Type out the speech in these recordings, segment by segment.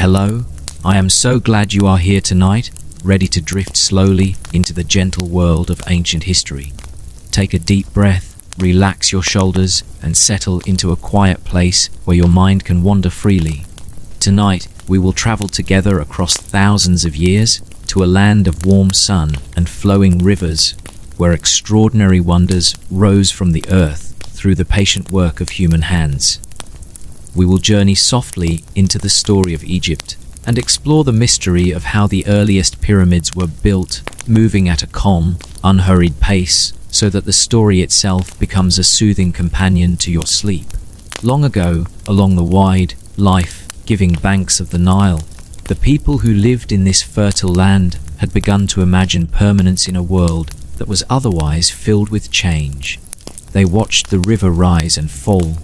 Hello, I am so glad you are here tonight, ready to drift slowly into the gentle world of ancient history. Take a deep breath, relax your shoulders, and settle into a quiet place where your mind can wander freely. Tonight, we will travel together across thousands of years to a land of warm sun and flowing rivers, where extraordinary wonders rose from the earth through the patient work of human hands. We will journey softly into the story of Egypt and explore the mystery of how the earliest pyramids were built, moving at a calm, unhurried pace, so that the story itself becomes a soothing companion to your sleep. Long ago, along the wide, life-giving banks of the Nile, the people who lived in this fertile land had begun to imagine permanence in a world that was otherwise filled with change. They watched the river rise and fall,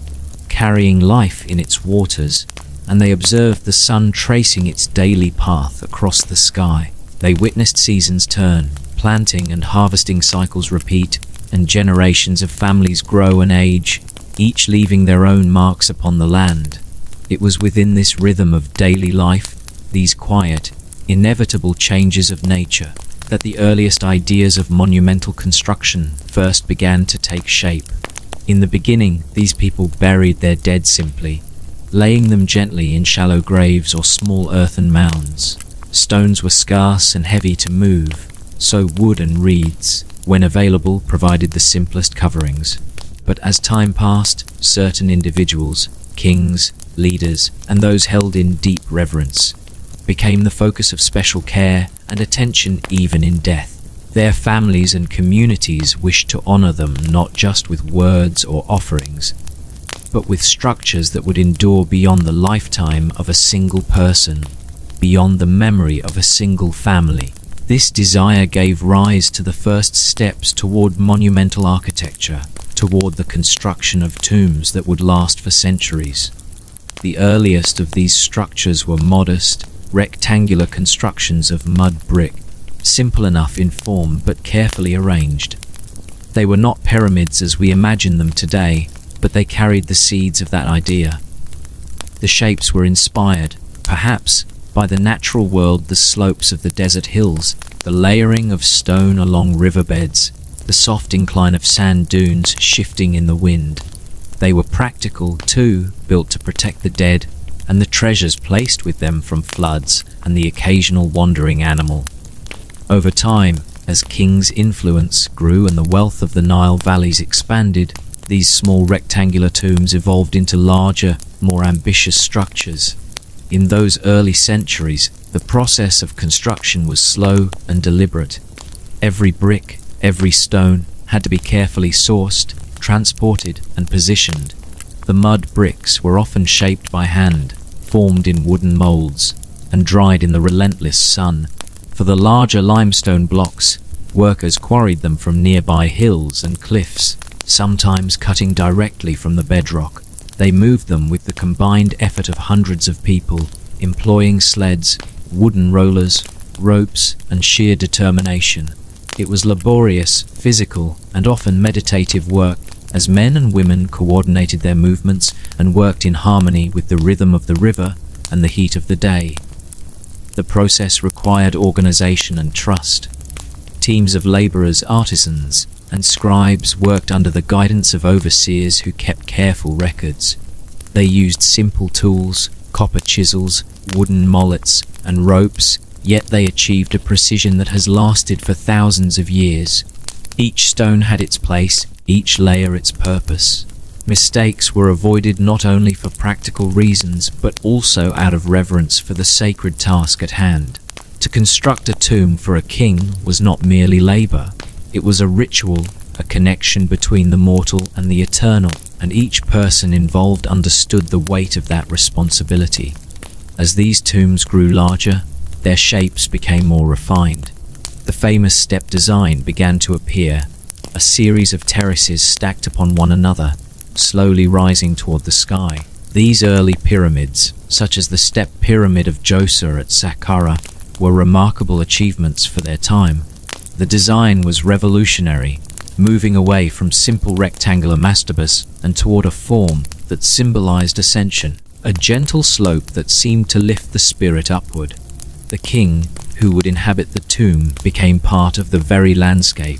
carrying life in its waters, and they observed the sun tracing its daily path across the sky. They witnessed seasons turn, planting and harvesting cycles repeat, and generations of families grow and age, each leaving their own marks upon the land. It was within this rhythm of daily life, these quiet, inevitable changes of nature, that the earliest ideas of monumental construction first began to take shape. In the beginning, these people buried their dead simply, laying them gently in shallow graves or small earthen mounds. Stones were scarce and heavy to move, so wood and reeds, when available, provided the simplest coverings. But as time passed, certain individuals, kings, leaders, and those held in deep reverence, became the focus of special care and attention even in death. Their families and communities wished to honor them not just with words or offerings, but with structures that would endure beyond the lifetime of a single person, beyond the memory of a single family. This desire gave rise to the first steps toward monumental architecture, toward the construction of tombs that would last for centuries. The earliest of these structures were modest, rectangular constructions of mud brick, simple enough in form but carefully arranged. They were not pyramids as we imagine them today, but they carried the seeds of that idea. The shapes were inspired, perhaps, by the natural world, the slopes of the desert hills, the layering of stone along riverbeds, the soft incline of sand dunes shifting in the wind. They were practical, too, built to protect the dead, and the treasures placed with them from floods and the occasional wandering animal. Over time, as kings' influence grew and the wealth of the Nile valleys expanded, these small rectangular tombs evolved into larger, more ambitious structures. In those early centuries, the process of construction was slow and deliberate. Every brick, every stone had to be carefully sourced, transported, and positioned. The mud bricks were often shaped by hand, formed in wooden molds, and dried in the relentless sun. For the larger limestone blocks, workers quarried them from nearby hills and cliffs, sometimes cutting directly from the bedrock. They moved them with the combined effort of hundreds of people, employing sleds, wooden rollers, ropes, and sheer determination. It was laborious, physical, and often meditative work, as men and women coordinated their movements and worked in harmony with the rhythm of the river and the heat of the day. The process required organization and trust. Teams of laborers, artisans, and scribes worked under the guidance of overseers who kept careful records. They used simple tools, copper chisels, wooden mallets, and ropes, yet they achieved a precision that has lasted for thousands of years. Each stone had its place, each layer its purpose. Mistakes were avoided not only for practical reasons, but also out of reverence for the sacred task at hand. To construct a tomb for a king was not merely labor. It was a ritual, a connection between the mortal and the eternal, and each person involved understood the weight of that responsibility. As these tombs grew larger, their shapes became more refined. The famous step design began to appear, a series of terraces stacked upon one another, slowly rising toward the sky. These early pyramids, such as the step pyramid of Djoser at Saqqara, were remarkable achievements for their time. The design was revolutionary, moving away from simple rectangular mastebas and toward a form that symbolized ascension. a gentle slope that seemed to lift the spirit upward. The king, who would inhabit the tomb, became part of the very landscape,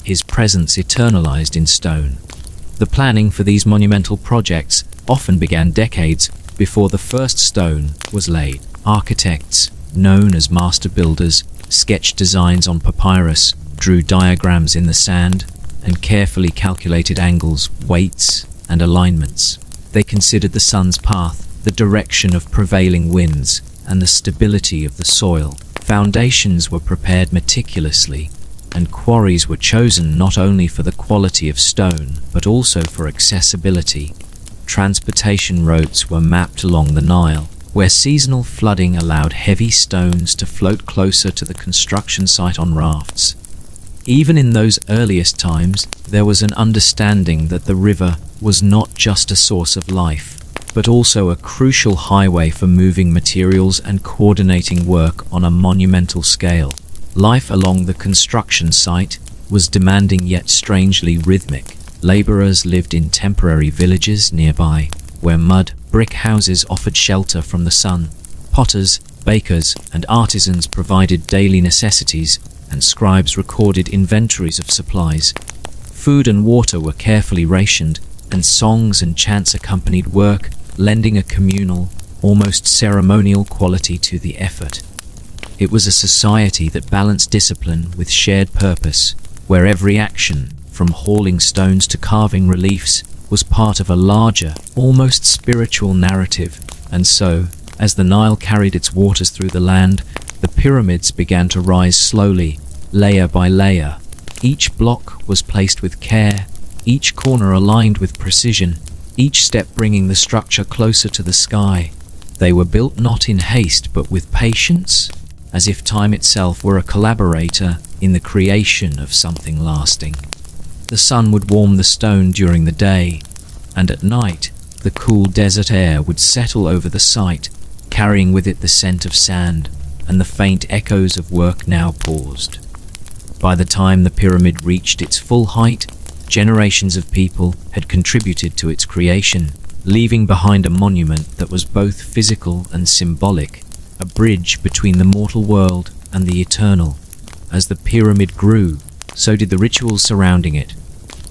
his presence eternalized in stone. The planning for these monumental projects often began decades before the first stone was laid. Architects, known as master builders, sketched designs on papyrus, drew diagrams in the sand, and carefully calculated angles, weights, and alignments. They considered the sun's path, the direction of prevailing winds, and the stability of the soil. Foundations were prepared meticulously, and quarries were chosen not only for the quality of stone, but also for accessibility. Transportation routes were mapped along the Nile, where seasonal flooding allowed heavy stones to float closer to the construction site on rafts. Even in those earliest times, there was an understanding that the river was not just a source of life, but also a crucial highway for moving materials and coordinating work on a monumental scale. Life along the construction site was demanding yet strangely rhythmic. Laborers lived in temporary villages nearby, where mud, brick houses offered shelter from the sun. Potters, bakers, and artisans provided daily necessities, and scribes recorded inventories of supplies. Food and water were carefully rationed, and songs and chants accompanied work, lending a communal, almost ceremonial quality to the effort. It was a society that balanced discipline with shared purpose, where every action, from hauling stones to carving reliefs, was part of a larger, almost spiritual narrative. And so, as the Nile carried its waters through the land, the pyramids began to rise slowly, layer by layer. Each block was placed with care, each corner aligned with precision, each step bringing the structure closer to the sky. They were built not in haste but with patience, as if time itself were a collaborator in the creation of something lasting. The sun would warm the stone during the day, and at night the cool desert air would settle over the site, carrying with it the scent of sand and the faint echoes of work now paused. By the time the pyramid reached its full height, generations of people had contributed to its creation, leaving behind a monument that was both physical and symbolic, a bridge between the mortal world and the eternal. As the pyramid grew, so did the rituals surrounding it.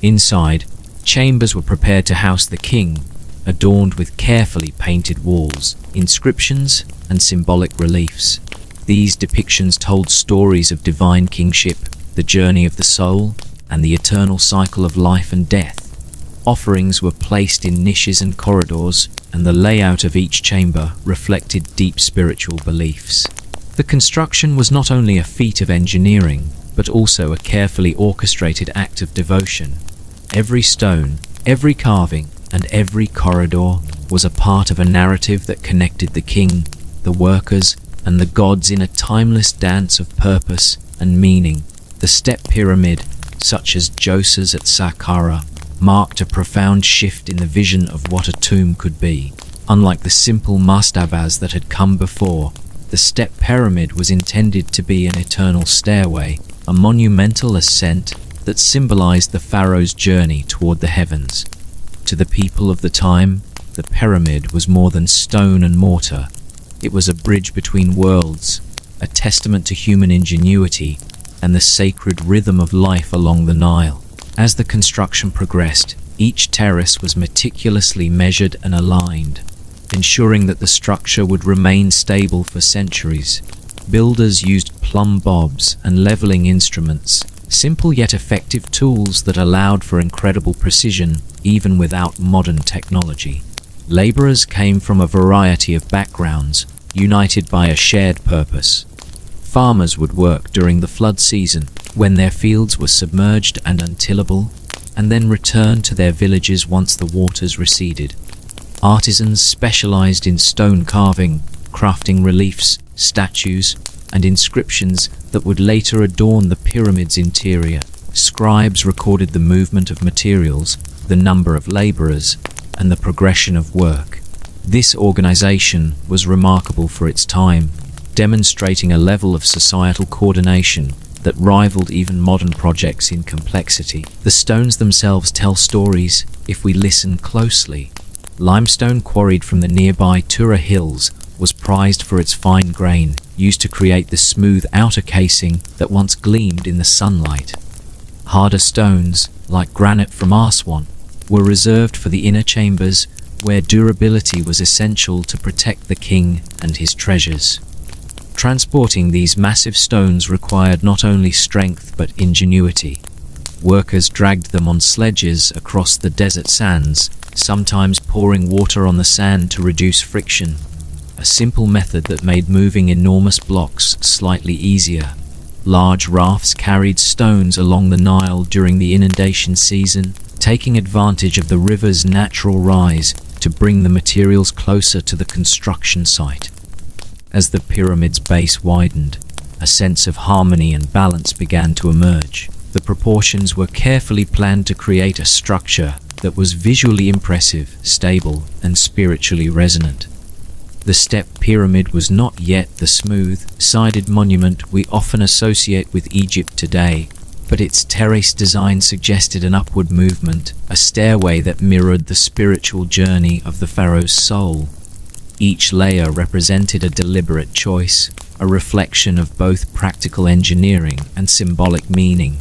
Inside, chambers were prepared to house the king, adorned with carefully painted walls, inscriptions, and symbolic reliefs. These depictions told stories of divine kingship, the journey of the soul, and the eternal cycle of life and death. Offerings were placed in niches and corridors, and the layout of each chamber reflected deep spiritual beliefs. The construction was not only a feat of engineering, but also a carefully orchestrated act of devotion. Every stone, every carving, and every corridor was a part of a narrative that connected the king, the workers, and the gods in a timeless dance of purpose and meaning. The step pyramid, such as Djoser's at Saqqara, marked a profound shift in the vision of what a tomb could be. Unlike the simple mastabas that had come before, the step pyramid was intended to be an eternal stairway, a monumental ascent that symbolized the pharaoh's journey toward the heavens. To the people of the time, the pyramid was more than stone and mortar. It was a bridge between worlds, a testament to human ingenuity and the sacred rhythm of life along the Nile. As the construction progressed, each terrace was meticulously measured and aligned, ensuring that the structure would remain stable for centuries. Builders used plumb bobs and leveling instruments, simple yet effective tools that allowed for incredible precision even without modern technology. Laborers came from a variety of backgrounds, united by a shared purpose. Farmers would work during the flood season, when their fields were submerged and untillable, and then return to their villages once the waters receded. Artisans specialized in stone carving, crafting reliefs, statues, and inscriptions that would later adorn the pyramid's interior. Scribes recorded the movement of materials, the number of laborers, and the progression of work. This organization was remarkable for its time, demonstrating a level of societal coordination that rivaled even modern projects in complexity. The stones themselves tell stories if we listen closely. Limestone quarried from the nearby Tura Hills was prized for its fine grain, used to create the smooth outer casing that once gleamed in the sunlight. Harder stones, like granite from Aswan, were reserved for the inner chambers where durability was essential to protect the king and his treasures. Transporting these massive stones required not only strength but ingenuity. Workers dragged them on sledges across the desert sands, sometimes pouring water on the sand to reduce friction, a simple method that made moving enormous blocks slightly easier. Large rafts carried stones along the Nile during the inundation season, taking advantage of the river's natural rise to bring the materials closer to the construction site. As the pyramid's base widened, a sense of harmony and balance began to emerge. The proportions were carefully planned to create a structure that was visually impressive, stable, and spiritually resonant. The step pyramid was not yet the smooth-sided monument we often associate with Egypt today, but its terrace design suggested an upward movement, a stairway that mirrored the spiritual journey of the pharaoh's soul. Each layer represented a deliberate choice, a reflection of both practical engineering and symbolic meaning.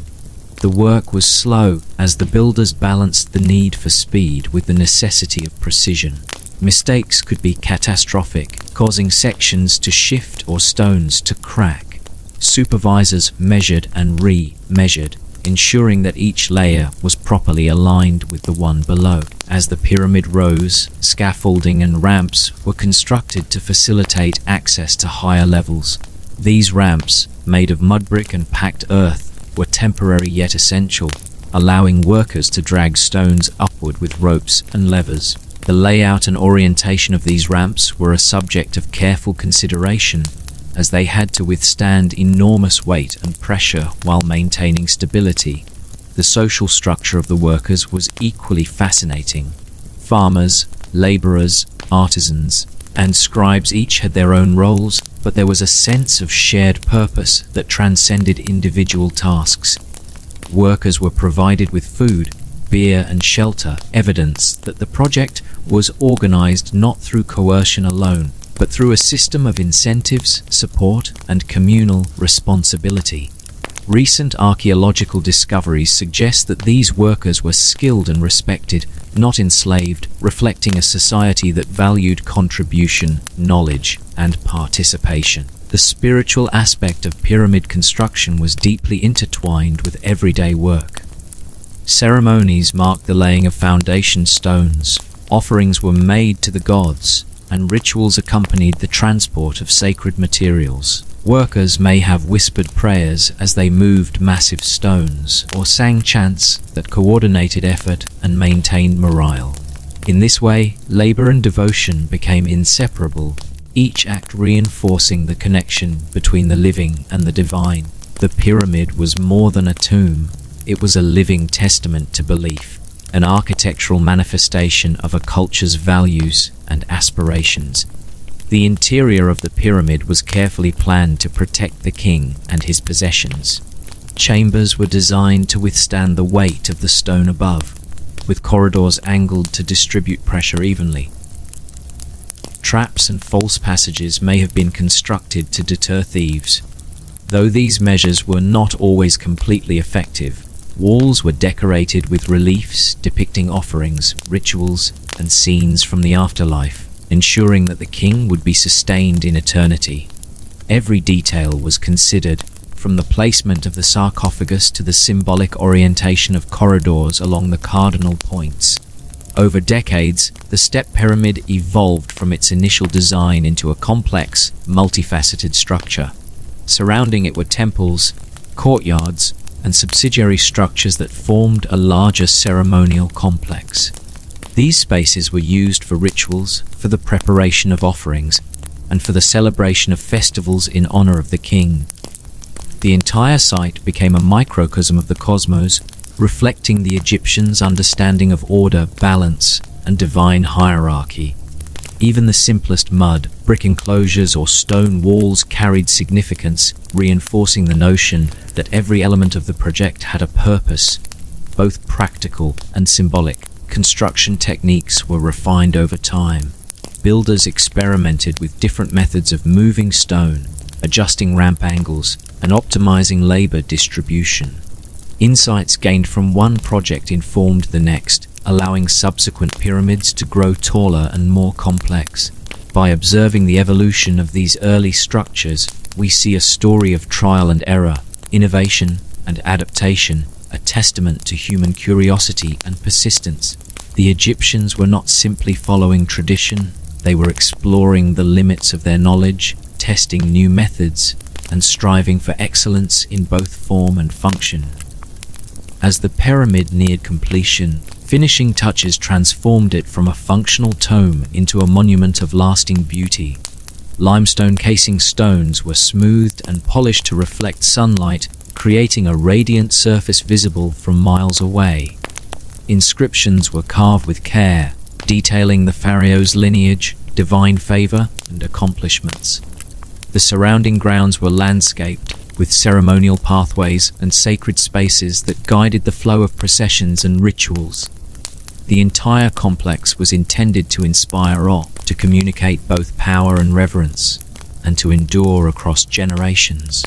The work was slow as the builders balanced the need for speed with the necessity of precision. Mistakes could be catastrophic, causing sections to shift or stones to crack. Supervisors measured and re-measured, ensuring that each layer was properly aligned with the one below. As the pyramid rose, scaffolding and ramps were constructed to facilitate access to higher levels. These ramps, made of mud brick and packed earth, were temporary yet essential, allowing workers to drag stones upward with ropes and levers. The layout and orientation of these ramps were a subject of careful consideration, as they had to withstand enormous weight and pressure while maintaining stability. The social structure of the workers was equally fascinating. Farmers, laborers, artisans, and scribes each had their own roles, but there was a sense of shared purpose that transcended individual tasks. Workers were provided with food, beer, and shelter, evidence that the project was organized not through coercion alone, but through a system of incentives, support, and communal responsibility. Recent archaeological discoveries suggest that these workers were skilled and respected, not enslaved, reflecting a society that valued contribution, knowledge, and participation. The spiritual aspect of pyramid construction was deeply intertwined with everyday work. Ceremonies marked the laying of foundation stones, offerings were made to the gods, and rituals accompanied the transport of sacred materials. Workers may have whispered prayers as they moved massive stones, or sang chants that coordinated effort and maintained morale. In this way, labor and devotion became inseparable, each act reinforcing the connection between the living and the divine. The pyramid was more than a tomb, it was a living testament to belief, an architectural manifestation of a culture's values and aspirations. The interior of the pyramid was carefully planned to protect the king and his possessions. Chambers were designed to withstand the weight of the stone above, with corridors angled to distribute pressure evenly. Traps and false passages may have been constructed to deter thieves. Though these measures were not always completely effective, walls were decorated with reliefs depicting offerings, rituals, and scenes from the afterlife, ensuring that the king would be sustained in eternity. Every detail was considered, from the placement of the sarcophagus to the symbolic orientation of corridors along the cardinal points. Over decades, the step pyramid evolved from its initial design into a complex, multifaceted structure. Surrounding it were temples, courtyards, and subsidiary structures that formed a larger ceremonial complex. These spaces were used for rituals, for the preparation of offerings, and for the celebration of festivals in honor of the king. The entire site became a microcosm of the cosmos, reflecting the Egyptians' understanding of order, balance, and divine hierarchy. Even the simplest mud, brick enclosures, or stone walls carried significance, reinforcing the notion that every element of the project had a purpose, both practical and symbolic. Construction techniques were refined over time. Builders experimented with different methods of moving stone, adjusting ramp angles, and optimizing labor distribution. Insights gained from one project informed the next, allowing subsequent pyramids to grow taller and more complex. By observing the evolution of these early structures, we see a story of trial and error, innovation and adaptation, a testament to human curiosity and persistence. The Egyptians were not simply following tradition, they were exploring the limits of their knowledge, testing new methods, and striving for excellence in both form and function. As the pyramid neared completion, finishing touches transformed it from a functional tome into a monument of lasting beauty. Limestone casing stones were smoothed and polished to reflect sunlight, creating a radiant surface visible from miles away. Inscriptions were carved with care, detailing the pharaoh's lineage, divine favor, and accomplishments. The surrounding grounds were landscaped, with ceremonial pathways and sacred spaces that guided the flow of processions and rituals. The entire complex was intended to inspire awe, to communicate both power and reverence, and to endure across generations.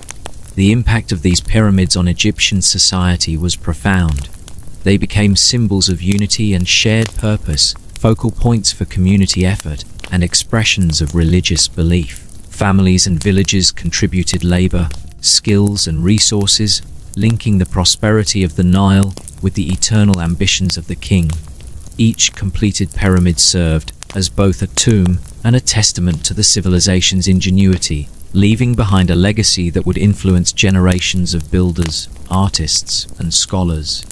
The impact of these pyramids on Egyptian society was profound. They became symbols of unity and shared purpose, focal points for community effort, and expressions of religious belief. Families and villages contributed labor, skills and resources, linking the prosperity of the Nile with the eternal ambitions of the king. Each completed pyramid served as both a tomb and a testament to the civilization's ingenuity, leaving behind a legacy that would influence generations of builders, artists, and scholars.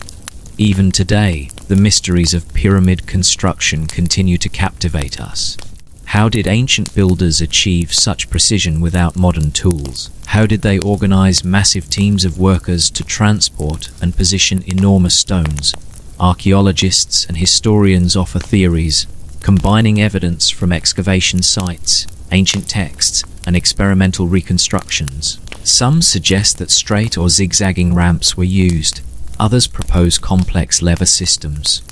Even today, the mysteries of pyramid construction continue to captivate us. How did ancient builders achieve such precision without modern tools? How did they organize massive teams of workers to transport and position enormous stones? Archaeologists and historians offer theories, combining evidence from excavation sites, ancient texts, and experimental reconstructions. Some suggest that straight or zigzagging ramps were used. Others propose complex lever systems.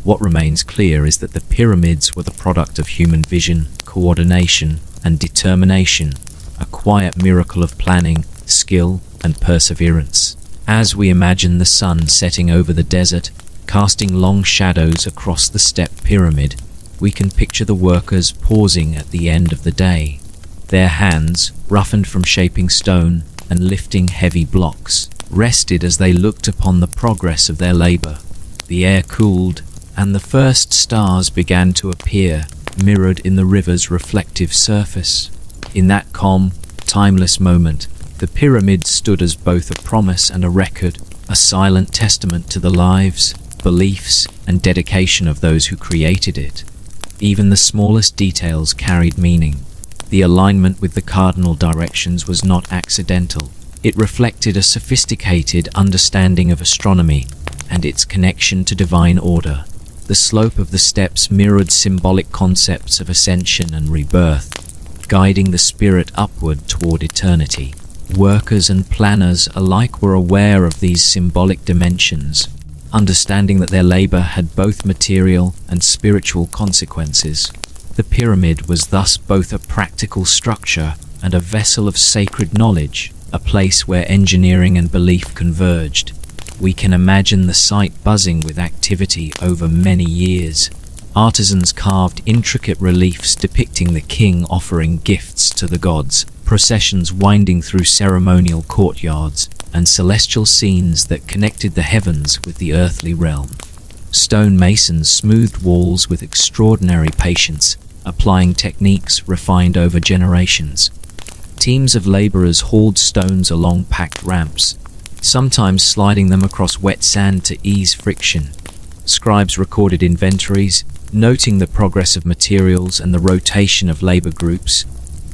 What remains clear is that the pyramids were the product of human vision, coordination, and determination, a quiet miracle of planning, skill, and perseverance. As we imagine the sun setting over the desert, casting long shadows across the step pyramid, we can picture the workers pausing at the end of the day. Their hands, roughened from shaping stone and lifting heavy blocks, rested as they looked upon the progress of their labor. The air cooled, and the first stars began to appear, mirrored in the river's reflective surface. In that calm, timeless moment, the pyramid stood as both a promise and a record, a silent testament to the lives, beliefs, and dedication of those who created it. Even the smallest details carried meaning. The alignment with the cardinal directions was not accidental. It reflected a sophisticated understanding of astronomy and its connection to divine order. The slope of the steps mirrored symbolic concepts of ascension and rebirth, guiding the spirit upward toward eternity. Workers and planners alike were aware of these symbolic dimensions, understanding that their labor had both material and spiritual consequences. The pyramid was thus both a practical structure and a vessel of sacred knowledge, a place where engineering and belief converged. We can imagine the site buzzing with activity over many years. Artisans carved intricate reliefs depicting the king offering gifts to the gods, processions winding through ceremonial courtyards, and celestial scenes that connected the heavens with the earthly realm. Stone masons smoothed walls with extraordinary patience, applying techniques refined over generations. Teams of laborers hauled stones along packed ramps, sometimes sliding them across wet sand to ease friction. Scribes recorded inventories, noting the progress of materials and the rotation of labor groups,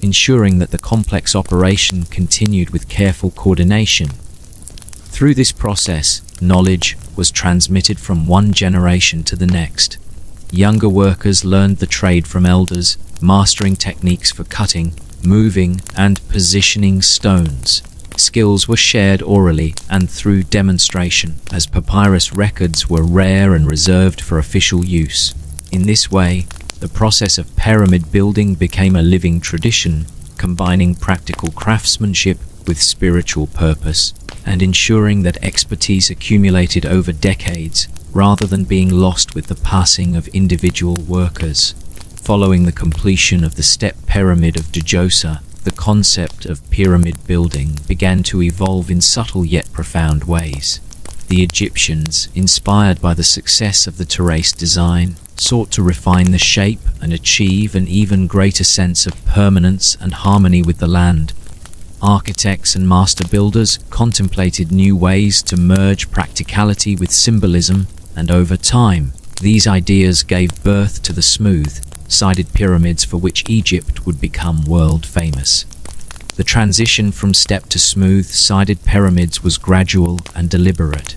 ensuring that the complex operation continued with careful coordination. Through this process, knowledge was transmitted from one generation to the next. Younger workers learned the trade from elders, mastering techniques for cutting, moving, and positioning stones. Skills were shared orally and through demonstration, as papyrus records were rare and reserved for official use. In this way, the process of pyramid building became a living tradition, combining practical craftsmanship with spiritual purpose, and ensuring that expertise accumulated over decades rather than being lost with the passing of individual workers. Following the completion of the step pyramid of Djoser, the concept of pyramid building began to evolve in subtle yet profound ways. The Egyptians, inspired by the success of the terrace design, sought to refine the shape and achieve an even greater sense of permanence and harmony with the land. Architects and master builders contemplated new ways to merge practicality with symbolism, and over time, these ideas gave birth to the smooth-sided pyramids for which Egypt would become world famous. The transition from step to smooth-sided pyramids was gradual and deliberate.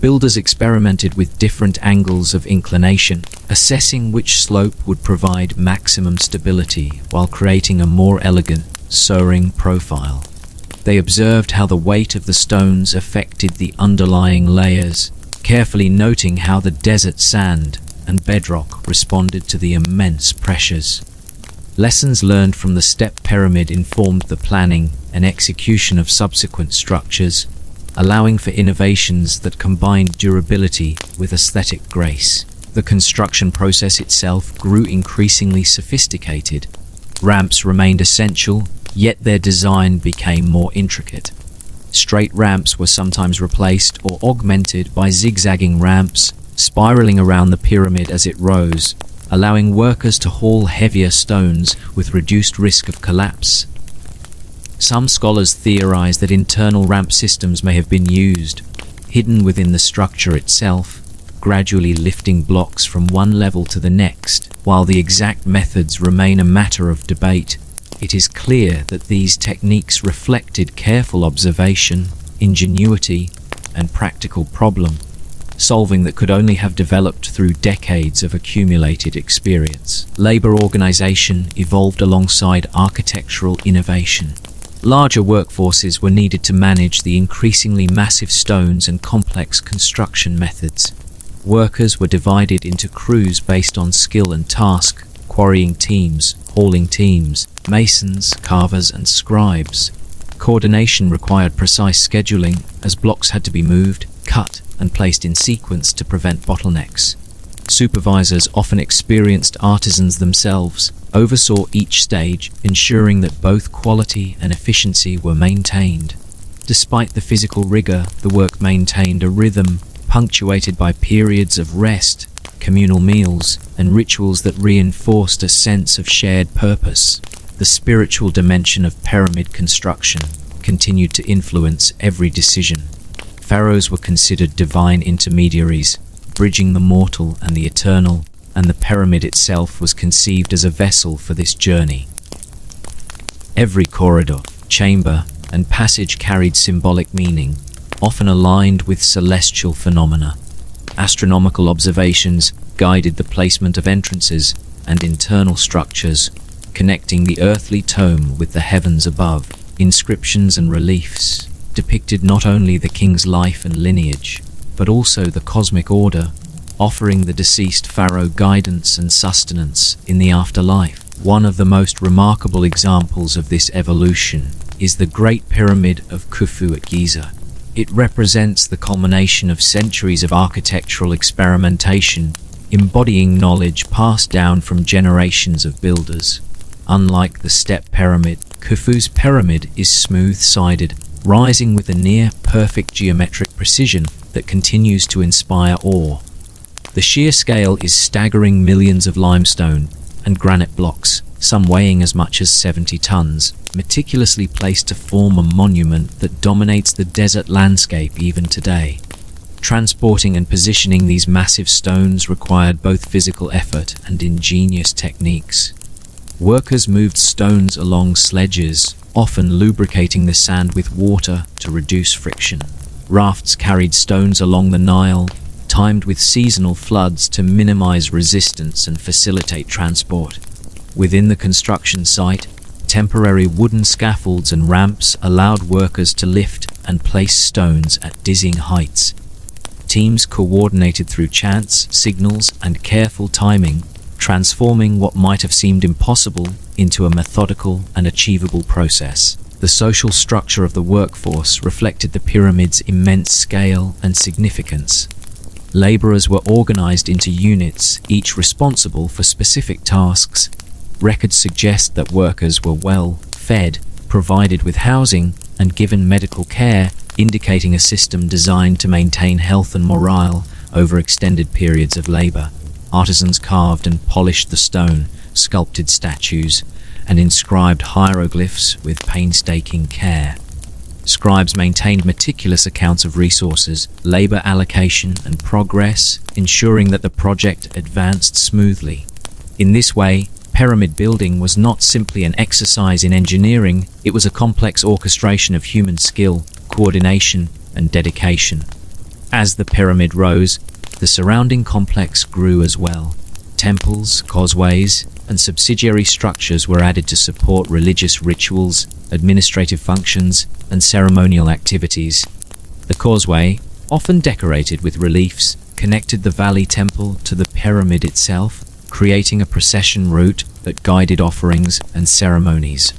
Builders experimented with different angles of inclination, assessing which slope would provide maximum stability while creating a more elegant, soaring profile. They observed how the weight of the stones affected the underlying layers, carefully noting how the desert sand and bedrock responded to the immense pressures. Lessons learned from the step pyramid informed the planning and execution of subsequent structures, allowing for innovations that combined durability with aesthetic grace. The construction process itself grew increasingly sophisticated. Ramps remained essential, yet their design became more intricate. Straight ramps were sometimes replaced or augmented by zigzagging ramps, spiraling around the pyramid as it rose, allowing workers to haul heavier stones with reduced risk of collapse. Some scholars theorize that internal ramp systems may have been used, hidden within the structure itself, gradually lifting blocks from one level to the next. While the exact methods remain a matter of debate, it is clear that these techniques reflected careful observation, ingenuity, and practical problem solving that could only have developed through decades of accumulated experience. Labor organization evolved alongside architectural innovation. Larger workforces were needed to manage the increasingly massive stones and complex construction methods. Workers were divided into crews based on skill and task: quarrying teams, hauling teams, masons, carvers, and scribes. Coordination required precise scheduling, as blocks had to be moved, cut, and placed in sequence to prevent bottlenecks. Supervisors, often experienced artisans themselves, oversaw each stage, ensuring that both quality and efficiency were maintained. Despite the physical rigor, the work maintained a rhythm, punctuated by periods of rest, communal meals, and rituals that reinforced a sense of shared purpose. The spiritual dimension of pyramid construction continued to influence every decision. Pharaohs were considered divine intermediaries, bridging the mortal and the eternal, and the pyramid itself was conceived as a vessel for this journey. Every corridor, chamber, and passage carried symbolic meaning, often aligned with celestial phenomena. Astronomical observations guided the placement of entrances and internal structures, connecting the earthly tome with the heavens above. Inscriptions and reliefs depicted not only the king's life and lineage, but also the cosmic order, offering the deceased pharaoh guidance and sustenance in the afterlife. One of the most remarkable examples of this evolution is the Great Pyramid of Khufu at Giza. It represents the culmination of centuries of architectural experimentation, embodying knowledge passed down from generations of builders. Unlike the step pyramid, Khufu's pyramid is smooth-sided, rising with a near-perfect geometric precision that continues to inspire awe. The sheer scale is staggering: millions of limestone and granite blocks, some weighing as much as 70 tons, meticulously placed to form a monument that dominates the desert landscape even today. Transporting and positioning these massive stones required both physical effort and ingenious techniques. Workers moved stones along sledges, often lubricating the sand with water to reduce friction. Rafts carried stones along the Nile, timed with seasonal floods to minimize resistance and facilitate transport. Within the construction site, Temporary wooden scaffolds and ramps allowed workers to lift and place stones at dizzying heights. Teams coordinated through chants, signals, and careful timing, transforming what might have seemed impossible into a methodical and achievable process. The social structure of the workforce reflected the pyramid's immense scale and significance. Laborers were organized into units, each responsible for specific tasks. Records suggest that workers were well fed, provided with housing, and given medical care, indicating a system designed to maintain health and morale over extended periods of labor. Artisans carved and polished the stone, sculpted statues, and inscribed hieroglyphs with painstaking care. Scribes maintained meticulous accounts of resources, labor allocation, and progress, ensuring that the project advanced smoothly. In this way, pyramid building was not simply an exercise in engineering, it was a complex orchestration of human skill, coordination, and dedication. As the pyramid rose, the surrounding complex grew as well. Temples, causeways, and subsidiary structures were added to support religious rituals, administrative functions, and ceremonial activities. The causeway, often decorated with reliefs, connected the valley temple to the pyramid itself, creating a procession route that guided offerings and ceremonies.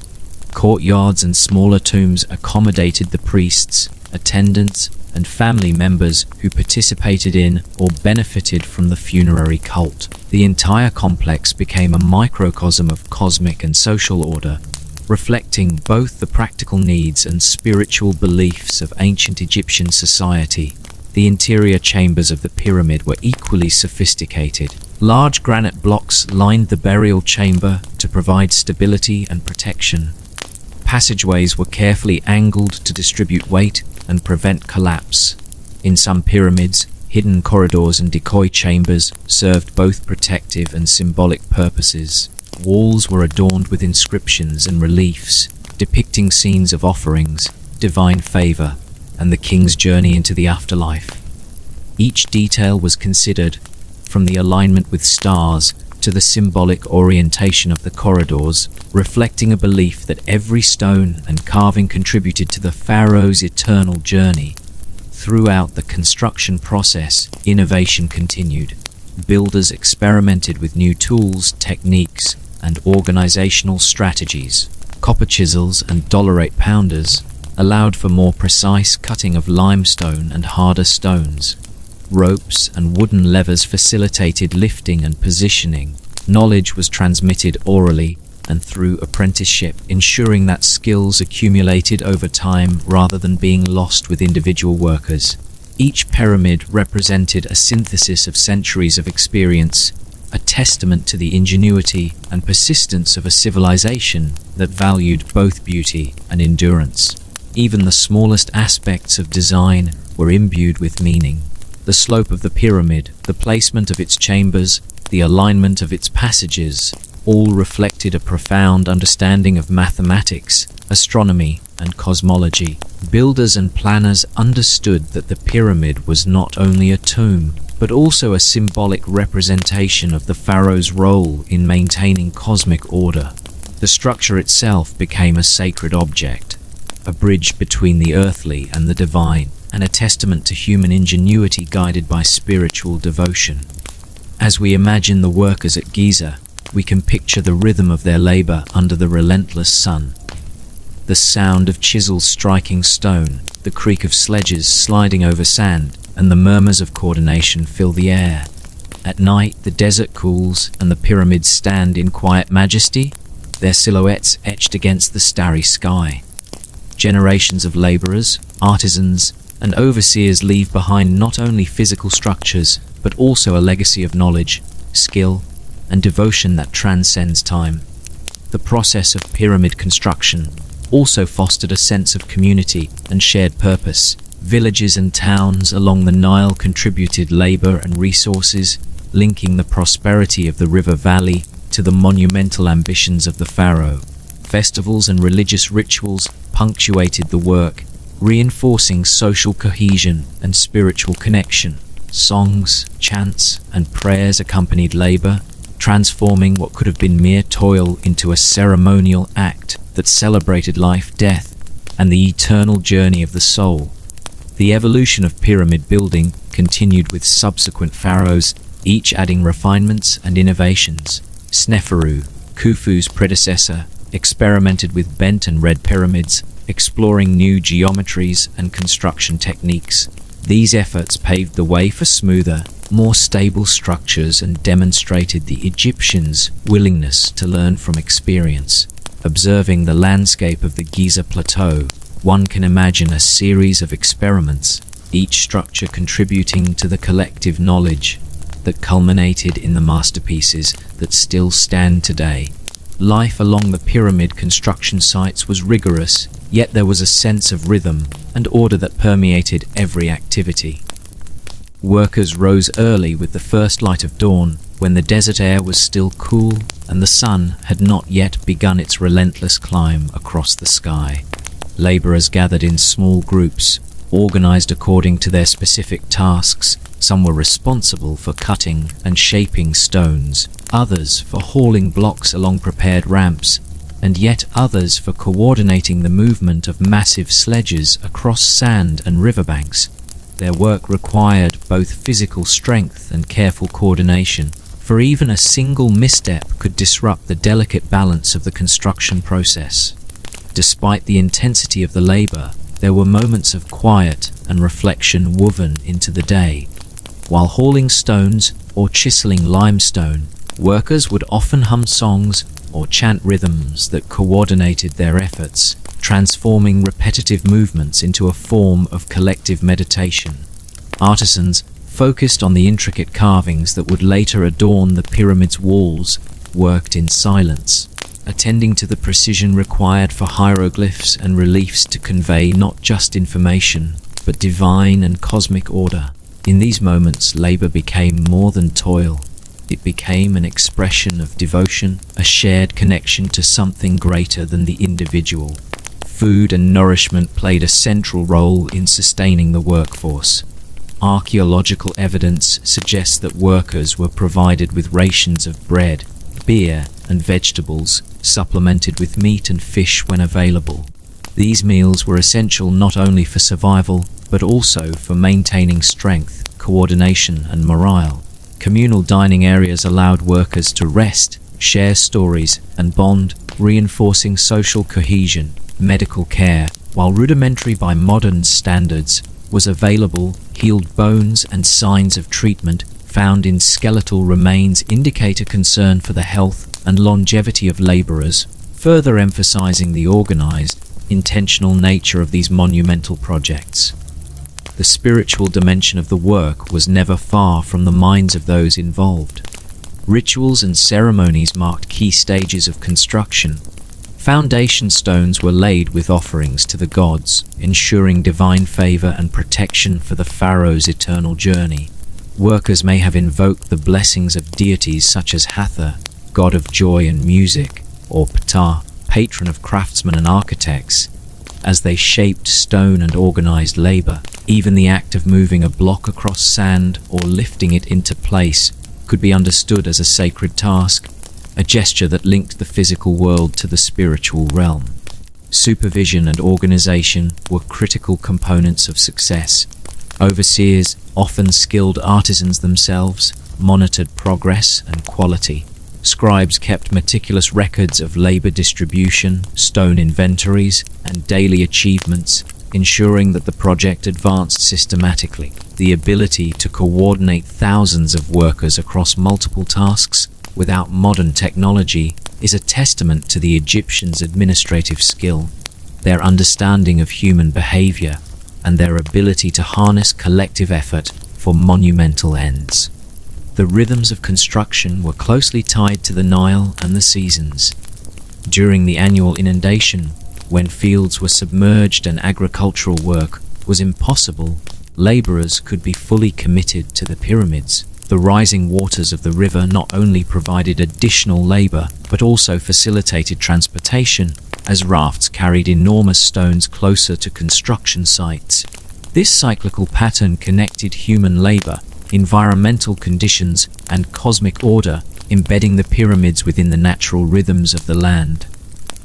Courtyards and smaller tombs accommodated the priests, attendants, and family members who participated in or benefited from the funerary cult. The entire complex became a microcosm of cosmic and social order, reflecting both the practical needs and spiritual beliefs of ancient Egyptian society. The interior chambers of the pyramid were equally sophisticated. Large granite blocks lined the burial chamber to provide stability and protection. Passageways were carefully angled to distribute weight and prevent collapse. In some pyramids, hidden corridors and decoy chambers served both protective and symbolic purposes. Walls were adorned with inscriptions and reliefs, depicting scenes of offerings, divine favor, and the king's journey into the afterlife. Each detail was considered, from the alignment with stars to the symbolic orientation of the corridors, reflecting a belief that every stone and carving contributed to the pharaoh's eternal journey. Throughout the construction process, innovation continued. Builders experimented with new tools, techniques, and organizational strategies. Copper chisels and dollarate pounders allowed for more precise cutting of limestone and harder stones. Ropes and wooden levers facilitated lifting and positioning. Knowledge was transmitted orally and through apprenticeship, ensuring that skills accumulated over time rather than being lost with individual workers. Each pyramid represented a synthesis of centuries of experience, a testament to the ingenuity and persistence of a civilization that valued both beauty and endurance. Even the smallest aspects of design were imbued with meaning. The slope of the pyramid, the placement of its chambers, the alignment of its passages, all reflected a profound understanding of mathematics, astronomy, and cosmology. Builders and planners understood that the pyramid was not only a tomb, but also a symbolic representation of the pharaoh's role in maintaining cosmic order. The structure itself became a sacred object, a bridge between the earthly and the divine, and a testament to human ingenuity guided by spiritual devotion. As we imagine the workers at Giza, we can picture the rhythm of their labor under the relentless sun. The sound of chisels striking stone, the creak of sledges sliding over sand, and the murmurs of coordination fill the air. At night, the desert cools and the pyramids stand in quiet majesty, their silhouettes etched against the starry sky. Generations of laborers, artisans, and overseers leave behind not only physical structures, but also a legacy of knowledge, skill, and devotion that transcends time. The process of pyramid construction also fostered a sense of community and shared purpose. Villages and towns along the Nile contributed labor and resources, linking the prosperity of the river valley to the monumental ambitions of the pharaoh. Festivals and religious rituals punctuated the work, reinforcing social cohesion and spiritual connection. Songs, chants, and prayers accompanied labor, transforming what could have been mere toil into a ceremonial act that celebrated life, death, and the eternal journey of the soul. The evolution of pyramid building continued with subsequent pharaohs, each adding refinements and innovations. Sneferu, Khufu's predecessor, experimented with bent and red pyramids, exploring new geometries and construction techniques. These efforts paved the way for smoother, more stable structures and demonstrated the Egyptians' willingness to learn from experience. Observing the landscape of the Giza Plateau, one can imagine a series of experiments, each structure contributing to the collective knowledge that culminated in the masterpieces that still stand today. Life along the pyramid construction sites was rigorous, yet there was a sense of rhythm and order that permeated every activity. Workers rose early with the first light of dawn, when the desert air was still cool and the sun had not yet begun its relentless climb across the sky. Laborers gathered in small groups, organized according to their specific tasks. Some were responsible for cutting and shaping stones, others for hauling blocks along prepared ramps, and yet others for coordinating the movement of massive sledges across sand and riverbanks. Their work required both physical strength and careful coordination, for even a single misstep could disrupt the delicate balance of the construction process. Despite the intensity of the labor, there were moments of quiet and reflection woven into the day. While hauling stones or chiseling limestone, workers would often hum songs or chant rhythms that coordinated their efforts, transforming repetitive movements into a form of collective meditation. Artisans focused on the intricate carvings that would later adorn the pyramid's walls, worked in silence, attending to the precision required for hieroglyphs and reliefs to convey not just information, but divine and cosmic order. In these moments, labor became more than toil. It became an expression of devotion, a shared connection to something greater than the individual. Food and nourishment played a central role in sustaining the workforce. Archaeological evidence suggests that workers were provided with rations of bread, beer, and vegetables, supplemented with meat and fish when available. These meals were essential not only for survival, but also for maintaining strength, coordination, and morale. Communal dining areas allowed workers to rest, share stories, and bond, reinforcing social cohesion. Medical care, while rudimentary by modern standards, was available. Healed bones and signs of treatment found in skeletal remains indicate a concern for the health and longevity of laborers, further emphasizing the organized, intentional nature of these monumental projects. The spiritual dimension of the work was never far from the minds of those involved. Rituals and ceremonies marked key stages of construction. Foundation stones were laid with offerings to the gods, ensuring divine favor and protection for the pharaoh's eternal journey. Workers may have invoked the blessings of deities such as Hathor, god of joy and music, or Ptah, patron of craftsmen and architects, as they shaped stone and organized labor. Even the act of moving a block across sand or lifting it into place could be understood as a sacred task, a gesture that linked the physical world to the spiritual realm. Supervision and organization were critical components of success. Overseers, often skilled artisans themselves, monitored progress and quality. Scribes kept meticulous records of labor distribution, stone inventories, and daily achievements, ensuring that the project advanced systematically. The ability to coordinate thousands of workers across multiple tasks without modern technology is a testament to the Egyptians' administrative skill, their understanding of human behavior, and their ability to harness collective effort for monumental ends. The rhythms of construction were closely tied to the Nile and the seasons. During the annual inundation, when fields were submerged and agricultural work was impossible, laborers could be fully committed to the pyramids. The rising waters of the river not only provided additional labor, but also facilitated transportation, as rafts carried enormous stones closer to construction sites. This cyclical pattern connected human labor, environmental conditions, and cosmic order, embedding the pyramids within the natural rhythms of the land.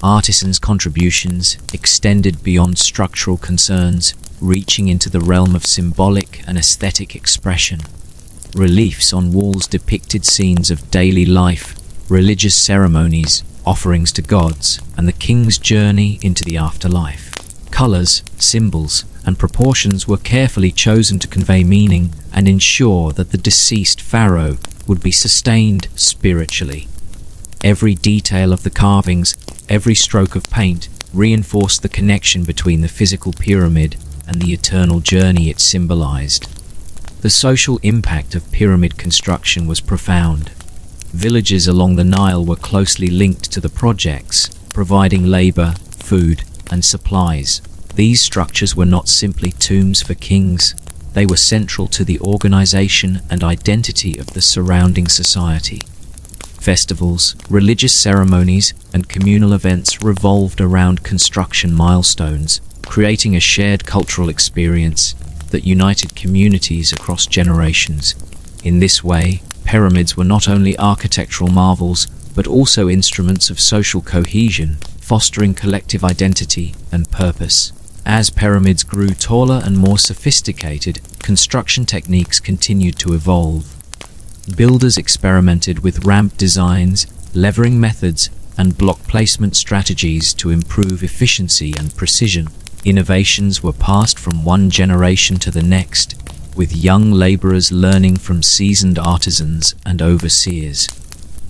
Artisans' contributions extended beyond structural concerns, reaching into the realm of symbolic and aesthetic expression. Reliefs on walls depicted scenes of daily life, religious ceremonies, offerings to gods, and the king's journey into the afterlife. Colors, symbols, and proportions were carefully chosen to convey meaning and ensure that the deceased pharaoh would be sustained spiritually. Every detail of the carvings, every stroke of paint, reinforced the connection between the physical pyramid and the eternal journey it symbolized. The social impact of pyramid construction was profound. Villages along the Nile were closely linked to the projects, providing labor, food, and supplies. These structures were not simply tombs for kings, they were central to the organization and identity of the surrounding society. Festivals, religious ceremonies, and communal events revolved around construction milestones, creating a shared cultural experience that united communities across generations. In this way, pyramids were not only architectural marvels, but also instruments of social cohesion, fostering collective identity and purpose. As pyramids grew taller and more sophisticated, construction techniques continued to evolve. Builders experimented with ramp designs, levering methods, and block placement strategies to improve efficiency and precision. Innovations were passed from one generation to the next, with young laborers learning from seasoned artisans and overseers.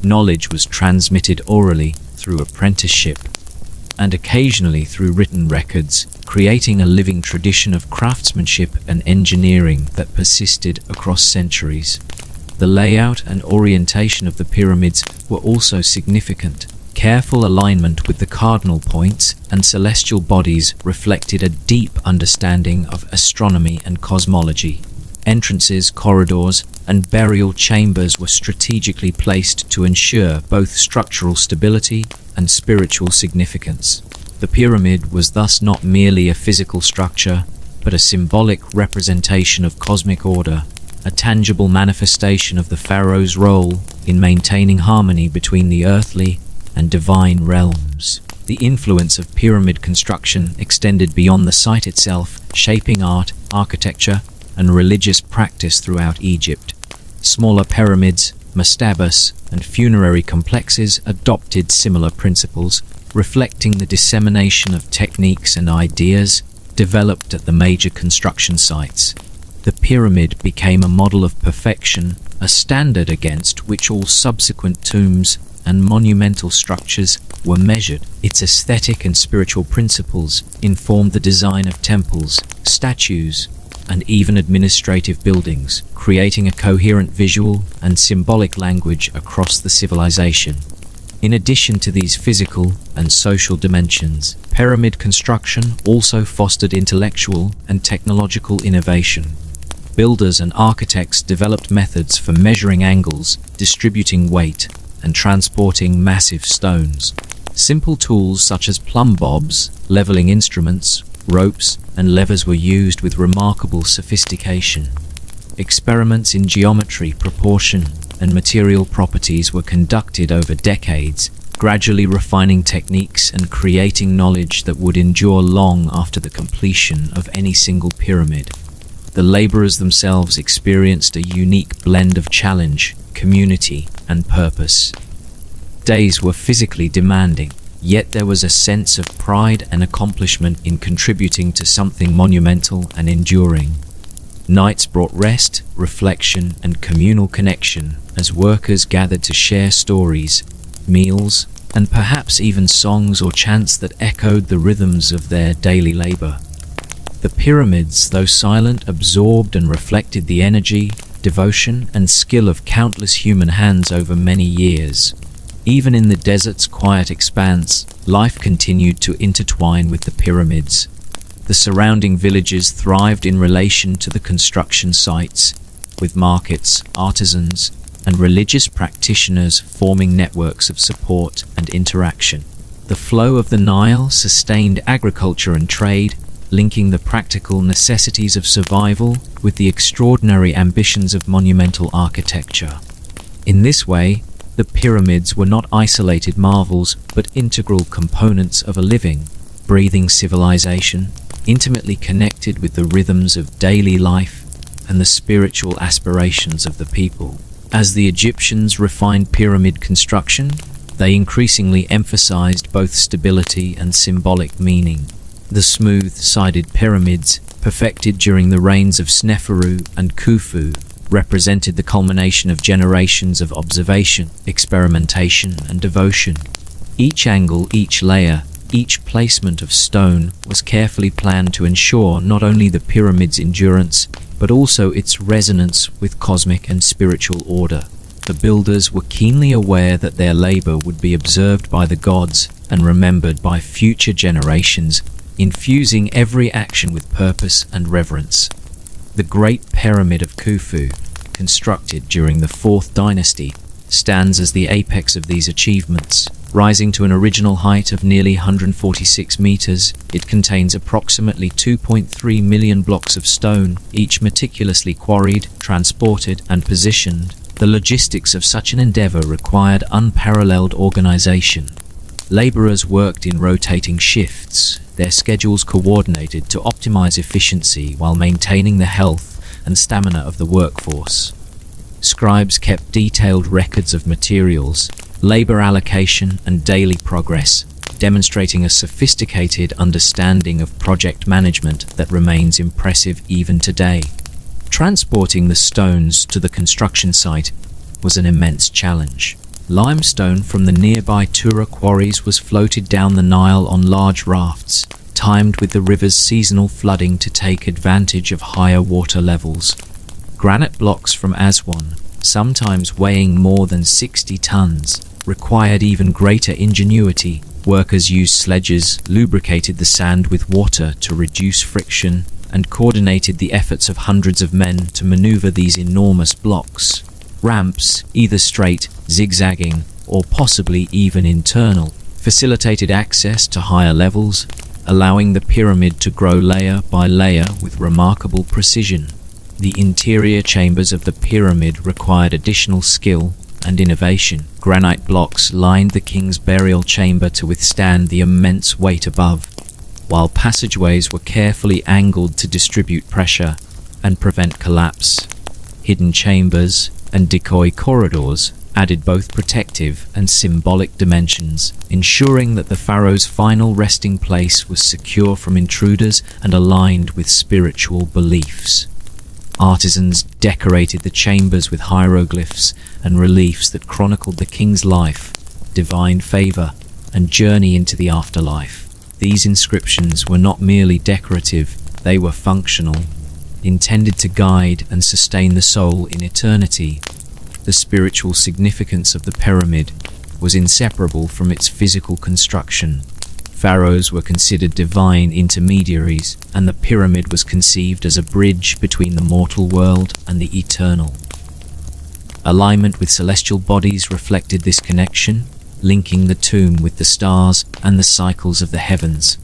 Knowledge was transmitted orally through apprenticeship and occasionally through written records, creating a living tradition of craftsmanship and engineering that persisted across centuries. The layout and orientation of the pyramids were also significant. Careful alignment with the cardinal points and celestial bodies reflected a deep understanding of astronomy and cosmology. Entrances, corridors, and burial chambers were strategically placed to ensure both structural stability and spiritual significance. The pyramid was thus not merely a physical structure, but a symbolic representation of cosmic order, a tangible manifestation of the pharaoh's role in maintaining harmony between the earthly and divine realms. The influence of pyramid construction extended beyond the site itself, shaping art, architecture, and religious practice throughout Egypt. Smaller pyramids, mastabas, and funerary complexes adopted similar principles, reflecting the dissemination of techniques and ideas developed at the major construction sites. The pyramid became a model of perfection, a standard against which all subsequent tombs and monumental structures were measured. Its aesthetic and spiritual principles informed the design of temples, statues, and even administrative buildings, creating a coherent visual and symbolic language across the civilization. In addition to these physical and social dimensions, pyramid construction also fostered intellectual and technological innovation. Builders and architects developed methods for measuring angles, distributing weight, and transporting massive stones. Simple tools such as plumb bobs, leveling instruments, ropes, and levers were used with remarkable sophistication. Experiments in geometry, proportion, and material properties were conducted over decades, gradually refining techniques and creating knowledge that would endure long after the completion of any single pyramid. The laborers themselves experienced a unique blend of challenge, community, and purpose. Days were physically demanding, yet there was a sense of pride and accomplishment in contributing to something monumental and enduring. Nights brought rest, reflection, and communal connection as workers gathered to share stories, meals, and perhaps even songs or chants that echoed the rhythms of their daily labor. The pyramids, though silent, absorbed and reflected the energy, devotion, and skill of countless human hands over many years. Even in the desert's quiet expanse, life continued to intertwine with the pyramids. The surrounding villages thrived in relation to the construction sites, with markets, artisans, and religious practitioners forming networks of support and interaction. The flow of the Nile sustained agriculture and trade, linking the practical necessities of survival with the extraordinary ambitions of monumental architecture. In this way, The pyramids were not isolated marvels, but integral components of a living, breathing civilization, intimately connected with the rhythms of daily life and the spiritual aspirations of the people. As the Egyptians refined pyramid construction, they increasingly emphasized both stability and symbolic meaning. The smooth-sided pyramids, perfected during the reigns of Sneferu and Khufu, represented the culmination of generations of observation, experimentation, and devotion. Each angle, each layer, each placement of stone was carefully planned to ensure not only the pyramid's endurance, but also its resonance with cosmic and spiritual order. The builders were keenly aware that their labor would be observed by the gods and remembered by future generations, infusing every action with purpose and reverence. The Great Pyramid of Khufu, constructed during the 4th dynasty, stands as the apex of these achievements. Rising to an original height of nearly 146 meters, it contains approximately 2.3 million blocks of stone, each meticulously quarried, transported, and positioned. The logistics of such an endeavor required unparalleled organization. Laborers worked in rotating shifts, their schedules coordinated to optimize efficiency while maintaining the health and stamina of the workforce. Scribes kept detailed records of materials, labor allocation, and daily progress, demonstrating a sophisticated understanding of project management that remains impressive even today. Transporting the stones to the construction site was an immense challenge. Limestone from the nearby Tura quarries was floated down the Nile on large rafts, timed with the river's seasonal flooding to take advantage of higher water levels. Granite blocks from Aswan, sometimes weighing more than 60 tons, required even greater ingenuity. Workers used sledges, lubricated the sand with water to reduce friction, and coordinated the efforts of hundreds of men to maneuver these enormous blocks. Ramps, either straight, zigzagging, or possibly even internal, facilitated access to higher levels, allowing the pyramid to grow layer by layer with remarkable precision. The interior chambers of the pyramid required additional skill and innovation. Granite blocks lined the king's burial chamber to withstand the immense weight above, while passageways were carefully angled to distribute pressure and prevent collapse. Hidden chambers and decoy corridors added both protective and symbolic dimensions, ensuring that the pharaoh's final resting place was secure from intruders and aligned with spiritual beliefs. Artisans decorated the chambers with hieroglyphs and reliefs that chronicled the king's life, divine favor, and journey into the afterlife. These inscriptions were not merely decorative, they were functional, intended to guide and sustain the soul in eternity. The spiritual significance of the pyramid was inseparable from its physical construction. Pharaohs were considered divine intermediaries, and the pyramid was conceived as a bridge between the mortal world and the eternal. Alignment with celestial bodies reflected this connection, linking the tomb with the stars and the cycles of the heavens.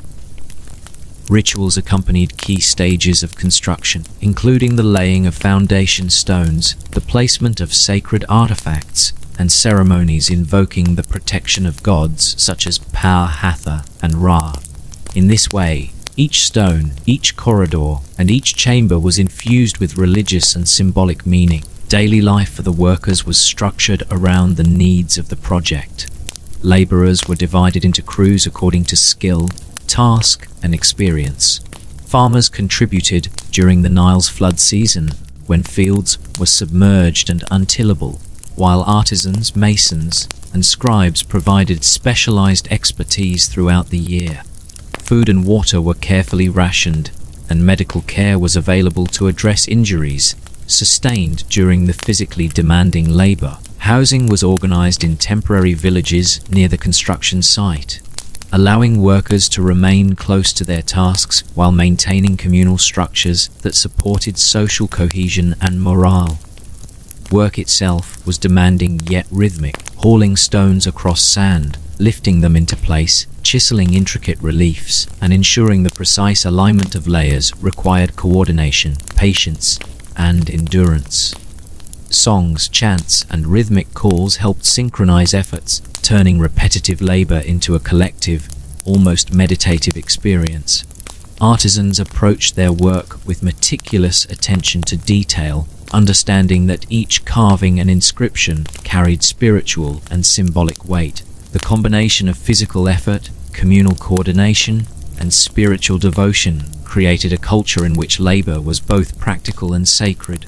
Rituals accompanied key stages of construction, including the laying of foundation stones, the placement of sacred artifacts, and ceremonies invoking the protection of gods such as Pa-Hathor and Ra. In this way, each stone, each corridor, and each chamber was infused with religious and symbolic meaning. Daily life for the workers was structured around the needs of the project. Laborers were divided into crews according to skill, task, and experience. Farmers contributed during the Nile's flood season, when fields were submerged and untillable, while artisans, masons, and scribes provided specialized expertise throughout the year. Food and water were carefully rationed, and medical care was available to address injuries sustained during the physically demanding labor. Housing was organized in temporary villages near the construction site, allowing workers to remain close to their tasks while maintaining communal structures that supported social cohesion and morale. Work itself was demanding yet rhythmic, hauling stones across sand, lifting them into place, chiseling intricate reliefs, and ensuring the precise alignment of layers required coordination, patience, and endurance. Songs, chants, and rhythmic calls helped synchronize efforts, turning repetitive labor into a collective, almost meditative experience. Artisans approached their work with meticulous attention to detail, understanding that each carving and inscription carried spiritual and symbolic weight. The combination of physical effort, communal coordination, and spiritual devotion created a culture in which labor was both practical and sacred.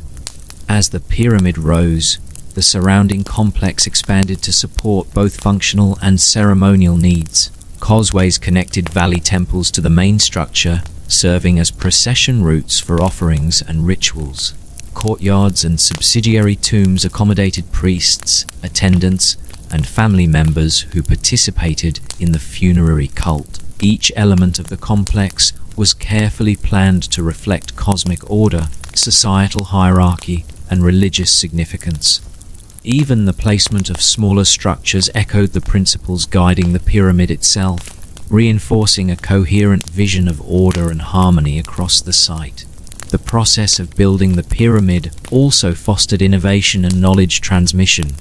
As the pyramid rose, the surrounding complex expanded to support both functional and ceremonial needs. Causeways connected valley temples to the main structure, serving as procession routes for offerings and rituals. Courtyards and subsidiary tombs accommodated priests, attendants, and family members who participated in the funerary cult. Each element of the complex was carefully planned to reflect cosmic order, societal hierarchy, and religious significance. Even the placement of smaller structures echoed the principles guiding the pyramid itself, reinforcing a coherent vision of order and harmony across the site. The process of building the pyramid also fostered innovation and knowledge transmission.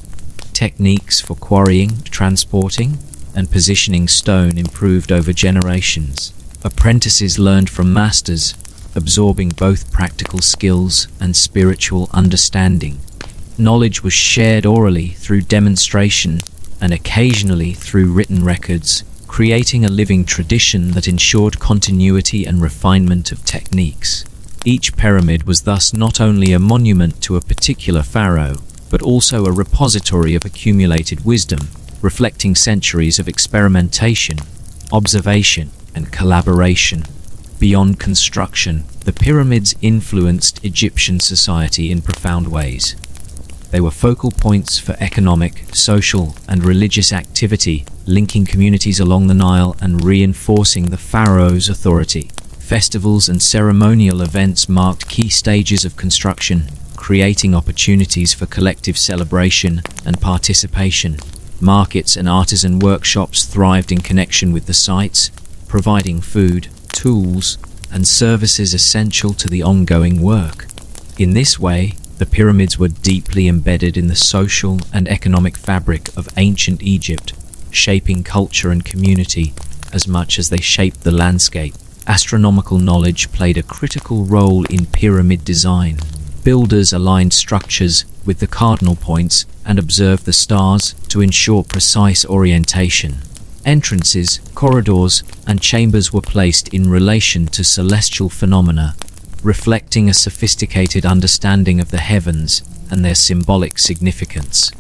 Techniques for quarrying, transporting, and positioning stone improved over generations. Apprentices learned from masters, absorbing both practical skills and spiritual understanding. Knowledge was shared orally through demonstration and occasionally through written records, creating a living tradition that ensured continuity and refinement of techniques. Each pyramid was thus not only a monument to a particular pharaoh, but also a repository of accumulated wisdom, reflecting centuries of experimentation, observation, and collaboration. Beyond construction, the pyramids influenced Egyptian society in profound ways. They were focal points for economic, social, and religious activity, linking communities along the Nile and reinforcing the pharaoh's authority. Festivals and ceremonial events marked key stages of construction, creating opportunities for collective celebration and participation. Markets and artisan workshops thrived in connection with the sites, providing food, tools, and services essential to the ongoing work. In this way, the pyramids were deeply embedded in the social and economic fabric of ancient Egypt, shaping culture and community as much as they shaped the landscape. Astronomical knowledge played a critical role in pyramid design. Builders aligned structures with the cardinal points and observed the stars to ensure precise orientation. Entrances, corridors, and chambers were placed in relation to celestial phenomena, reflecting a sophisticated understanding of the heavens and their symbolic significance.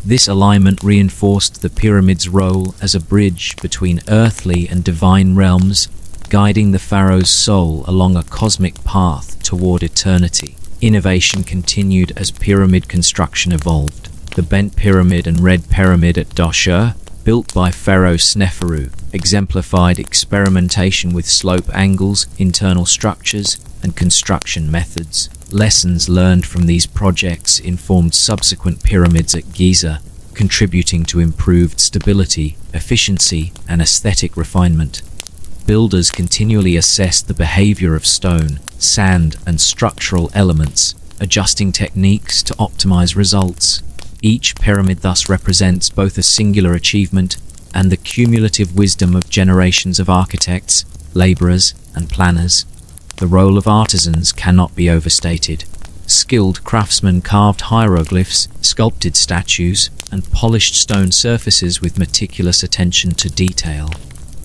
This alignment reinforced the pyramid's role as a bridge between earthly and divine realms, guiding the pharaoh's soul along a cosmic path toward eternity. Innovation continued as pyramid construction evolved. The bent pyramid and red pyramid at Dahshur, built by Pharaoh Sneferu, exemplified experimentation with slope angles, internal structures, and construction methods. Lessons learned from these projects informed subsequent pyramids at Giza, contributing to improved stability, efficiency, and aesthetic refinement. Builders continually assessed the behavior of stone, sand, and structural elements, adjusting techniques to optimize results. Each pyramid thus represents both a singular achievement and the cumulative wisdom of generations of architects, laborers, and planners. The role of artisans cannot be overstated. Skilled craftsmen carved hieroglyphs, sculpted statues, and polished stone surfaces with meticulous attention to detail.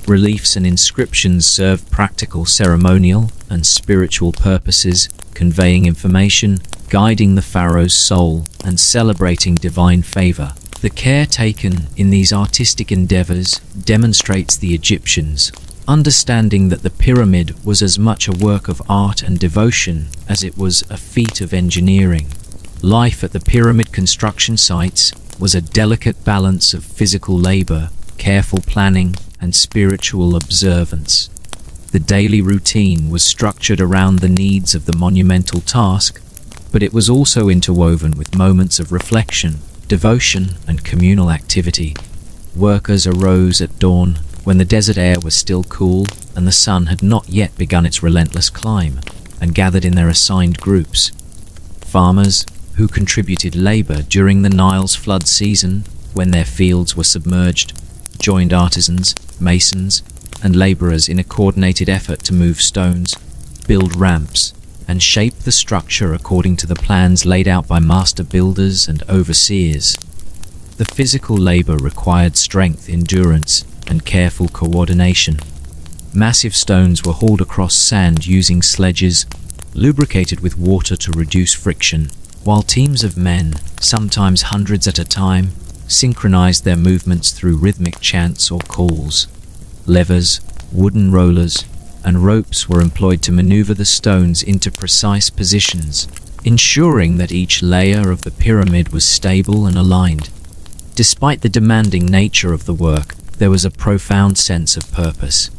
Reliefs and inscriptions served practical ceremonial and spiritual purposes, conveying information, guiding the pharaoh's soul, and celebrating divine favor. The care taken in these artistic endeavors demonstrates the Egyptians' understanding that the pyramid was as much a work of art and devotion as it was a feat of engineering. Life at the pyramid construction sites was a delicate balance of physical labor, careful planning, and spiritual observance. The daily routine was structured around the needs of the monumental task, but it was also interwoven with moments of reflection, devotion, and communal activity. Workers arose at dawn when the desert air was still cool and the sun had not yet begun its relentless climb, and gathered in their assigned groups. Farmers, who contributed labor during the Nile's flood season when their fields were submerged, joined artisans, masons, and laborers in a coordinated effort to move stones, build ramps, and shape the structure according to the plans laid out by master builders and overseers. The physical labor required strength, endurance, and careful coordination. Massive stones were hauled across sand using sledges, lubricated with water to reduce friction, while teams of men, sometimes hundreds at a time, synchronized their movements through rhythmic chants or calls. Levers, wooden rollers, and ropes were employed to maneuver the stones into precise positions, ensuring that each layer of the pyramid was stable and aligned. Despite the demanding nature of the work, there was a profound sense of purpose.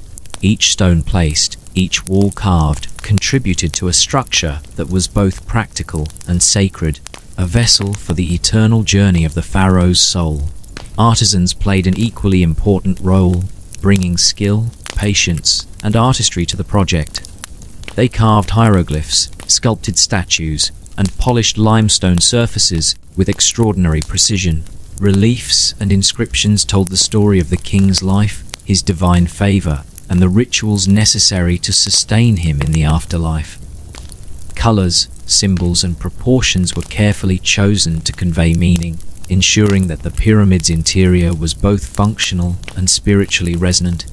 Each stone placed, each wall carved, contributed to a structure that was both practical and sacred, a vessel for the eternal journey of the pharaoh's soul. Artisans played an equally important role, bringing skill, patience, and artistry to the project. They carved hieroglyphs, sculpted statues, and polished limestone surfaces with extraordinary precision. Reliefs and inscriptions told the story of the king's life, his divine favor, and the rituals necessary to sustain him in the afterlife. Colors, symbols, and proportions were carefully chosen to convey meaning, ensuring that the pyramid's interior was both functional and spiritually resonant.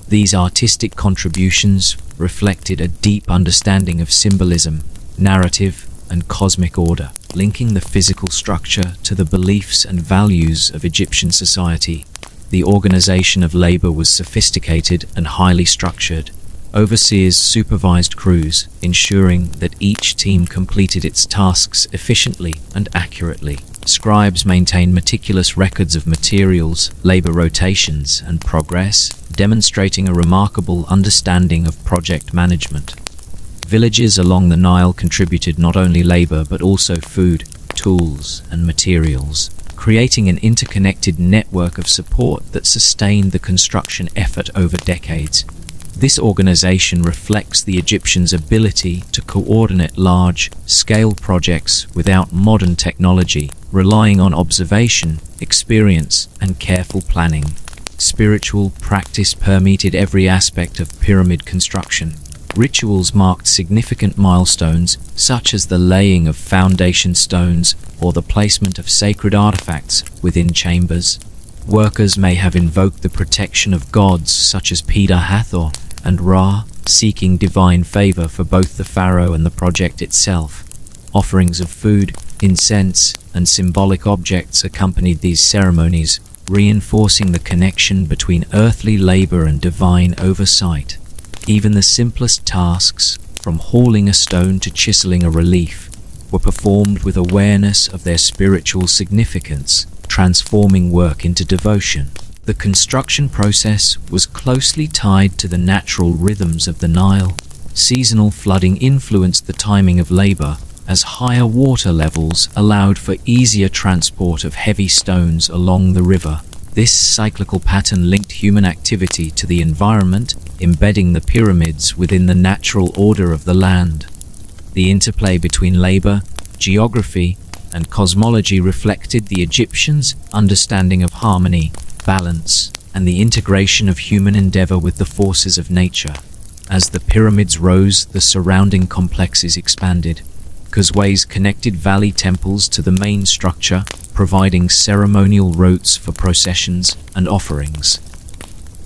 These artistic contributions reflected a deep understanding of symbolism, narrative, and cosmic order, linking the physical structure to the beliefs and values of Egyptian society. The organization of labor was sophisticated and highly structured. Overseers supervised crews, ensuring that each team completed its tasks efficiently and accurately. Scribes maintained meticulous records of materials, labor rotations, and progress, demonstrating a remarkable understanding of project management. Villages along the Nile contributed not only labor but also food, tools, and materials, creating an interconnected network of support that sustained the construction effort over decades. This organization reflects the Egyptians' ability to coordinate large-scale projects without modern technology, relying on observation, experience, and careful planning. Spiritual practice permeated every aspect of pyramid construction. Rituals marked significant milestones, such as the laying of foundation stones or the placement of sacred artifacts within chambers. Workers may have invoked the protection of gods such as Pida Hathor and Ra, seeking divine favor for both the pharaoh and the project itself. Offerings of food, incense, and symbolic objects accompanied these ceremonies, reinforcing the connection between earthly labor and divine oversight. Even the simplest tasks, from hauling a stone to chiseling a relief, were performed with awareness of their spiritual significance, transforming work into devotion. The construction process was closely tied to the natural rhythms of the Nile. Seasonal flooding influenced the timing of labor, as higher water levels allowed for easier transport of heavy stones along the river. This cyclical pattern linked human activity to the environment, embedding the pyramids within the natural order of the land. The interplay between labor, geography, and cosmology reflected the Egyptians' understanding of harmony, balance, and the integration of human endeavor with the forces of nature. As the pyramids rose, the surrounding complexes expanded. Causeways connected valley temples to the main structure, providing ceremonial routes for processions and offerings.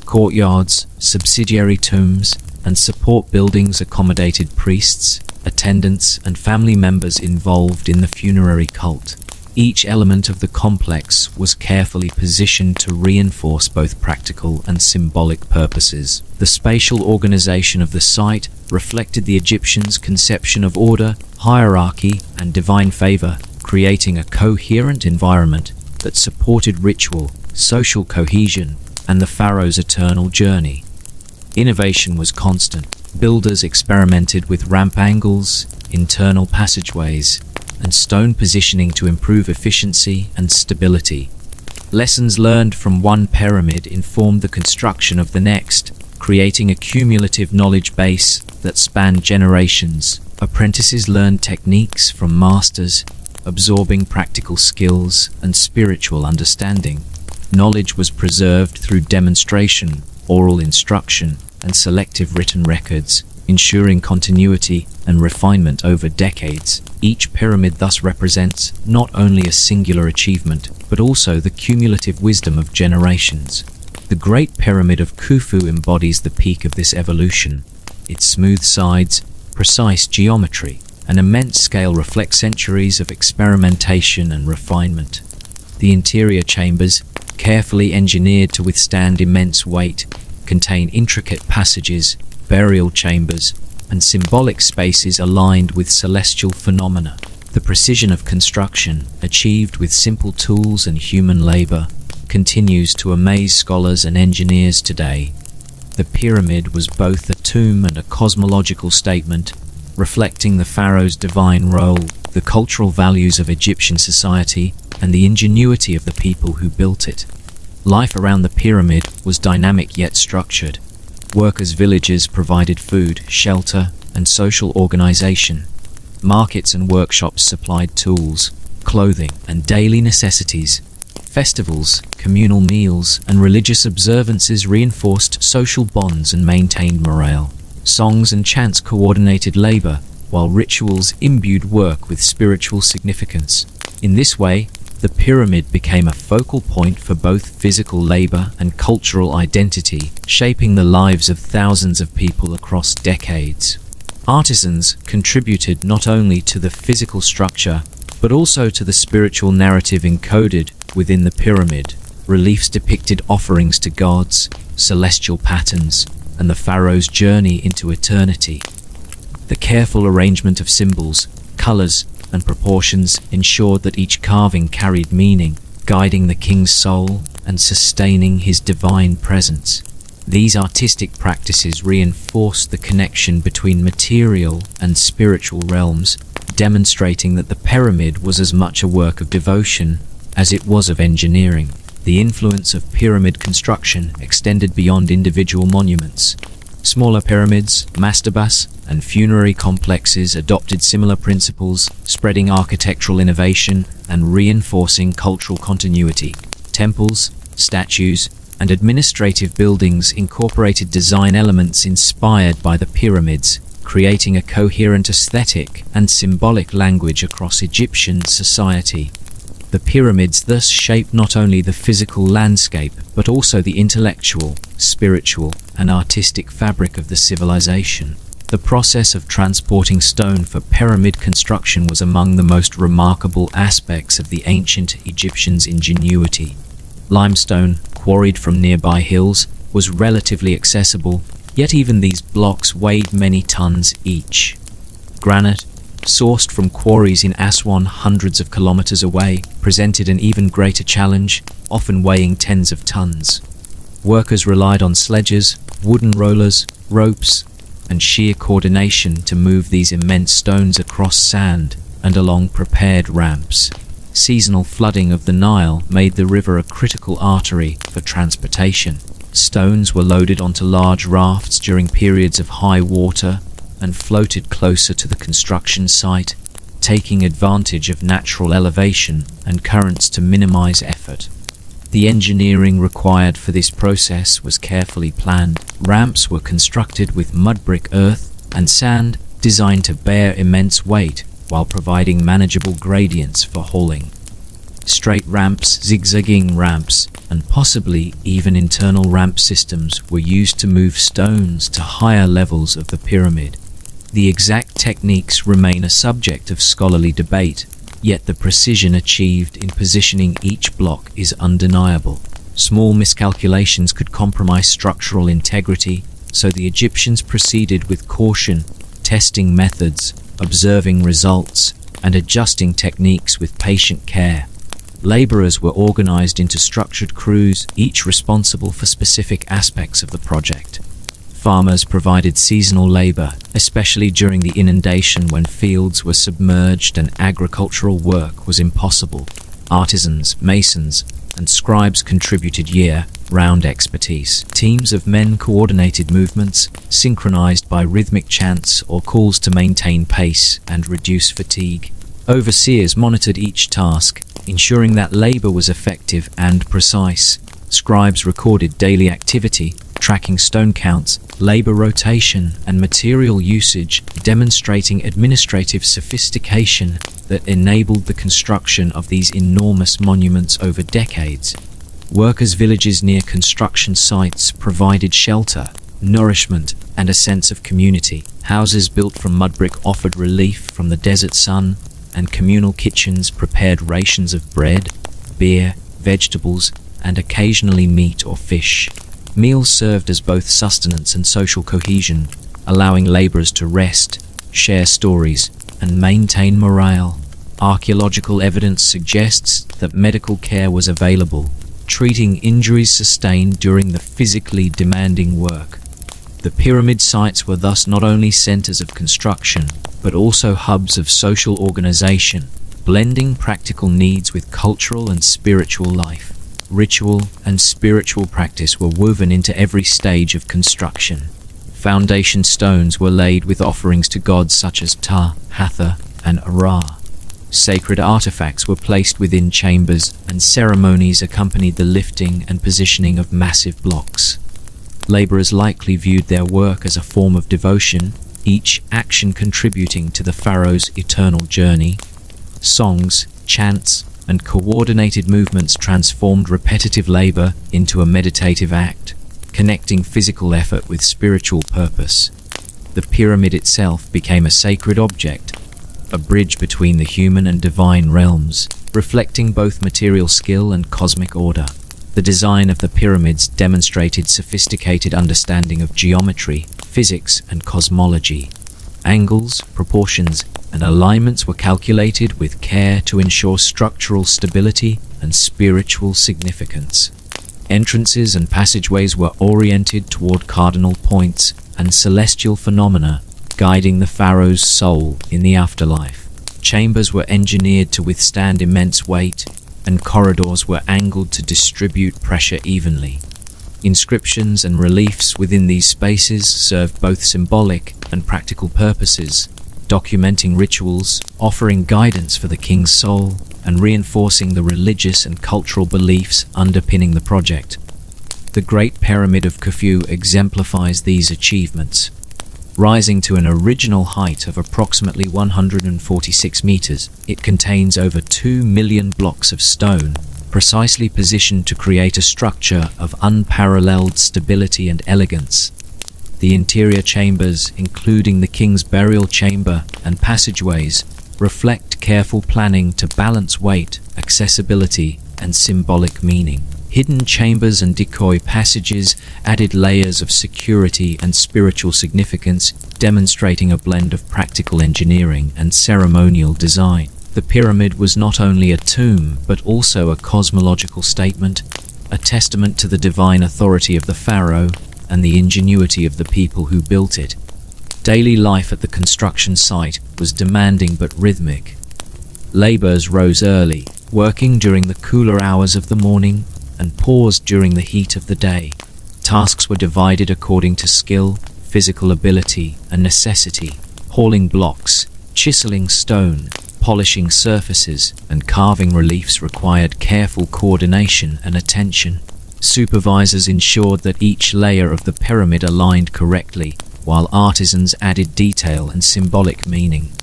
Courtyards, subsidiary tombs, and support buildings accommodated priests, attendants, and family members involved in the funerary cult. Each element of the complex was carefully positioned to reinforce both practical and symbolic purposes. The spatial organization of the site reflected the Egyptians' conception of order, hierarchy, and divine favor, creating a coherent environment that supported ritual, social cohesion, and the pharaoh's eternal journey. Innovation was constant. Builders experimented with ramp angles, internal passageways, and stone positioning to improve efficiency and stability. Lessons learned from one pyramid informed the construction of the next, creating a cumulative knowledge base that spanned generations. Apprentices learned techniques from masters, absorbing practical skills and spiritual understanding. Knowledge was preserved through demonstration, oral instruction, and selective written records, ensuring continuity and refinement over decades. Each pyramid thus represents not only a singular achievement, but also the cumulative wisdom of generations. The Great Pyramid of Khufu embodies the peak of this evolution. Its smooth sides, precise geometry, and immense scale reflect centuries of experimentation and refinement. The interior chambers, carefully engineered to withstand immense weight, contain intricate passages, burial chambers, and symbolic spaces aligned with celestial phenomena. The precision of construction, achieved with simple tools and human labor, continues to amaze scholars and engineers today. The pyramid was both a tomb and a cosmological statement, reflecting the pharaoh's divine role, the cultural values of Egyptian society, and the ingenuity of the people who built it. Life around the pyramid was dynamic yet structured. Workers' villages provided food, shelter, and social organization. Markets and workshops supplied tools, clothing, and daily necessities. Festivals, communal meals, and religious observances reinforced social bonds and maintained morale. Songs and chants coordinated labor, while rituals imbued work with spiritual significance. In this way, the pyramid became a focal point for both physical labor and cultural identity, shaping the lives of thousands of people across decades. Artisans contributed not only to the physical structure, but also to the spiritual narrative encoded within the pyramid. Reliefs depicted offerings to gods, celestial patterns, and the pharaoh's journey into eternity. The careful arrangement of symbols, colors, and proportions ensured that each carving carried meaning, guiding the king's soul and sustaining his divine presence. These artistic practices reinforced the connection between material and spiritual realms, demonstrating that the pyramid was as much a work of devotion as it was of engineering. The influence of pyramid construction extended beyond individual monuments. Smaller pyramids, mastabas, and funerary complexes adopted similar principles, spreading architectural innovation and reinforcing cultural continuity. Temples, statues, and administrative buildings incorporated design elements inspired by the pyramids, creating a coherent aesthetic and symbolic language across Egyptian society. The pyramids thus shaped not only the physical landscape, but also the intellectual, spiritual, and artistic fabric of the civilization. The process of transporting stone for pyramid construction was among the most remarkable aspects of the ancient Egyptians' ingenuity. Limestone, quarried from nearby hills, was relatively accessible, yet even these blocks weighed many tons each. Granite, sourced from quarries in Aswan hundreds of kilometers away, presented an even greater challenge, often weighing tens of tons. Workers relied on sledges, wooden rollers, ropes, and sheer coordination to move these immense stones across sand and along prepared ramps. Seasonal flooding of the Nile made the river a critical artery for transportation. Stones were loaded onto large rafts during periods of high water and floated closer to the construction site, taking advantage of natural elevation and currents to minimize effort. The engineering required for this process was carefully planned. Ramps were constructed with mud brick earth and sand designed to bear immense weight while providing manageable gradients for hauling. Straight ramps, zigzagging ramps, and possibly even internal ramp systems were used to move stones to higher levels of the pyramid. The exact techniques remain a subject of scholarly debate, yet the precision achieved in positioning each block is undeniable. Small miscalculations could compromise structural integrity, so the Egyptians proceeded with caution, testing methods, observing results, and adjusting techniques with patient care. Laborers were organized into structured crews, each responsible for specific aspects of the project. Farmers provided seasonal labor, especially during the inundation when fields were submerged and agricultural work was impossible. Artisans, masons, and scribes contributed year-round expertise. Teams of men coordinated movements, synchronized by rhythmic chants or calls to maintain pace and reduce fatigue. Overseers monitored each task, ensuring that labor was effective and precise. Scribes recorded daily activity, tracking stone counts, labor rotation, and material usage, demonstrating administrative sophistication that enabled the construction of these enormous monuments over decades. Workers' villages near construction sites provided shelter, nourishment, and a sense of community. Houses built from mud brick offered relief from the desert sun, and communal kitchens prepared rations of bread, beer, vegetables, and occasionally meat or fish. Meals served as both sustenance and social cohesion, allowing laborers to rest, share stories, and maintain morale. Archaeological evidence suggests that medical care was available, treating injuries sustained during the physically demanding work. The pyramid sites were thus not only centers of construction, but also hubs of social organization, blending practical needs with cultural and spiritual life. Ritual and spiritual practice were woven into every stage of construction. Foundation stones were laid with offerings to gods such as Ta, Hathor, and Ra. Sacred artifacts were placed within chambers, and ceremonies accompanied the lifting and positioning of massive blocks. Laborers likely viewed their work as a form of devotion, each action contributing to the pharaoh's eternal journey. Songs, chants, and coordinated movements transformed repetitive labor into a meditative act, connecting physical effort with spiritual purpose. The pyramid itself became a sacred object, a bridge between the human and divine realms, reflecting both material skill and cosmic order. The design of the pyramids demonstrated sophisticated understanding of geometry, physics, and cosmology. Angles, proportions, and alignments were calculated with care to ensure structural stability and spiritual significance. Entrances and passageways were oriented toward cardinal points and celestial phenomena, guiding the pharaoh's soul in the afterlife. Chambers were engineered to withstand immense weight, and corridors were angled to distribute pressure evenly. Inscriptions and reliefs within these spaces served both symbolic and practical purposes, documenting rituals, offering guidance for the king's soul, and reinforcing the religious and cultural beliefs underpinning the project. The Great Pyramid of Khufu exemplifies these achievements. Rising to an original height of approximately 146 meters, it contains over 2 million blocks of stone, precisely positioned to create a structure of unparalleled stability and elegance. The interior chambers, including the king's burial chamber and passageways, reflect careful planning to balance weight, accessibility, and symbolic meaning. Hidden chambers and decoy passages added layers of security and spiritual significance, demonstrating a blend of practical engineering and ceremonial design. The pyramid was not only a tomb, but also a cosmological statement, a testament to the divine authority of the pharaoh and the ingenuity of the people who built it. Daily life at the construction site was demanding but rhythmic. Laborers rose early, working during the cooler hours of the morning, and paused during the heat of the day. Tasks were divided according to skill, physical ability, and necessity. Hauling blocks, chiseling stone, polishing surfaces, and carving reliefs required careful coordination and attention. Supervisors ensured that each layer of the pyramid aligned correctly, while artisans added detail and symbolic meaning.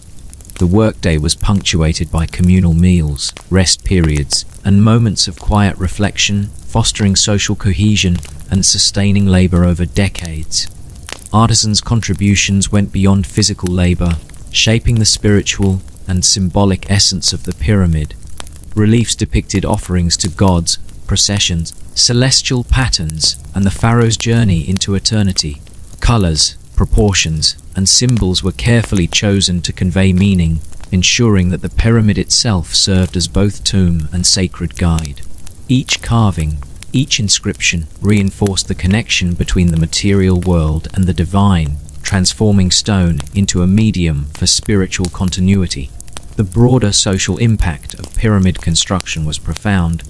The workday was punctuated by communal meals, rest periods, and moments of quiet reflection, fostering social cohesion and sustaining labor over decades. Artisans' contributions went beyond physical labor, shaping the spiritual and symbolic essence of the pyramid. Reliefs depicted offerings to gods, processions, celestial patterns, and the pharaoh's journey into eternity. Colors, proportions, and symbols were carefully chosen to convey meaning, ensuring that the pyramid itself served as both tomb and sacred guide. Each carving, each inscription reinforced the connection between the material world and the divine, transforming stone into a medium for spiritual continuity. The broader social impact of pyramid construction was profound.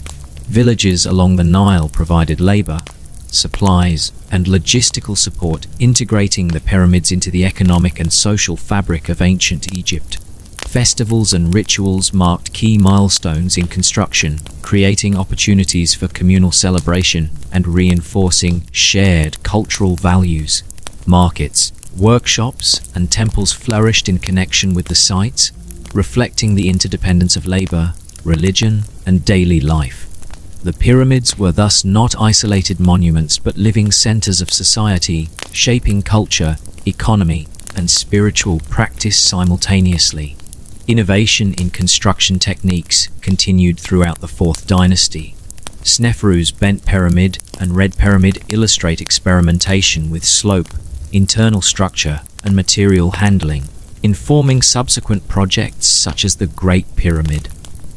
Villages along the Nile provided labor, supplies, and logistical support, integrating the pyramids into the economic and social fabric of ancient Egypt. Festivals and rituals marked key milestones in construction, creating opportunities for communal celebration and reinforcing shared cultural values. Markets, workshops, and temples flourished in connection with the sites, reflecting the interdependence of labor, religion, and daily life. The pyramids were thus not isolated monuments but living centers of society, shaping culture, economy, and spiritual practice simultaneously. Innovation in construction techniques continued throughout the Fourth Dynasty. Sneferu's bent pyramid and red pyramid illustrate experimentation with slope, internal structure, and material handling, informing subsequent projects such as the Great Pyramid.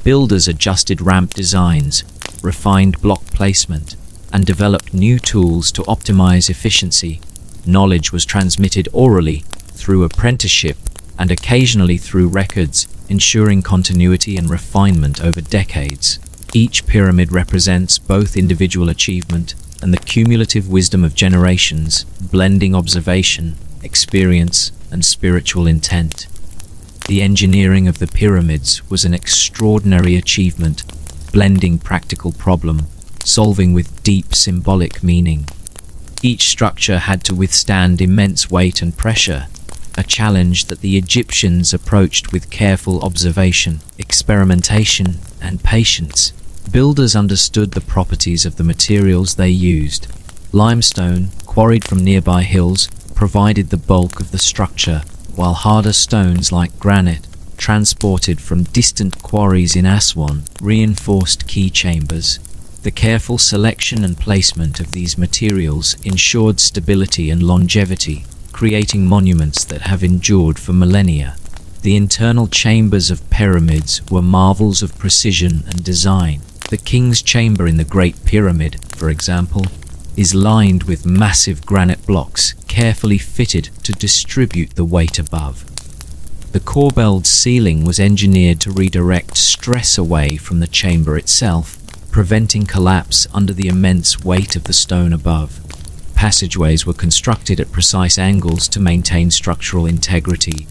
Builders adjusted ramp designs, refined block placement, and developed new tools to optimize efficiency. Knowledge was transmitted orally, through apprenticeship, and occasionally through records, ensuring continuity and refinement over decades. Each pyramid represents both individual achievement and the cumulative wisdom of generations, blending observation, experience, and spiritual intent. The engineering of the pyramids was an extraordinary achievement, blending practical problem solving with deep symbolic meaning. Each structure had to withstand immense weight and pressure, a challenge that the Egyptians approached with careful observation, experimentation, and patience. Builders understood the properties of the materials they used. Limestone, quarried from nearby hills, provided the bulk of the structure, while harder stones like granite, transported from distant quarries in Aswan, reinforced key chambers. The careful selection and placement of these materials ensured stability and longevity, creating monuments that have endured for millennia. The internal chambers of pyramids were marvels of precision and design. The king's chamber in the Great Pyramid, for example, is lined with massive granite blocks carefully fitted to distribute the weight above. The corbelled ceiling was engineered to redirect stress away from the chamber itself, preventing collapse under the immense weight of the stone above. Passageways were constructed at precise angles to maintain structural integrity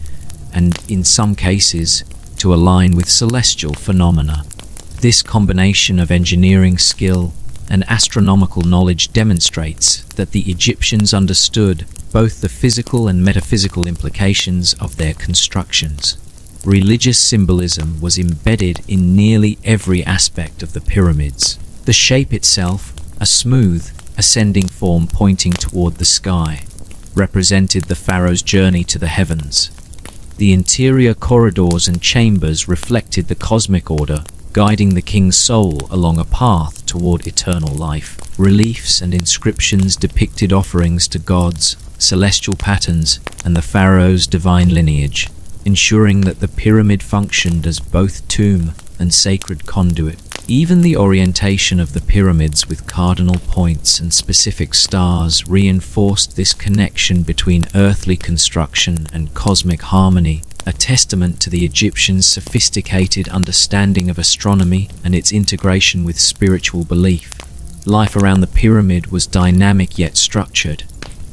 and, in some cases, to align with celestial phenomena. This combination of engineering skill and astronomical knowledge demonstrates that the Egyptians understood both the physical and metaphysical implications of their constructions. Religious symbolism was embedded in nearly every aspect of the pyramids. The shape itself, a smooth, ascending form pointing toward the sky, represented the pharaoh's journey to the heavens. The interior corridors and chambers reflected the cosmic order, guiding the king's soul along a path toward eternal life. Reliefs and inscriptions depicted offerings to gods, celestial patterns, and the pharaoh's divine lineage, ensuring that the pyramid functioned as both tomb and sacred conduit. Even the orientation of the pyramids with cardinal points and specific stars reinforced this connection between earthly construction and cosmic harmony, a testament to the Egyptians' sophisticated understanding of astronomy and its integration with spiritual belief. Life around the pyramid was dynamic yet structured.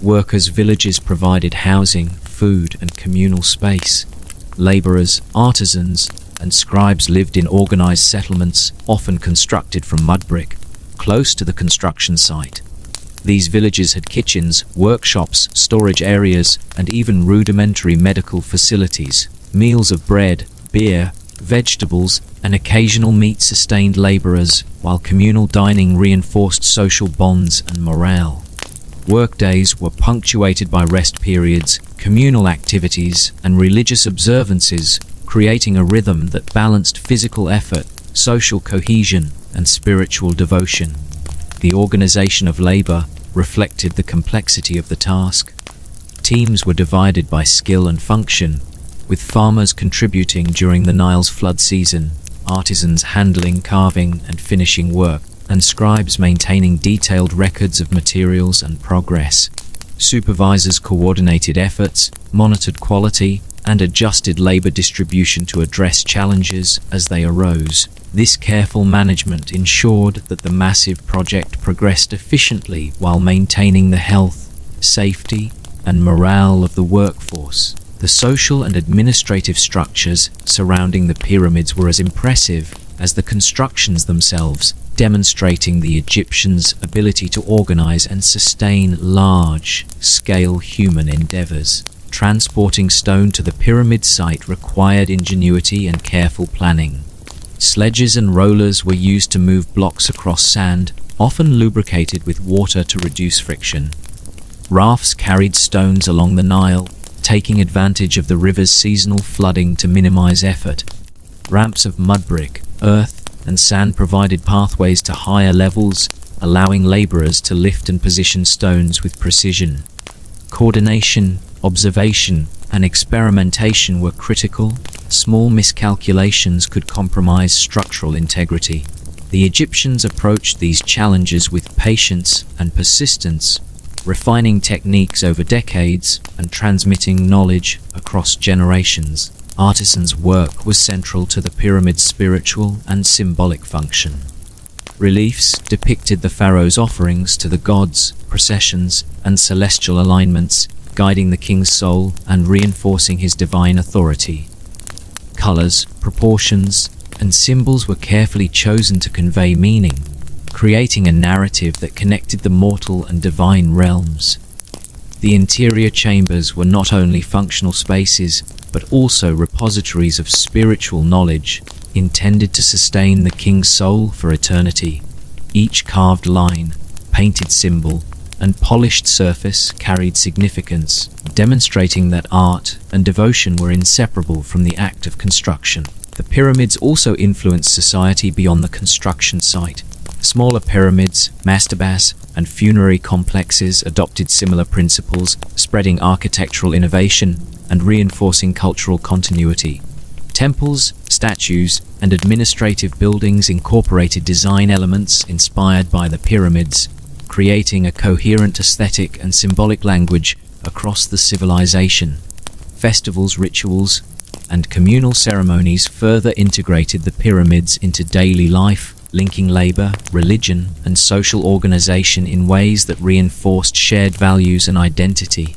Workers' villages provided housing, food, and communal space. Laborers, artisans, and scribes lived in organized settlements, often constructed from mud brick, close to the construction site. These villages had kitchens, workshops, storage areas, and even rudimentary medical facilities. Meals of bread, beer, vegetables, and occasional meat sustained laborers, while communal dining reinforced social bonds and morale. Workdays were punctuated by rest periods, communal activities, and religious observances, creating a rhythm that balanced physical effort, social cohesion, and spiritual devotion. The organization of labor reflected the complexity of the task. Teams were divided by skill and function, with farmers contributing during the Nile's flood season, artisans handling carving and finishing work, and scribes maintaining detailed records of materials and progress. Supervisors coordinated efforts, monitored quality, and adjusted labor distribution to address challenges as they arose. This careful management ensured that the massive project progressed efficiently while maintaining the health, safety, and morale of the workforce. The social and administrative structures surrounding the pyramids were as impressive as the constructions themselves, demonstrating the Egyptians' ability to organize and sustain large-scale human endeavors. Transporting stone to the pyramid site required ingenuity and careful planning. Sledges and rollers were used to move blocks across sand, often lubricated with water to reduce friction. Rafts carried stones along the Nile, taking advantage of the river's seasonal flooding to minimize effort. Ramps of mud brick, earth, and sand provided pathways to higher levels, allowing laborers to lift and position stones with precision. Coordination, observation, and experimentation were critical. Small miscalculations could compromise structural integrity. The Egyptians approached these challenges with patience and persistence, refining techniques over decades and transmitting knowledge across generations. Artisans' work was central to the pyramid's spiritual and symbolic function. Reliefs depicted the pharaoh's offerings to the gods, processions, and celestial alignments, guiding the king's soul and reinforcing his divine authority. Colors, proportions, and symbols were carefully chosen to convey meaning, creating a narrative that connected the mortal and divine realms. The interior chambers were not only functional spaces, but also repositories of spiritual knowledge, intended to sustain the king's soul for eternity. Each carved line, painted symbol, and polished surface carried significance, demonstrating that art and devotion were inseparable from the act of construction. The pyramids also influenced society beyond the construction site. Smaller pyramids, mastabas, and funerary complexes adopted similar principles, spreading architectural innovation and reinforcing cultural continuity. Temples, statues, and administrative buildings incorporated design elements inspired by the pyramids, creating a coherent aesthetic and symbolic language across the civilization. Festivals, rituals, and communal ceremonies further integrated the pyramids into daily life, linking labor, religion, and social organization in ways that reinforced shared values and identity.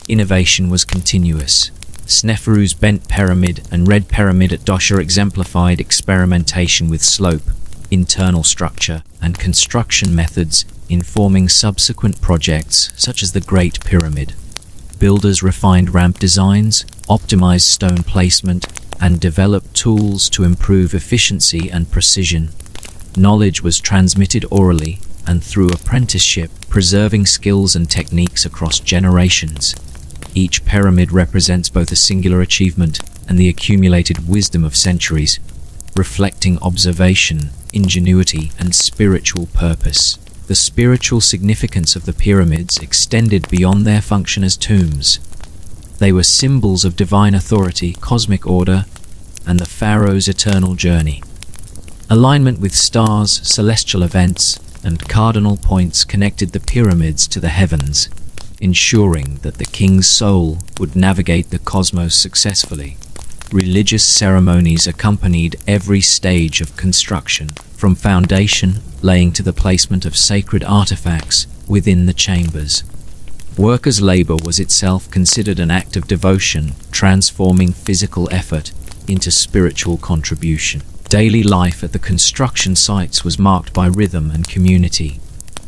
Innovation was continuous. Sneferu's bent pyramid and red pyramid at Dosha exemplified experimentation with slope, internal structure, and construction methods, informing subsequent projects such as the Great Pyramid. Builders refined ramp designs, optimized stone placement, and developed tools to improve efficiency and precision. Knowledge was transmitted orally and through apprenticeship, preserving skills and techniques across generations. Each pyramid represents both a singular achievement and the accumulated wisdom of centuries, reflecting observation, ingenuity, and spiritual purpose. The spiritual significance of the pyramids extended beyond their function as tombs. They were symbols of divine authority, cosmic order, and the pharaoh's eternal journey. Alignment with stars, celestial events, and cardinal points connected the pyramids to the heavens, ensuring that the king's soul would navigate the cosmos successfully. Religious ceremonies accompanied every stage of construction, from foundation laying to the placement of sacred artifacts within the chambers. Workers' labor was itself considered an act of devotion, transforming physical effort into spiritual contribution. Daily life at the construction sites was marked by rhythm and community.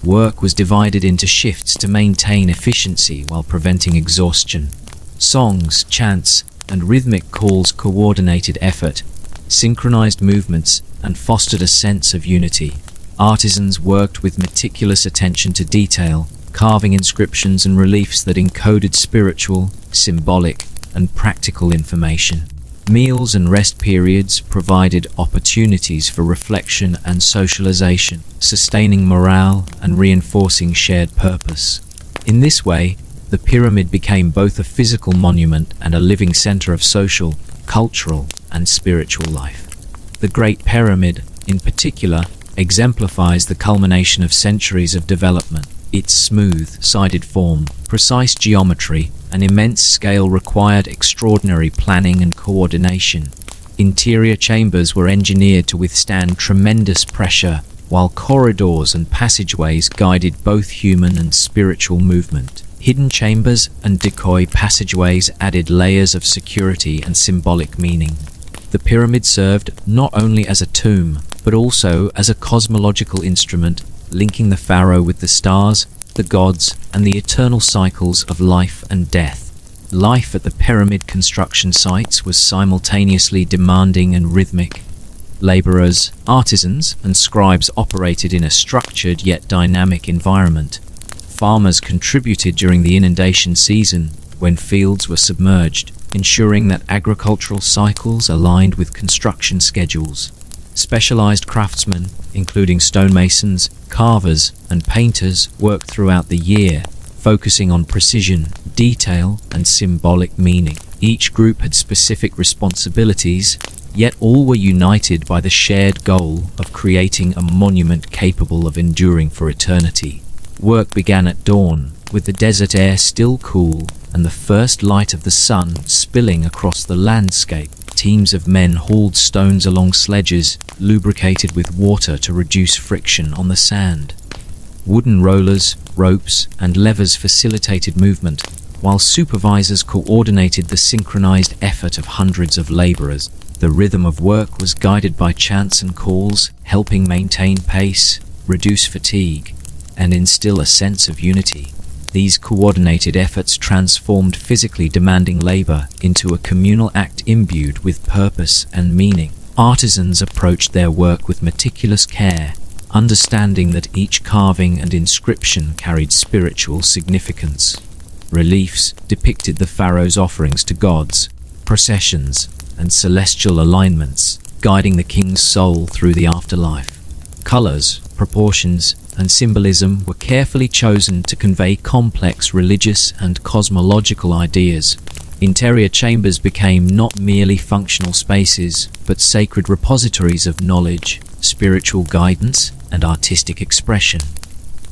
Work was divided into shifts to maintain efficiency while preventing exhaustion. Songs, chants, and rhythmic calls coordinated effort, synchronized movements, and fostered a sense of unity. Artisans worked with meticulous attention to detail, carving inscriptions and reliefs that encoded spiritual, symbolic, and practical information. Meals and rest periods provided opportunities for reflection and socialization, sustaining morale and reinforcing shared purpose. In this way, the pyramid became both a physical monument and a living center of social, cultural, and spiritual life. The Great Pyramid, in particular, exemplifies the culmination of centuries of development. Its smooth-sided form, precise geometry, and immense scale required extraordinary planning and coordination. Interior chambers were engineered to withstand tremendous pressure, while corridors and passageways guided both human and spiritual movement. Hidden chambers and decoy passageways added layers of security and symbolic meaning. The pyramid served not only as a tomb, but also as a cosmological instrument, linking the pharaoh with the stars, the gods, and the eternal cycles of life and death. Life at the pyramid construction sites was simultaneously demanding and rhythmic. Laborers, artisans, and scribes operated in a structured yet dynamic environment. Farmers contributed during the inundation season, when fields were submerged, ensuring that agricultural cycles aligned with construction schedules. Specialized craftsmen, including stonemasons, carvers, and painters, worked throughout the year, focusing on precision, detail, and symbolic meaning. Each group had specific responsibilities, yet all were united by the shared goal of creating a monument capable of enduring for eternity. Work began at dawn, with the desert air still cool and the first light of the sun spilling across the landscape. Teams of men hauled stones along sledges, lubricated with water to reduce friction on the sand. Wooden rollers, ropes, and levers facilitated movement, while supervisors coordinated the synchronized effort of hundreds of laborers. The rhythm of work was guided by chants and calls, helping maintain pace, reduce fatigue, and instill a sense of unity. These coordinated efforts transformed physically demanding labor into a communal act imbued with purpose and meaning. Artisans approached their work with meticulous care, understanding that each carving and inscription carried spiritual significance. Reliefs depicted the pharaoh's offerings to gods, processions, and celestial alignments, guiding the king's soul through the afterlife. Colors, proportions, and symbolism were carefully chosen to convey complex religious and cosmological ideas. Interior chambers became not merely functional spaces, but sacred repositories of knowledge, spiritual guidance, and artistic expression.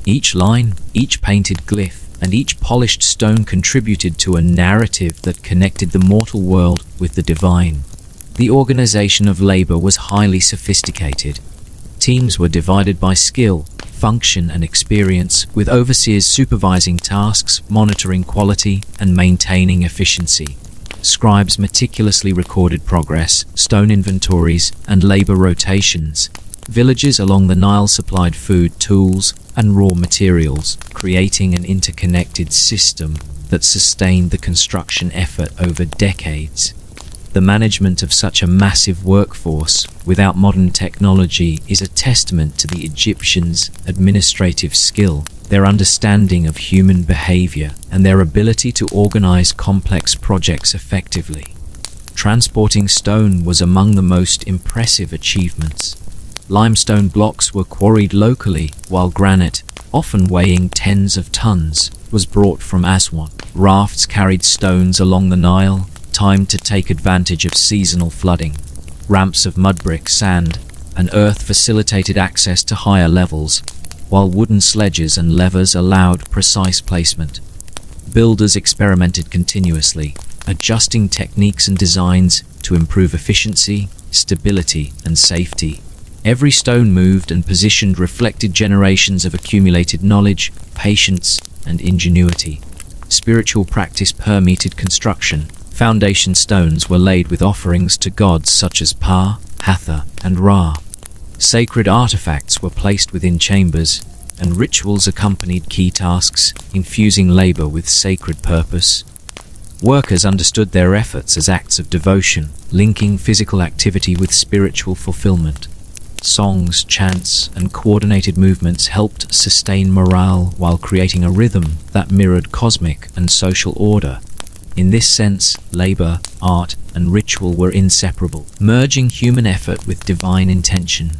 Each line, each painted glyph, and each polished stone contributed to a narrative that connected the mortal world with the divine. The organization of labor was highly sophisticated. Teams were divided by skill, function, and experience, with overseers supervising tasks, monitoring quality, and maintaining efficiency. Scribes meticulously recorded progress, stone inventories, and labor rotations. Villages along the Nile supplied food, tools, and raw materials, creating an interconnected system that sustained the construction effort over decades. The management of such a massive workforce without modern technology is a testament to the Egyptians' administrative skill, their understanding of human behavior, and their ability to organize complex projects effectively. Transporting stone was among the most impressive achievements. Limestone blocks were quarried locally, while granite, often weighing tens of tons, was brought from Aswan. Rafts carried stones along the Nile, timed to take advantage of seasonal flooding. Ramps of mud brick, sand, and earth facilitated access to higher levels, while wooden sledges and levers allowed precise placement. Builders experimented continuously, adjusting techniques and designs to improve efficiency, stability, and safety. Every stone moved and positioned reflected generations of accumulated knowledge, patience, and ingenuity. Spiritual practice permeated construction. Foundation stones were laid with offerings to gods such as Pa, Hathor, and Ra. Sacred artifacts were placed within chambers, and rituals accompanied key tasks, infusing labor with sacred purpose. Workers understood their efforts as acts of devotion, linking physical activity with spiritual fulfillment. Songs, chants, and coordinated movements helped sustain morale while creating a rhythm that mirrored cosmic and social order. In this sense, labor, art, and ritual were inseparable, merging human effort with divine intention.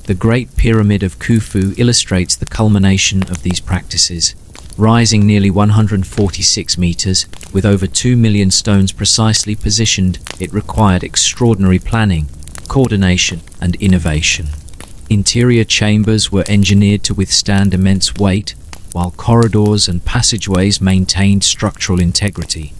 The Great Pyramid of Khufu illustrates the culmination of these practices. Rising nearly 146 meters, with over 2 million stones precisely positioned, it required extraordinary planning, coordination, and innovation. Interior chambers were engineered to withstand immense weight, while corridors and passageways maintained structural integrity.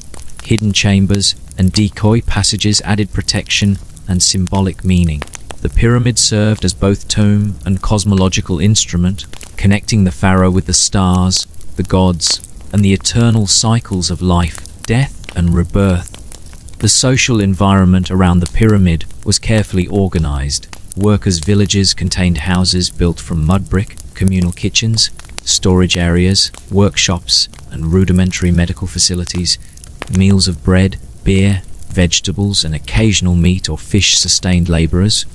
Hidden chambers and decoy passages added protection and symbolic meaning. The pyramid served as both tomb and cosmological instrument, connecting the pharaoh with the stars, the gods, and the eternal cycles of life, death, and rebirth. The social environment around the pyramid was carefully organized. Workers' villages contained houses built from mud brick, communal kitchens, storage areas, workshops, and rudimentary medical facilities. Meals of bread, beer, vegetables, and occasional meat or fish sustained laborers.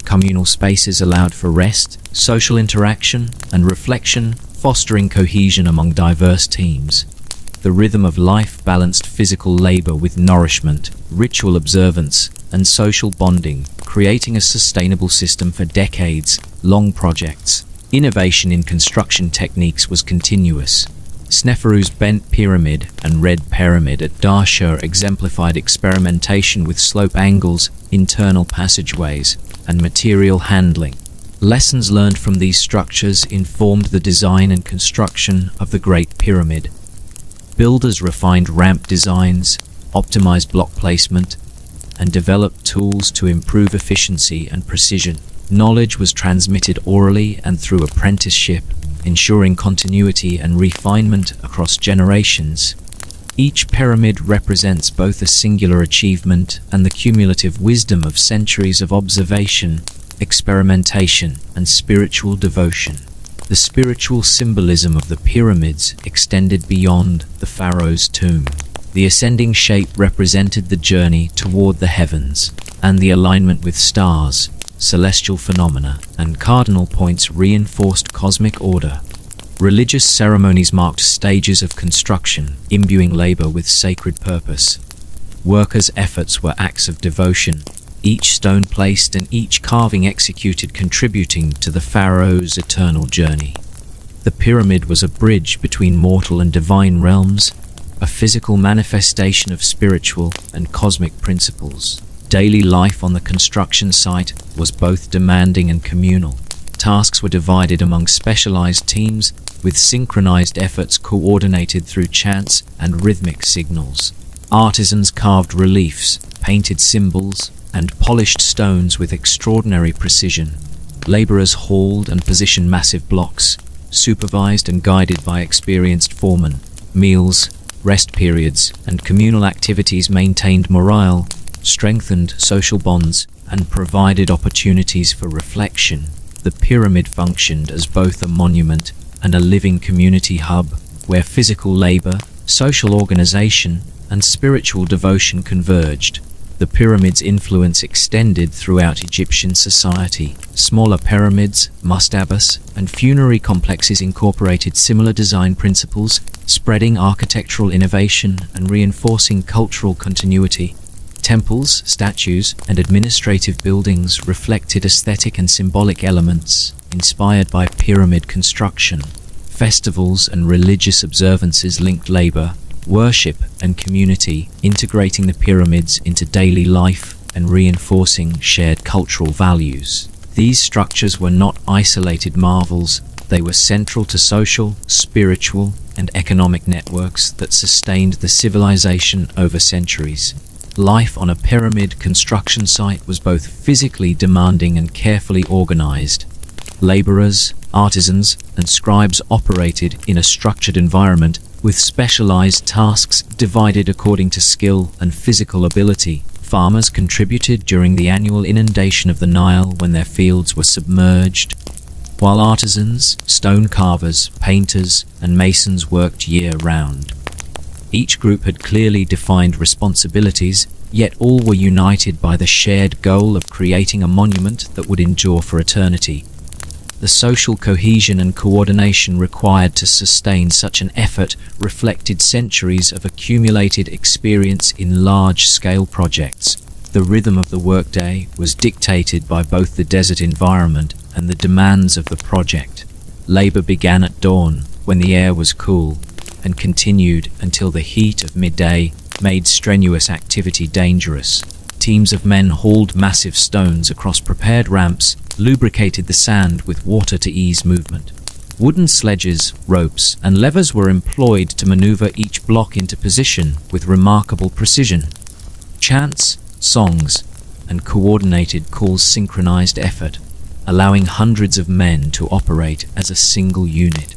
Communal spaces allowed for rest, social interaction, and reflection, fostering cohesion among diverse teams. The rhythm of life balanced physical labor with nourishment, ritual observance, and social bonding, creating a sustainable system for decades-long projects. Innovation in construction techniques was continuous. Sneferu's bent pyramid and red pyramid at Dahshur exemplified experimentation with slope angles, internal passageways, and material handling. Lessons learned from these structures informed the design and construction of the Great Pyramid. Builders refined ramp designs, optimized block placement, and developed tools to improve efficiency and precision. Knowledge was transmitted orally and through apprenticeship, ensuring continuity and refinement across generations. Each pyramid represents both a singular achievement and the cumulative wisdom of centuries of observation, experimentation, and spiritual devotion. The spiritual symbolism of the pyramids extended beyond the pharaoh's tomb. The ascending shape represented the journey toward the heavens, and the alignment with stars, celestial phenomena, and cardinal points reinforced cosmic order. Religious ceremonies marked stages of construction, imbuing labor with sacred purpose. Workers' efforts were acts of devotion, each stone placed and each carving executed contributing to the pharaoh's eternal journey. The pyramid was a bridge between mortal and divine realms, a physical manifestation of spiritual and cosmic principles. Daily life on the construction site was both demanding and communal. Tasks were divided among specialized teams, with synchronized efforts coordinated through chants and rhythmic signals. Artisans carved reliefs, painted symbols, and polished stones with extraordinary precision. Laborers hauled and positioned massive blocks, supervised and guided by experienced foremen. Meals, rest periods, and communal activities maintained morale, strengthened social bonds, and provided opportunities for reflection. The pyramid functioned as both a monument and a living community hub, where physical labor, social organization, and spiritual devotion converged. The pyramid's influence extended throughout Egyptian society. Smaller pyramids, mastabas, and funerary complexes incorporated similar design principles, spreading architectural innovation and reinforcing cultural continuity. Temples, statues, and administrative buildings reflected aesthetic and symbolic elements inspired by pyramid construction. Festivals and religious observances linked labor, worship, and community, integrating the pyramids into daily life and reinforcing shared cultural values. These structures were not isolated marvels, they were central to social, spiritual, and economic networks that sustained the civilization over centuries. Life on a pyramid construction site was both physically demanding and carefully organized. Laborers, artisans, and scribes operated in a structured environment with specialized tasks divided according to skill and physical ability. Farmers contributed during the annual inundation of the Nile when their fields were submerged, while artisans, stone carvers, painters, and masons worked year-round. Each group had clearly defined responsibilities, yet all were united by the shared goal of creating a monument that would endure for eternity. The social cohesion and coordination required to sustain such an effort reflected centuries of accumulated experience in large-scale projects. The rhythm of the workday was dictated by both the desert environment and the demands of the project. Labor began at dawn, when the air was cool, and continued until the heat of midday made strenuous activity dangerous. Teams of men hauled massive stones across prepared ramps, lubricated the sand with water to ease movement. Wooden sledges, ropes, and levers were employed to maneuver each block into position with remarkable precision. Chants, songs, and coordinated calls synchronized effort, allowing hundreds of men to operate as a single unit.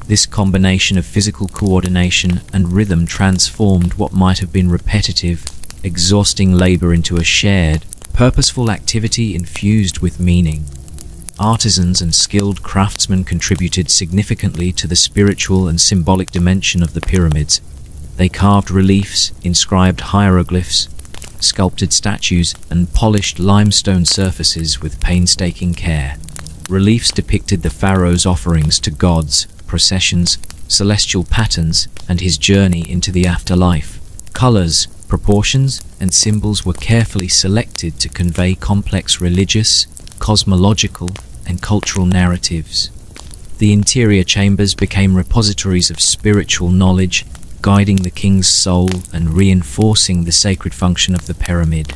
This combination of physical coordination and rhythm transformed what might have been repetitive, exhausting labor into a shared, purposeful activity infused with meaning. Artisans and skilled craftsmen contributed significantly to the spiritual and symbolic dimension of the pyramids. They carved reliefs, inscribed hieroglyphs, sculpted statues, and polished limestone surfaces with painstaking care. Reliefs depicted the pharaoh's offerings to gods, processions, celestial patterns, and his journey into the afterlife. Colors, proportions, and symbols were carefully selected to convey complex religious, cosmological, and cultural narratives. The interior chambers became repositories of spiritual knowledge, guiding the king's soul and reinforcing the sacred function of the pyramid.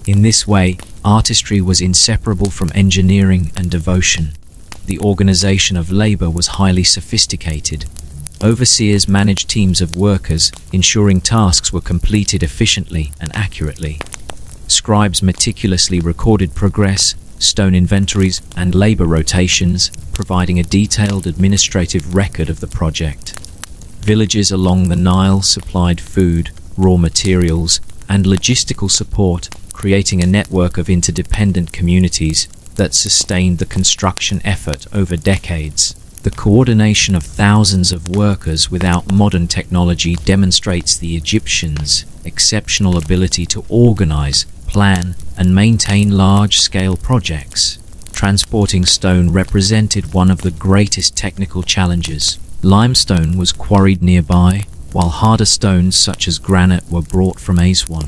In this way, artistry was inseparable from engineering and devotion. The organization of labor was highly sophisticated. Overseers managed teams of workers, ensuring tasks were completed efficiently and accurately. Scribes meticulously recorded progress, stone inventories, and labor rotations, providing a detailed administrative record of the project. Villages along the Nile supplied food, raw materials, and logistical support, creating a network of interdependent communities that sustained the construction effort over decades. The coordination of thousands of workers without modern technology demonstrates the Egyptians' exceptional ability to organize, plan, and maintain large-scale projects. Transporting stone represented one of the greatest technical challenges. Limestone was quarried nearby, while harder stones such as granite were brought from Aswan.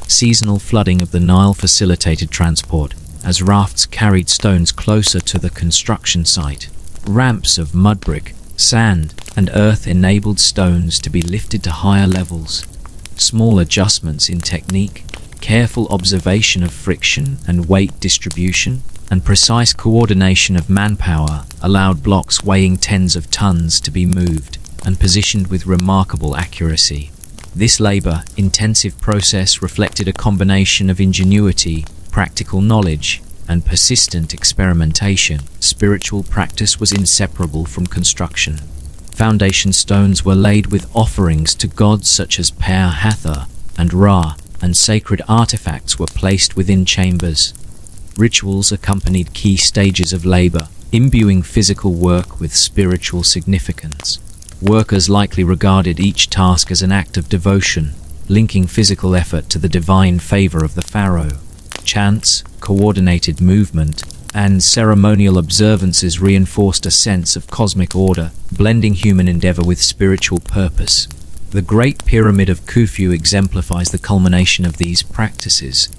Seasonal flooding of the Nile facilitated transport, as rafts carried stones closer to the construction site. Ramps of mud brick, sand, and earth enabled stones to be lifted to higher levels. Small adjustments in technique, careful observation of friction and weight distribution, and precise coordination of manpower allowed blocks weighing tens of tons to be moved and positioned with remarkable accuracy. This labor-intensive process reflected a combination of ingenuity, practical knowledge, and persistent experimentation. Spiritual practice was inseparable from construction. Foundation stones were laid with offerings to gods such as Per-Hathor and Ra, and sacred artifacts were placed within chambers. Rituals accompanied key stages of labor, imbuing physical work with spiritual significance. Workers likely regarded each task as an act of devotion, linking physical effort to the divine favor of the pharaoh. Chants, coordinated movement, and ceremonial observances reinforced a sense of cosmic order, blending human endeavor with spiritual purpose. The Great Pyramid of Khufu exemplifies the culmination of these practices.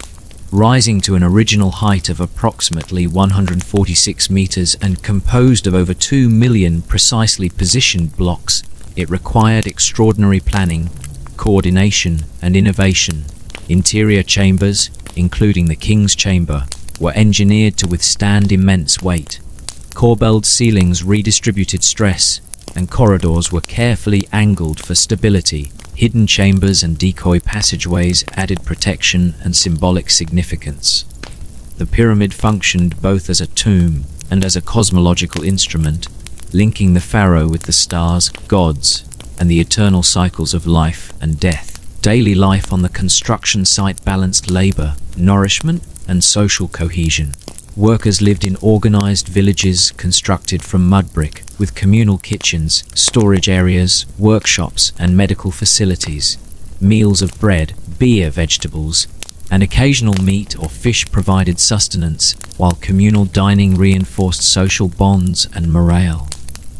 Rising to an original height of approximately 146 meters and composed of over 2 million precisely positioned blocks, it required extraordinary planning, coordination, and innovation. Interior chambers, including the King's Chamber, were engineered to withstand immense weight. Corbelled ceilings redistributed stress, and corridors were carefully angled for stability. Hidden chambers and decoy passageways added protection and symbolic significance. The pyramid functioned both as a tomb and as a cosmological instrument, linking the pharaoh with the stars, gods, and the eternal cycles of life and death. Daily life on the construction site balanced labor, nourishment, and social cohesion. Workers lived in organized villages constructed from mud brick, with communal kitchens, storage areas, workshops, and medical facilities. Meals of bread, beer, vegetables, and occasional meat or fish provided sustenance, while communal dining reinforced social bonds and morale.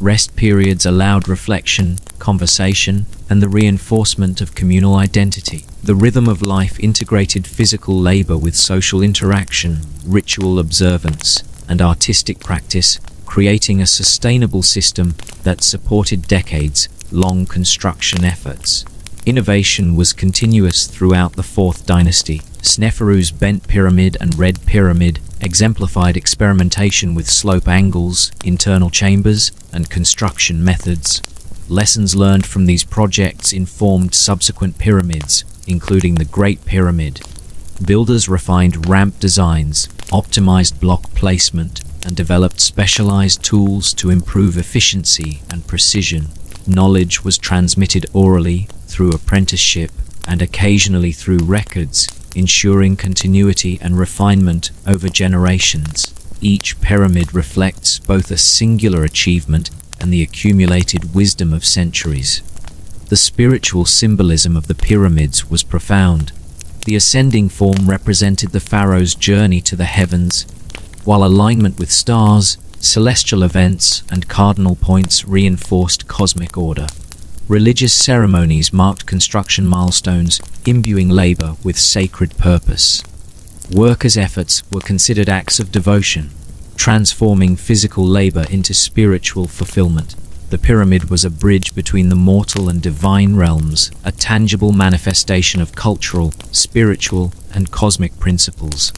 Rest periods allowed reflection, conversation, and the reinforcement of communal identity. The rhythm of life integrated physical labor with social interaction, ritual observance, and artistic practice, creating a sustainable system that supported decades-long construction efforts. Innovation was continuous throughout the Fourth Dynasty. Sneferu's bent pyramid and red pyramid exemplified experimentation with slope angles, internal chambers, and construction methods. Lessons learned from these projects informed subsequent pyramids, including the Great Pyramid. Builders refined ramp designs, optimized block placement, and developed specialized tools to improve efficiency and precision. Knowledge was transmitted orally, through apprenticeship, and occasionally through records, ensuring continuity and refinement over generations. Each pyramid reflects both a singular achievement and the accumulated wisdom of centuries. The spiritual symbolism of the pyramids was profound. The ascending form represented the pharaoh's journey to the heavens, while alignment with stars, celestial events, and cardinal points reinforced cosmic order. Religious ceremonies marked construction milestones, imbuing labor with sacred purpose. Workers' efforts were considered acts of devotion, transforming physical labor into spiritual fulfillment. The pyramid was a bridge between the mortal and divine realms, a tangible manifestation of cultural, spiritual, and cosmic principles.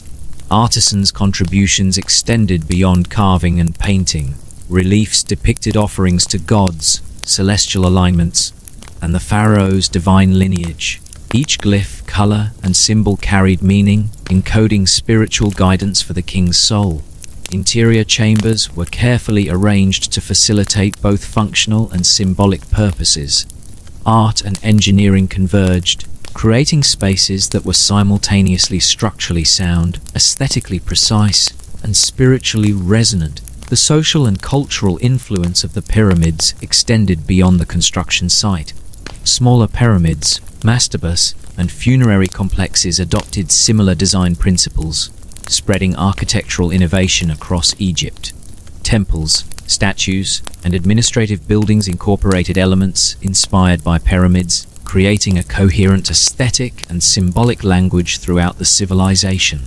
Artisans' contributions extended beyond carving and painting. Reliefs depicted offerings to gods, celestial alignments, and the pharaoh's divine lineage. Each glyph, color, and symbol carried meaning, encoding spiritual guidance for the king's soul. Interior chambers were carefully arranged to facilitate both functional and symbolic purposes. Art and engineering converged, creating spaces that were simultaneously structurally sound, aesthetically precise, and spiritually resonant. The social and cultural influence of the pyramids extended beyond the construction site. Smaller pyramids, mastabas, and funerary complexes adopted similar design principles, spreading architectural innovation across Egypt. Temples, statues, and administrative buildings incorporated elements inspired by pyramids, creating a coherent aesthetic and symbolic language throughout the civilization.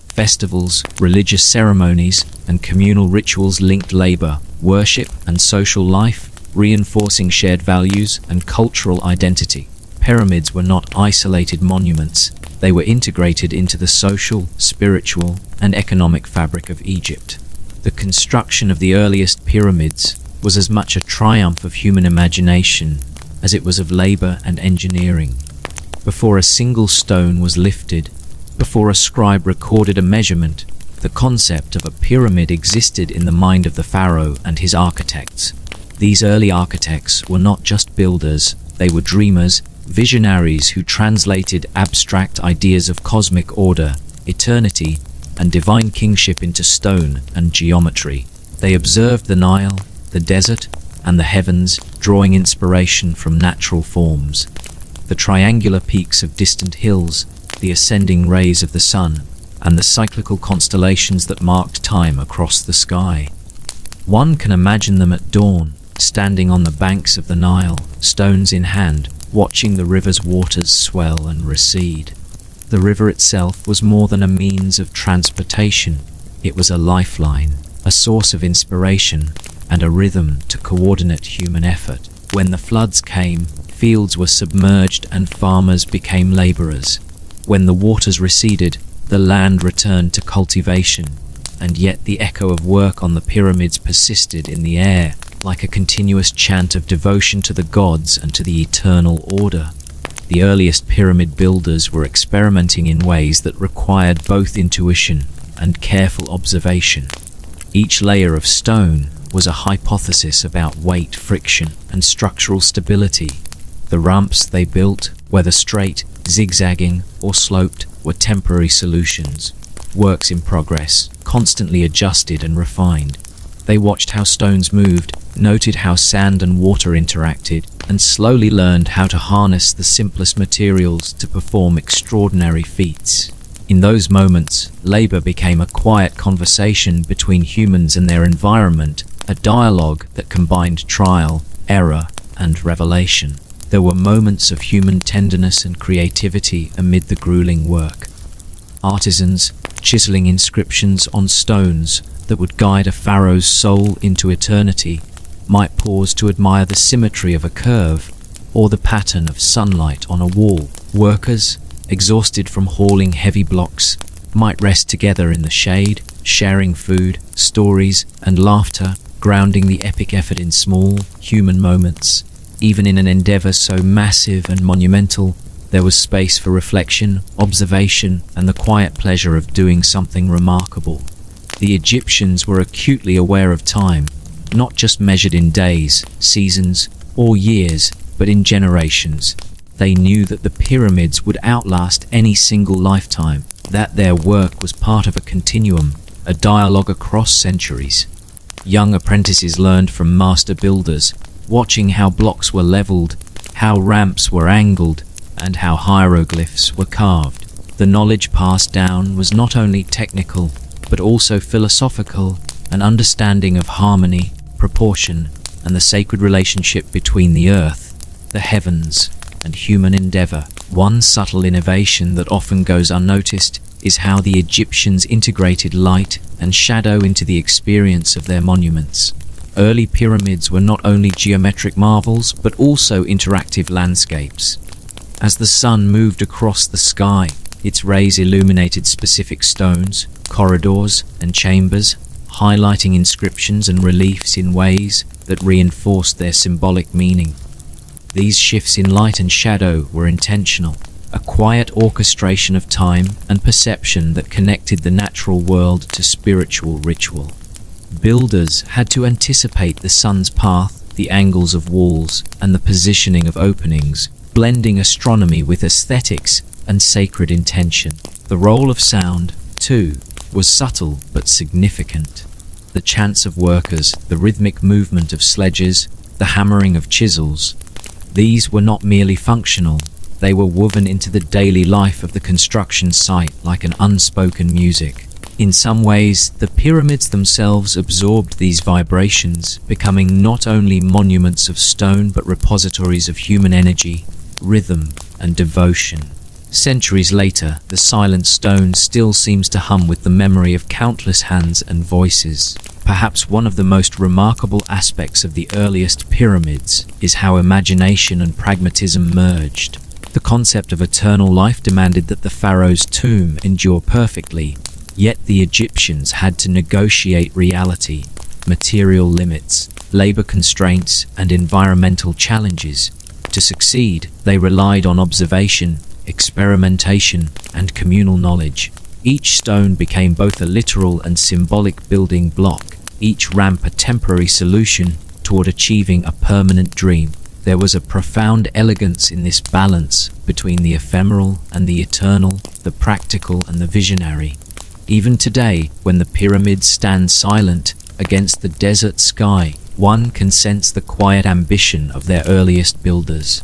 Festivals, religious ceremonies, and communal rituals linked labor, worship, and social life, reinforcing shared values and cultural identity. Pyramids were not isolated monuments. They were integrated into the social, spiritual, and economic fabric of Egypt. The construction of the earliest pyramids was as much a triumph of human imagination as it was of labor and engineering. Before a single stone was lifted, before a scribe recorded a measurement, the concept of a pyramid existed in the mind of the pharaoh and his architects. These early architects were not just builders, they were dreamers, visionaries who translated abstract ideas of cosmic order, eternity, and divine kingship into stone and geometry. They observed the Nile, the desert, and the heavens, drawing inspiration from natural forms. The triangular peaks of distant hills, the ascending rays of the sun, and the cyclical constellations that marked time across the sky. One can imagine them at dawn, standing on the banks of the Nile, stones in hand, watching the river's waters swell and recede. The river itself was more than a means of transportation. It was a lifeline, a source of inspiration, and a rhythm to coordinate human effort. When the floods came, fields were submerged and farmers became laborers. When the waters receded, the land returned to cultivation, and yet the echo of work on the pyramids persisted in the air, like a continuous chant of devotion to the gods and to the eternal order. The earliest pyramid builders were experimenting in ways that required both intuition and careful observation. Each layer of stone was a hypothesis about weight, friction, and structural stability. The ramps they built, whether straight, zigzagging, or sloped, were temporary solutions, works in progress, constantly adjusted and refined. They watched how stones moved, noted how sand and water interacted, and slowly learned how to harness the simplest materials to perform extraordinary feats. In those moments, labor became a quiet conversation between humans and their environment, a dialogue that combined trial, error, and revelation. There were moments of human tenderness and creativity amid the grueling work. Artisans, chiseling inscriptions on stones that would guide a pharaoh's soul into eternity, might pause to admire the symmetry of a curve or the pattern of sunlight on a wall. Workers, exhausted from hauling heavy blocks, might rest together in the shade, sharing food, stories, and laughter, grounding the epic effort in small, human moments. Even in an endeavor so massive and monumental, there was space for reflection, observation, and the quiet pleasure of doing something remarkable. The Egyptians were acutely aware of time, not just measured in days, seasons, or years, but in generations. They knew that the pyramids would outlast any single lifetime, that their work was part of a continuum, a dialogue across centuries. Young apprentices learned from master builders, watching how blocks were leveled, how ramps were angled, and how hieroglyphs were carved. The knowledge passed down was not only technical, but also philosophical, an understanding of harmony, proportion, and the sacred relationship between the earth, the heavens, and human endeavor. One subtle innovation that often goes unnoticed is how the Egyptians integrated light and shadow into the experience of their monuments. Early pyramids were not only geometric marvels, but also interactive landscapes. As the sun moved across the sky, its rays illuminated specific stones, corridors, and chambers, highlighting inscriptions and reliefs in ways that reinforced their symbolic meaning. These shifts in light and shadow were intentional, a quiet orchestration of time and perception that connected the natural world to spiritual ritual. Builders had to anticipate the sun's path, the angles of walls, and the positioning of openings, blending astronomy with aesthetics and sacred intention. The role of sound, too, was subtle but significant. The chants of workers, the rhythmic movement of sledges, the hammering of chisels, these were not merely functional, they were woven into the daily life of the construction site like an unspoken music. In some ways, the pyramids themselves absorbed these vibrations, becoming not only monuments of stone but repositories of human energy, rhythm, and devotion. Centuries later, the silent stone still seems to hum with the memory of countless hands and voices. Perhaps one of the most remarkable aspects of the earliest pyramids is how imagination and pragmatism merged. The concept of eternal life demanded that the pharaoh's tomb endure perfectly, yet the Egyptians had to negotiate reality, material limits, labor constraints, and environmental challenges. To succeed, they relied on observation, experimentation, and communal knowledge. Each stone became both a literal and symbolic building block, each ramp a temporary solution toward achieving a permanent dream. There was a profound elegance in this balance between the ephemeral and the eternal, the practical and the visionary. Even today, when the pyramids stand silent against the desert sky, one can sense the quiet ambition of their earliest builders.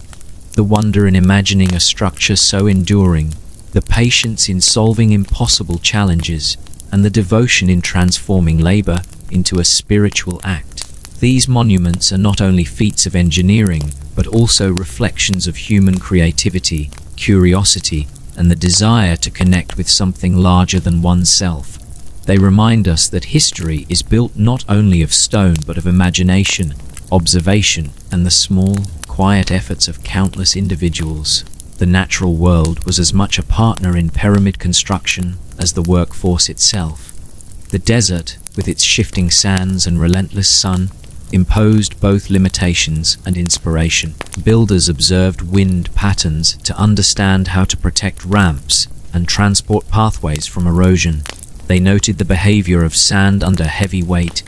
The wonder in imagining a structure so enduring, the patience in solving impossible challenges, and the devotion in transforming labor into a spiritual act. These monuments are not only feats of engineering, but also reflections of human creativity, curiosity, and the desire to connect with something larger than oneself. They remind us that history is built not only of stone but of imagination, observation, and the small, quiet efforts of countless individuals. The natural world was as much a partner in pyramid construction as the workforce itself. The desert, with its shifting sands and relentless sun, imposed both limitations and inspiration. Builders observed wind patterns to understand how to protect ramps and transport pathways from erosion. They noted the behavior of sand under heavy weight,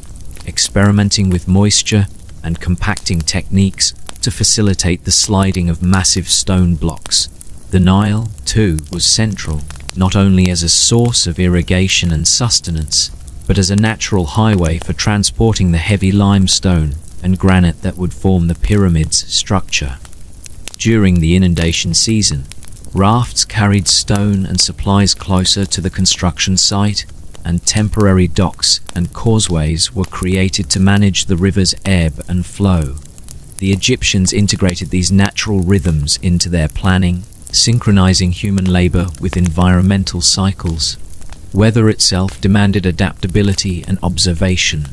experimenting with moisture and compacting techniques to facilitate the sliding of massive stone blocks. The Nile, too, was central, not only as a source of irrigation and sustenance, but as a natural highway for transporting the heavy limestone and granite that would form the pyramid's structure. During the inundation season, rafts carried stone and supplies closer to the construction site, and temporary docks and causeways were created to manage the river's ebb and flow. The Egyptians integrated these natural rhythms into their planning, synchronizing human labor with environmental cycles. Weather itself demanded adaptability and observation.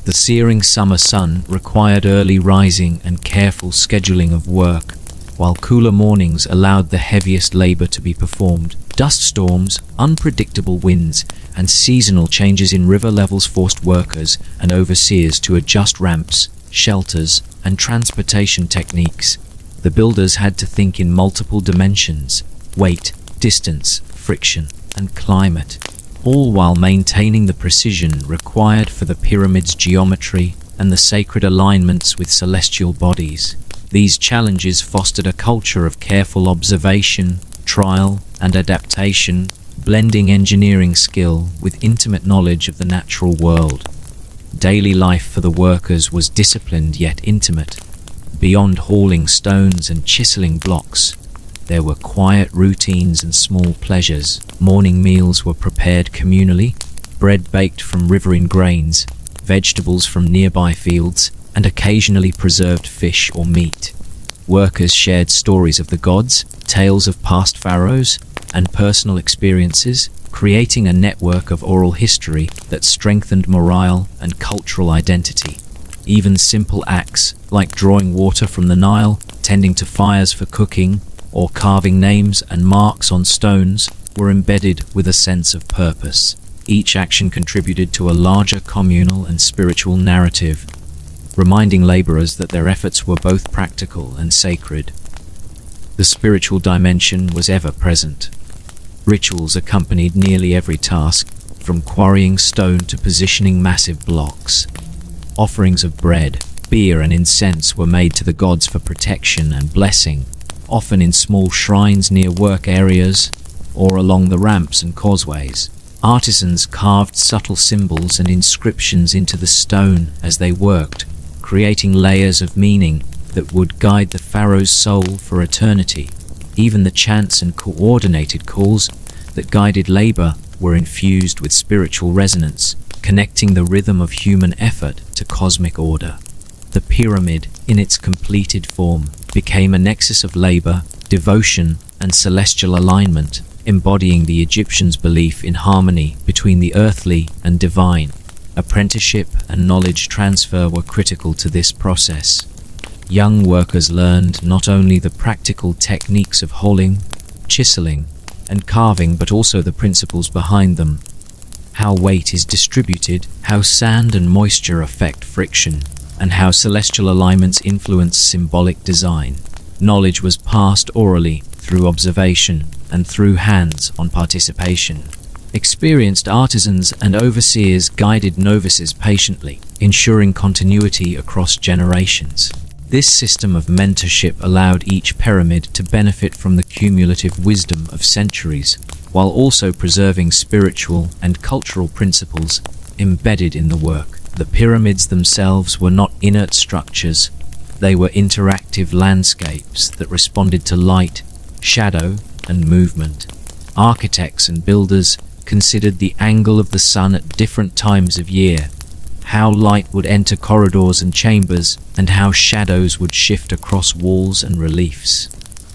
The searing summer sun required early rising and careful scheduling of work, while cooler mornings allowed the heaviest labor to be performed. Dust storms, unpredictable winds, and seasonal changes in river levels forced workers and overseers to adjust ramps, shelters, and transportation techniques. The builders had to think in multiple dimensions: weight, distance, friction, and climate. all while maintaining the precision required for the pyramid's geometry and the sacred alignments with celestial bodies. These challenges fostered a culture of careful observation, trial, and adaptation, blending engineering skill with intimate knowledge of the natural world. Daily life for the workers was disciplined yet intimate. Beyond hauling stones and chiseling blocks, there were quiet routines and small pleasures. Morning meals were prepared communally, bread baked from riverine grains, vegetables from nearby fields, and occasionally preserved fish or meat. Workers shared stories of the gods, tales of past pharaohs, and personal experiences, creating a network of oral history that strengthened morale and cultural identity. Even simple acts like drawing water from the Nile, tending to fires for cooking, or carving names and marks on stones were embedded with a sense of purpose. Each action contributed to a larger communal and spiritual narrative, reminding laborers that their efforts were both practical and sacred. The spiritual dimension was ever present. Rituals accompanied nearly every task, from quarrying stone to positioning massive blocks. Offerings of bread, beer, and incense were made to the gods for protection and blessing, often in small shrines near work areas or along the ramps and causeways. Artisans carved subtle symbols and inscriptions into the stone as they worked, creating layers of meaning that would guide the pharaoh's soul for eternity. Even the chants and coordinated calls that guided labor were infused with spiritual resonance, connecting the rhythm of human effort to cosmic order. The pyramid, in its completed form, became a nexus of labor, devotion, and celestial alignment, embodying the Egyptians' belief in harmony between the earthly and divine. Apprenticeship and knowledge transfer were critical to this process. Young workers learned not only the practical techniques of hauling, chiseling, and carving, but also the principles behind them. How weight is distributed, how sand and moisture affect friction, and how celestial alignments influence symbolic design. Knowledge was passed orally, through observation, and through hands-on participation. Experienced artisans and overseers guided novices patiently, ensuring continuity across generations. This system of mentorship allowed each pyramid to benefit from the cumulative wisdom of centuries, while also preserving spiritual and cultural principles embedded in the work. The pyramids themselves were not inert structures. They were interactive landscapes that responded to light, shadow, and movement. Architects and builders considered the angle of the sun at different times of year, how light would enter corridors and chambers, and how shadows would shift across walls and reliefs.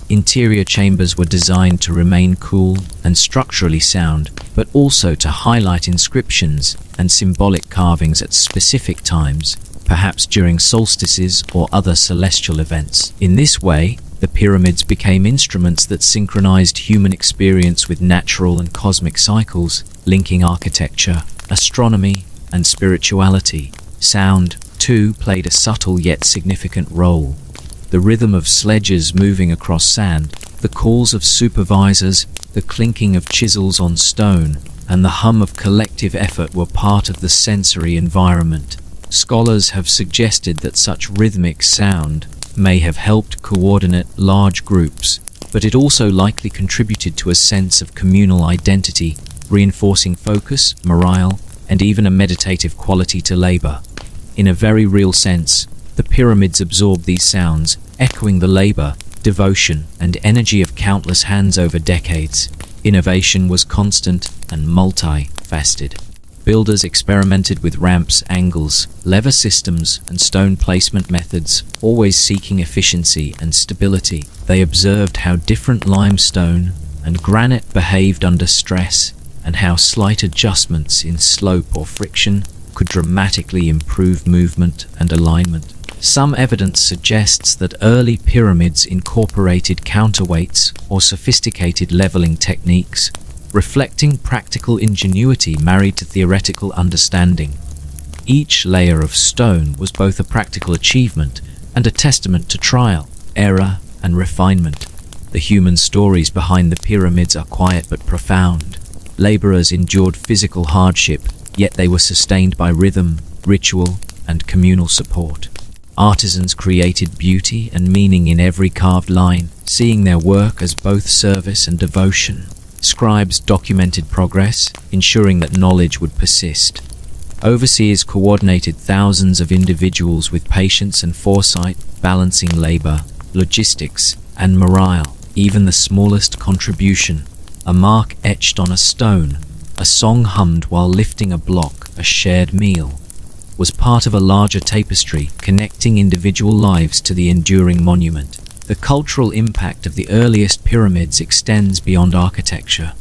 Interior chambers were designed to remain cool and structurally sound, but also to highlight inscriptions and symbolic carvings at specific times, perhaps during solstices or other celestial events. In this way, the pyramids became instruments that synchronized human experience with natural and cosmic cycles, linking architecture, astronomy, and spirituality. Sound, too, played a subtle yet significant role. The rhythm of sledges moving across sand, the calls of supervisors, the clinking of chisels on stone, and the hum of collective effort were part of the sensory environment. Scholars have suggested that such rhythmic sound may have helped coordinate large groups, but it also likely contributed to a sense of communal identity, reinforcing focus, morale, and even a meditative quality to labor. In a very real sense, the pyramids absorbed these sounds, echoing the labor, devotion, and energy of countless hands over decades. Innovation was constant and multi-faceted. Builders experimented with ramps, angles, lever systems, and stone placement methods, always seeking efficiency and stability. They observed how different limestone and granite behaved under stress, and how slight adjustments in slope or friction could dramatically improve movement and alignment. Some evidence suggests that early pyramids incorporated counterweights or sophisticated leveling techniques, reflecting practical ingenuity married to theoretical understanding. Each layer of stone was both a practical achievement and a testament to trial, error, and refinement. The human stories behind the pyramids are quiet but profound. Laborers endured physical hardship, yet they were sustained by rhythm, ritual, and communal support. Artisans created beauty and meaning in every carved line, seeing their work as both service and devotion. Scribes documented progress, ensuring that knowledge would persist. Overseers coordinated thousands of individuals with patience and foresight, balancing labor, logistics, and morale. Even the smallest contribution, a mark etched on a stone, a song hummed while lifting a block, a shared meal, was part of a larger tapestry connecting individual lives to the enduring monument. The cultural impact of the earliest pyramids extends beyond architecture.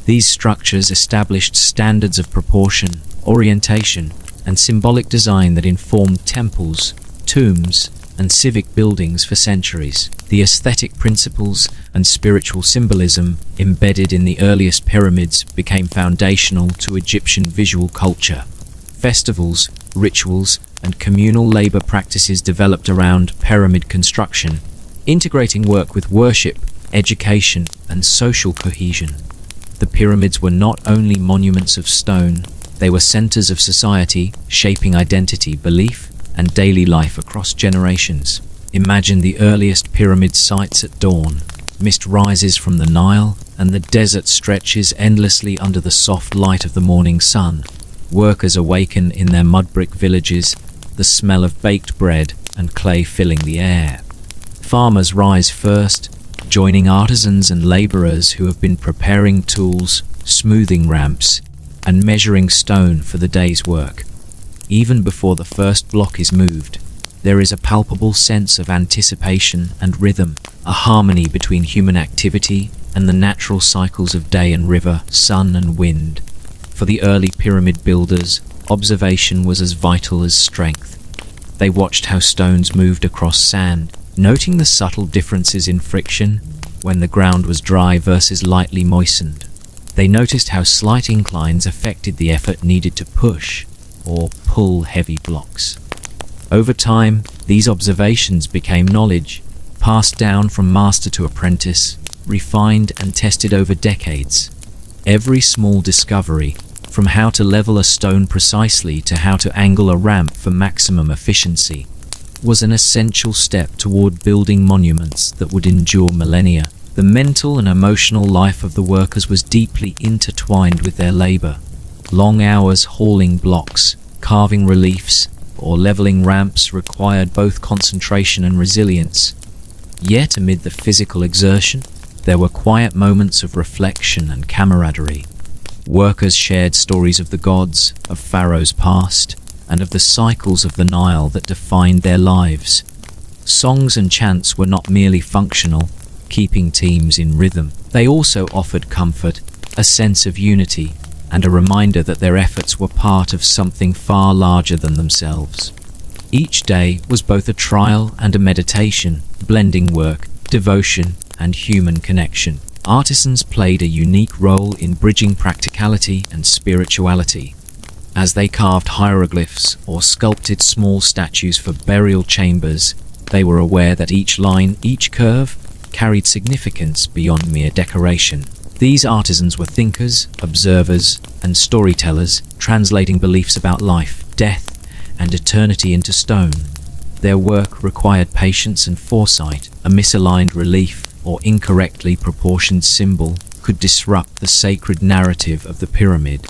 These structures established standards of proportion, orientation, and symbolic design that informed temples, tombs, and civic buildings for centuries. The aesthetic principles and spiritual symbolism embedded in the earliest pyramids became foundational to Egyptian visual culture. Festivals, rituals, and communal labor practices developed around pyramid construction, integrating work with worship, education, and social cohesion. The pyramids were not only monuments of stone, they were centers of society, shaping identity, belief, and daily life across generations. Imagine the earliest pyramid sites at dawn. Mist rises from the Nile, and the desert stretches endlessly under the soft light of the morning sun. Workers awaken in their mud-brick villages, the smell of baked bread and clay filling the air. Farmers rise first, joining artisans and laborers who have been preparing tools, smoothing ramps, and measuring stone for the day's work. Even before the first block is moved, there is a palpable sense of anticipation and rhythm, a harmony between human activity and the natural cycles of day and river, sun and wind. For the early pyramid builders, observation was as vital as strength. They watched how stones moved across sand, noting the subtle differences in friction when the ground was dry versus lightly moistened. They noticed how slight inclines affected the effort needed to push or pull heavy blocks. Over time, these observations became knowledge, passed down from master to apprentice, refined and tested over decades. Every small discovery, from how to level a stone precisely to how to angle a ramp for maximum efficiency, was an essential step toward building monuments that would endure millennia. The mental and emotional life of the workers was deeply intertwined with their labor. Long hours hauling blocks, carving reliefs, or leveling ramps required both concentration and resilience. Yet amid the physical exertion, there were quiet moments of reflection and camaraderie. Workers shared stories of the gods, of Pharaoh's past, and of the cycles of the Nile that defined their lives. Songs and chants were not merely functional, keeping teams in rhythm. They also offered comfort, a sense of unity, and a reminder that their efforts were part of something far larger than themselves. Each day was both a trial and a meditation, blending work, devotion, and human connection. Artisans played a unique role in bridging practicality and spirituality. As they carved hieroglyphs or sculpted small statues for burial chambers, they were aware that each line, each curve, carried significance beyond mere decoration. These artisans were thinkers, observers, and storytellers, translating beliefs about life, death, and eternity into stone. Their work required patience and foresight. A misaligned relief or incorrectly proportioned symbol could disrupt the sacred narrative of the pyramid.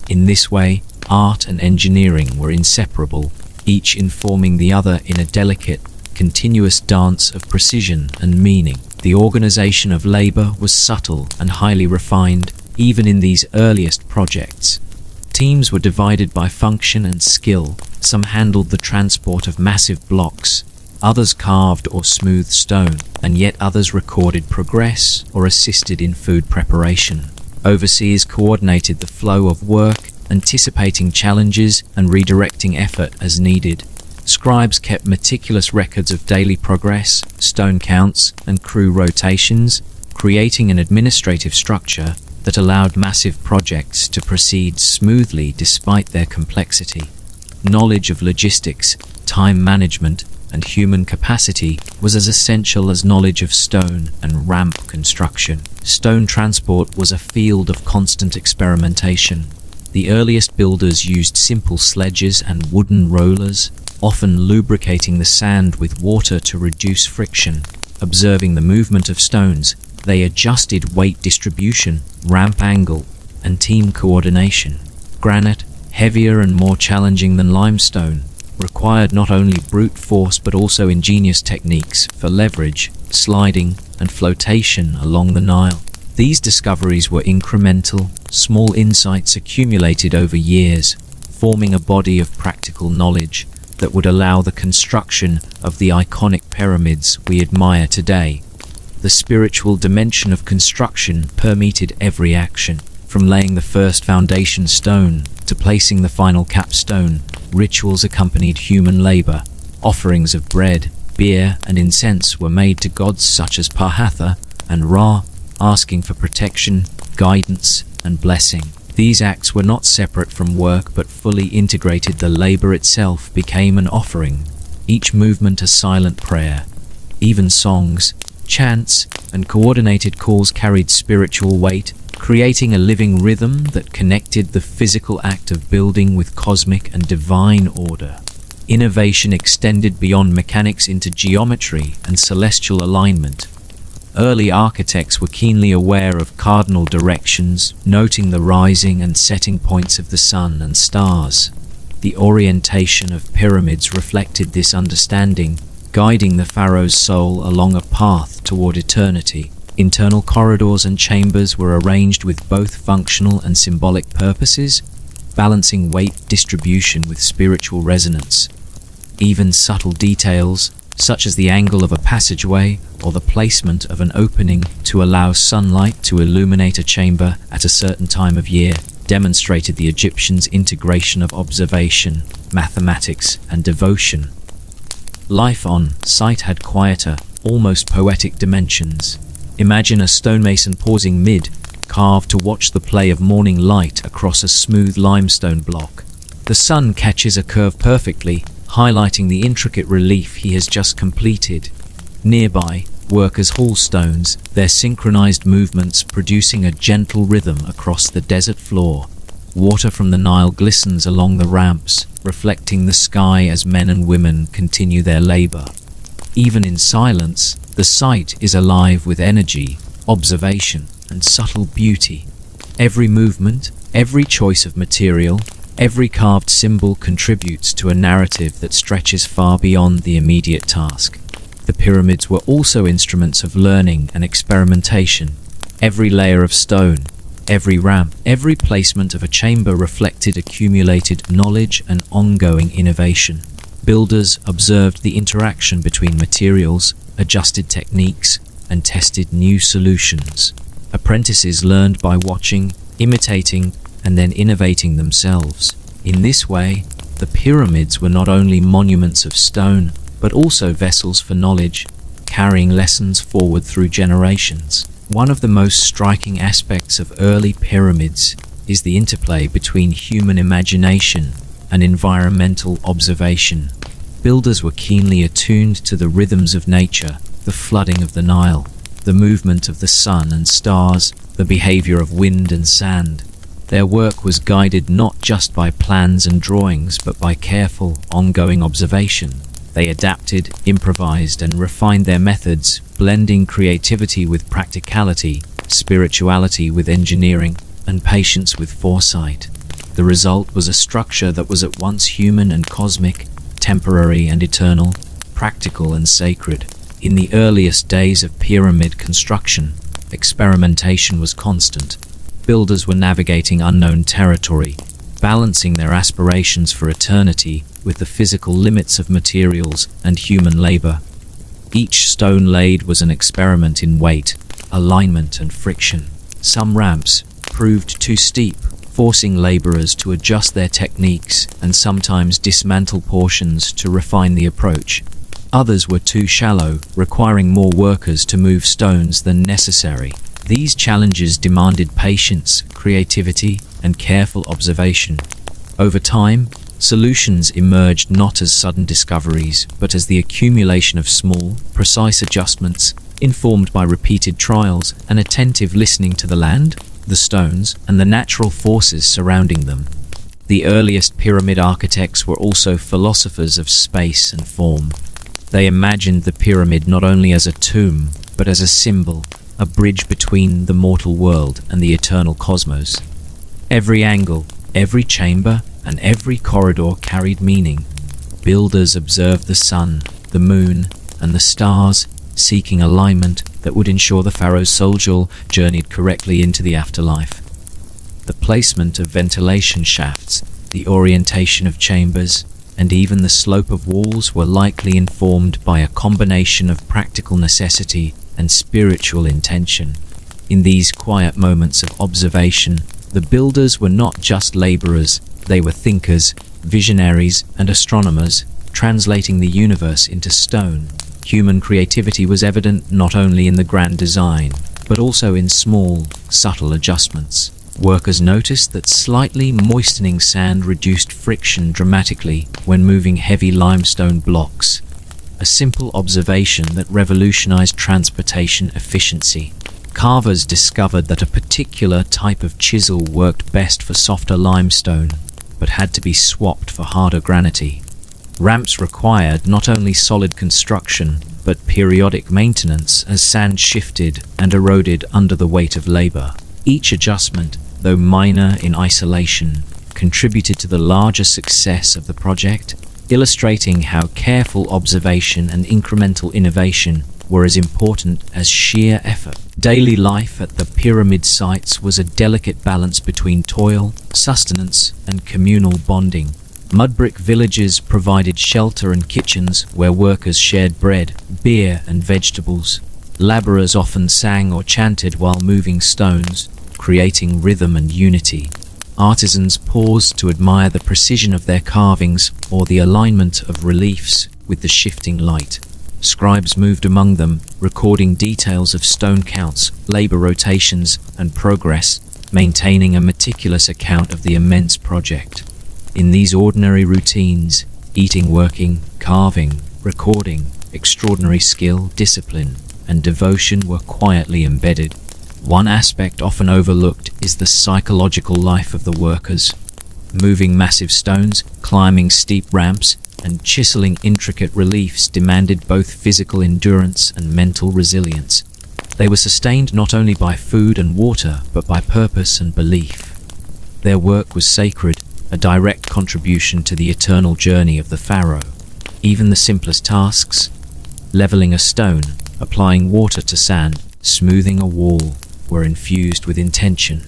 In this way, art and engineering were inseparable, each informing the other in a delicate, continuous dance of precision and meaning. The organization of labor was subtle and highly refined, even in these earliest projects. Teams were divided by function and skill. Some handled the transport of massive blocks, others carved or smoothed stone, and yet others recorded progress or assisted in food preparation. Overseers coordinated the flow of work, anticipating challenges and redirecting effort as needed. Scribes kept meticulous records of daily progress, stone counts, and crew rotations, creating an administrative structure that allowed massive projects to proceed smoothly despite their complexity. Knowledge of logistics, time management, and human capacity was as essential as knowledge of stone and ramp construction. Stone transport was a field of constant experimentation. The earliest builders used simple sledges and wooden rollers, often lubricating the sand with water to reduce friction. Observing the movement of stones, they adjusted weight distribution, ramp angle, and team coordination. Granite, heavier and more challenging than limestone, required not only brute force but also ingenious techniques for leverage, sliding, and flotation along the Nile. These discoveries were incremental, small insights accumulated over years, forming a body of practical knowledge that would allow the construction of the iconic pyramids we admire today. The spiritual dimension of construction permeated every action, from laying the first foundation stone to placing the final capstone. Rituals accompanied human labor. Offerings of bread, beer, and incense were made to gods such as Parhatha and Ra, asking for protection, guidance, and blessing. These acts were not separate from work but fully integrated. The labor itself became an offering, each movement a silent prayer. Even songs, chants, and coordinated calls carried spiritual weight, creating a living rhythm that connected the physical act of building with cosmic and divine order. Innovation extended beyond mechanics into geometry and celestial alignment. Early architects were keenly aware of cardinal directions, noting the rising and setting points of the sun and stars. The orientation of pyramids reflected this understanding, guiding the pharaoh's soul along a path toward eternity. Internal corridors and chambers were arranged with both functional and symbolic purposes, balancing weight distribution with spiritual resonance. Even subtle details, such as the angle of a passageway or the placement of an opening to allow sunlight to illuminate a chamber at a certain time of year, demonstrated the Egyptians' integration of observation, mathematics, and devotion. Life on site had quieter, almost poetic dimensions. Imagine a stonemason pausing mid-carve to watch the play of morning light across a smooth limestone block. The sun catches a curve perfectly, highlighting the intricate relief he has just completed. Nearby, workers haul stones, their synchronized movements producing a gentle rhythm across the desert floor. Water from the Nile glistens along the ramps, reflecting the sky as men and women continue their labor. Even in silence, the site is alive with energy, observation, and subtle beauty. Every movement, every choice of material, every carved symbol contributes to a narrative that stretches far beyond the immediate task. The pyramids were also instruments of learning and experimentation. Every layer of stone, every ramp, every placement of a chamber reflected accumulated knowledge and ongoing innovation. Builders observed the interaction between materials, adjusted techniques, and tested new solutions. Apprentices learned by watching, imitating, and then innovating themselves. In this way, the pyramids were not only monuments of stone, but also vessels for knowledge, carrying lessons forward through generations. One of the most striking aspects of early pyramids is the interplay between human imagination and environmental observation. Builders were keenly attuned to the rhythms of nature, the flooding of the Nile, the movement of the sun and stars, the behavior of wind and sand. Their work was guided not just by plans and drawings, but by careful, ongoing observation. They adapted, improvised, and refined their methods, blending creativity with practicality, spirituality with engineering, and patience with foresight. The result was a structure that was at once human and cosmic, temporary and eternal, practical and sacred. In the earliest days of pyramid construction, experimentation was constant. Builders were navigating unknown territory, balancing their aspirations for eternity with the physical limits of materials and human labor. Each stone laid was an experiment in weight, alignment, and friction. Some ramps proved too steep, forcing laborers to adjust their techniques and sometimes dismantle portions to refine the approach. Others were too shallow, requiring more workers to move stones than necessary. These challenges demanded patience, creativity, and careful observation. Over time, Solutions emerged not as sudden discoveries, but as the accumulation of small, precise adjustments, informed by repeated trials and attentive listening to the land, the stones, and the natural forces surrounding them. The earliest pyramid architects were also philosophers of space and form. They imagined the pyramid not only as a tomb, but as a symbol, a bridge between the mortal world and the eternal cosmos. Every angle, every chamber, and every corridor carried meaning. Builders observed the sun, the moon, and the stars, seeking alignment that would ensure the pharaoh's soul journeyed correctly into the afterlife. The placement of ventilation shafts, the orientation of chambers, and even the slope of walls were likely informed by a combination of practical necessity and spiritual intention. In these quiet moments of observation, the builders were not just laborers, they were thinkers, visionaries, and astronomers, translating the universe into stone. Human creativity was evident not only in the grand design, but also in small, subtle adjustments. Workers noticed that slightly moistening sand reduced friction dramatically when moving heavy limestone blocks, a simple observation that revolutionized transportation efficiency. Carvers discovered that a particular type of chisel worked best for softer limestone, but had to be swapped for harder granite. Ramps required not only solid construction, but periodic maintenance as sand shifted and eroded under the weight of labor. Each adjustment, though minor in isolation, contributed to the larger success of the project, illustrating how careful observation and incremental innovation were as important as sheer effort. Daily life at the pyramid sites was a delicate balance between toil, sustenance, and communal bonding. Mud-brick villages provided shelter and kitchens where workers shared bread, beer, and vegetables. Laborers often sang or chanted while moving stones, creating rhythm and unity. Artisans paused to admire the precision of their carvings or the alignment of reliefs with the shifting light. Scribes moved among them, recording details of stone counts, labor rotations, and progress, maintaining a meticulous account of the immense project. In these ordinary routines, eating, working, carving, recording, extraordinary skill, discipline, and devotion were quietly embedded. One aspect often overlooked is the psychological life of the workers. Moving massive stones, climbing steep ramps, and chiseling intricate reliefs demanded both physical endurance and mental resilience. They were sustained not only by food and water, but by purpose and belief. Their work was sacred, a direct contribution to the eternal journey of the pharaoh. Even the simplest tasks, leveling a stone, applying water to sand, smoothing a wall, were infused with intention.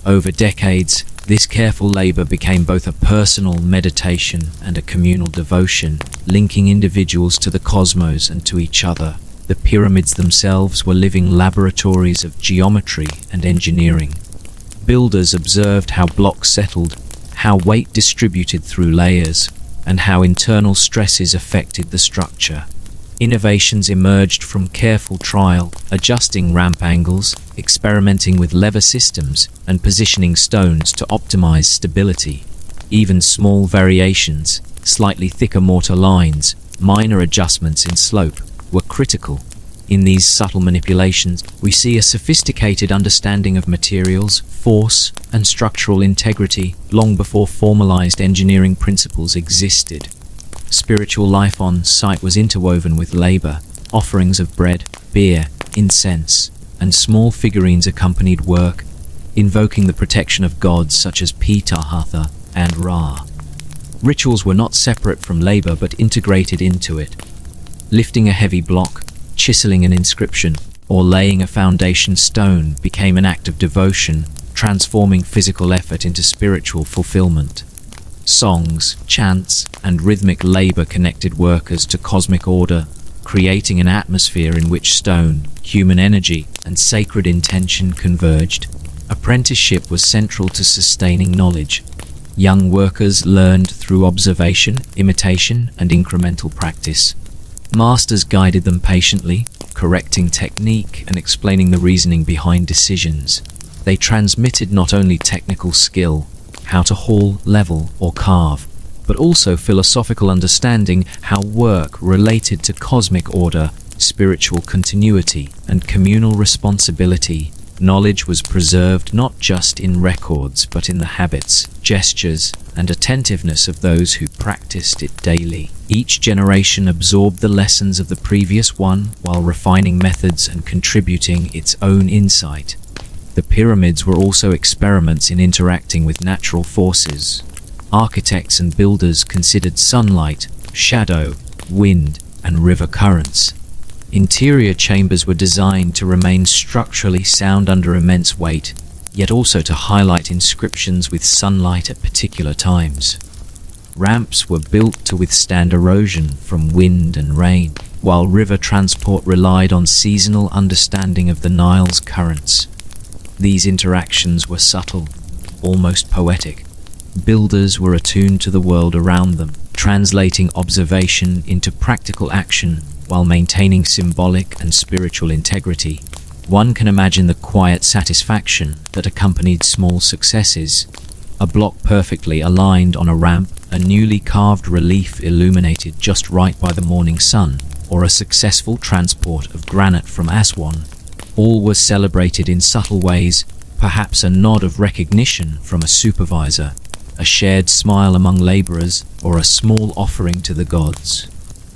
Over decades, this careful labor became both a personal meditation and a communal devotion, linking individuals to the cosmos and to each other. The pyramids themselves were living laboratories of geometry and engineering. Builders observed how blocks settled, how weight distributed through layers, and how internal stresses affected the structure. Innovations emerged from careful trial, adjusting ramp angles, experimenting with lever systems, and positioning stones to optimize stability. Even small variations, slightly thicker mortar lines, minor adjustments in slope, were critical. In these subtle manipulations, we see a sophisticated understanding of materials, force, and structural integrity long before formalized engineering principles existed. Spiritual life on site was interwoven with labor. Offerings of bread, beer, incense, and small figurines accompanied work, invoking the protection of gods such as Ptah and Ra. Rituals were not separate from labor but integrated into it. Lifting a heavy block, chiseling an inscription, or laying a foundation stone became an act of devotion, transforming physical effort into spiritual fulfillment. Songs, chants, and rhythmic labor connected workers to cosmic order, creating an atmosphere in which stone, human energy, and sacred intention converged. Apprenticeship was central to sustaining knowledge. Young workers learned through observation, imitation, and incremental practice. Masters guided them patiently, correcting technique and explaining the reasoning behind decisions. They transmitted not only technical skill, how to haul, level, or carve, but also philosophical understanding how work related to cosmic order, spiritual continuity, and communal responsibility. Knowledge was preserved not just in records, but in the habits, gestures, and attentiveness of those who practiced it daily. Each generation absorbed the lessons of the previous one while refining methods and contributing its own insight. The pyramids were also experiments in interacting with natural forces. Architects and builders considered sunlight, shadow, wind, and river currents. Interior chambers were designed to remain structurally sound under immense weight, yet also to highlight inscriptions with sunlight at particular times. Ramps were built to withstand erosion from wind and rain, while river transport relied on seasonal understanding of the Nile's currents. These interactions were subtle, almost poetic. Builders were attuned to the world around them, translating observation into practical action while maintaining symbolic and spiritual integrity. One can imagine the quiet satisfaction that accompanied small successes. A block perfectly aligned on a ramp, a newly carved relief illuminated just right by the morning sun, or a successful transport of granite from Aswan. All were celebrated in subtle ways, perhaps a nod of recognition from a supervisor, a shared smile among laborers, or a small offering to the gods.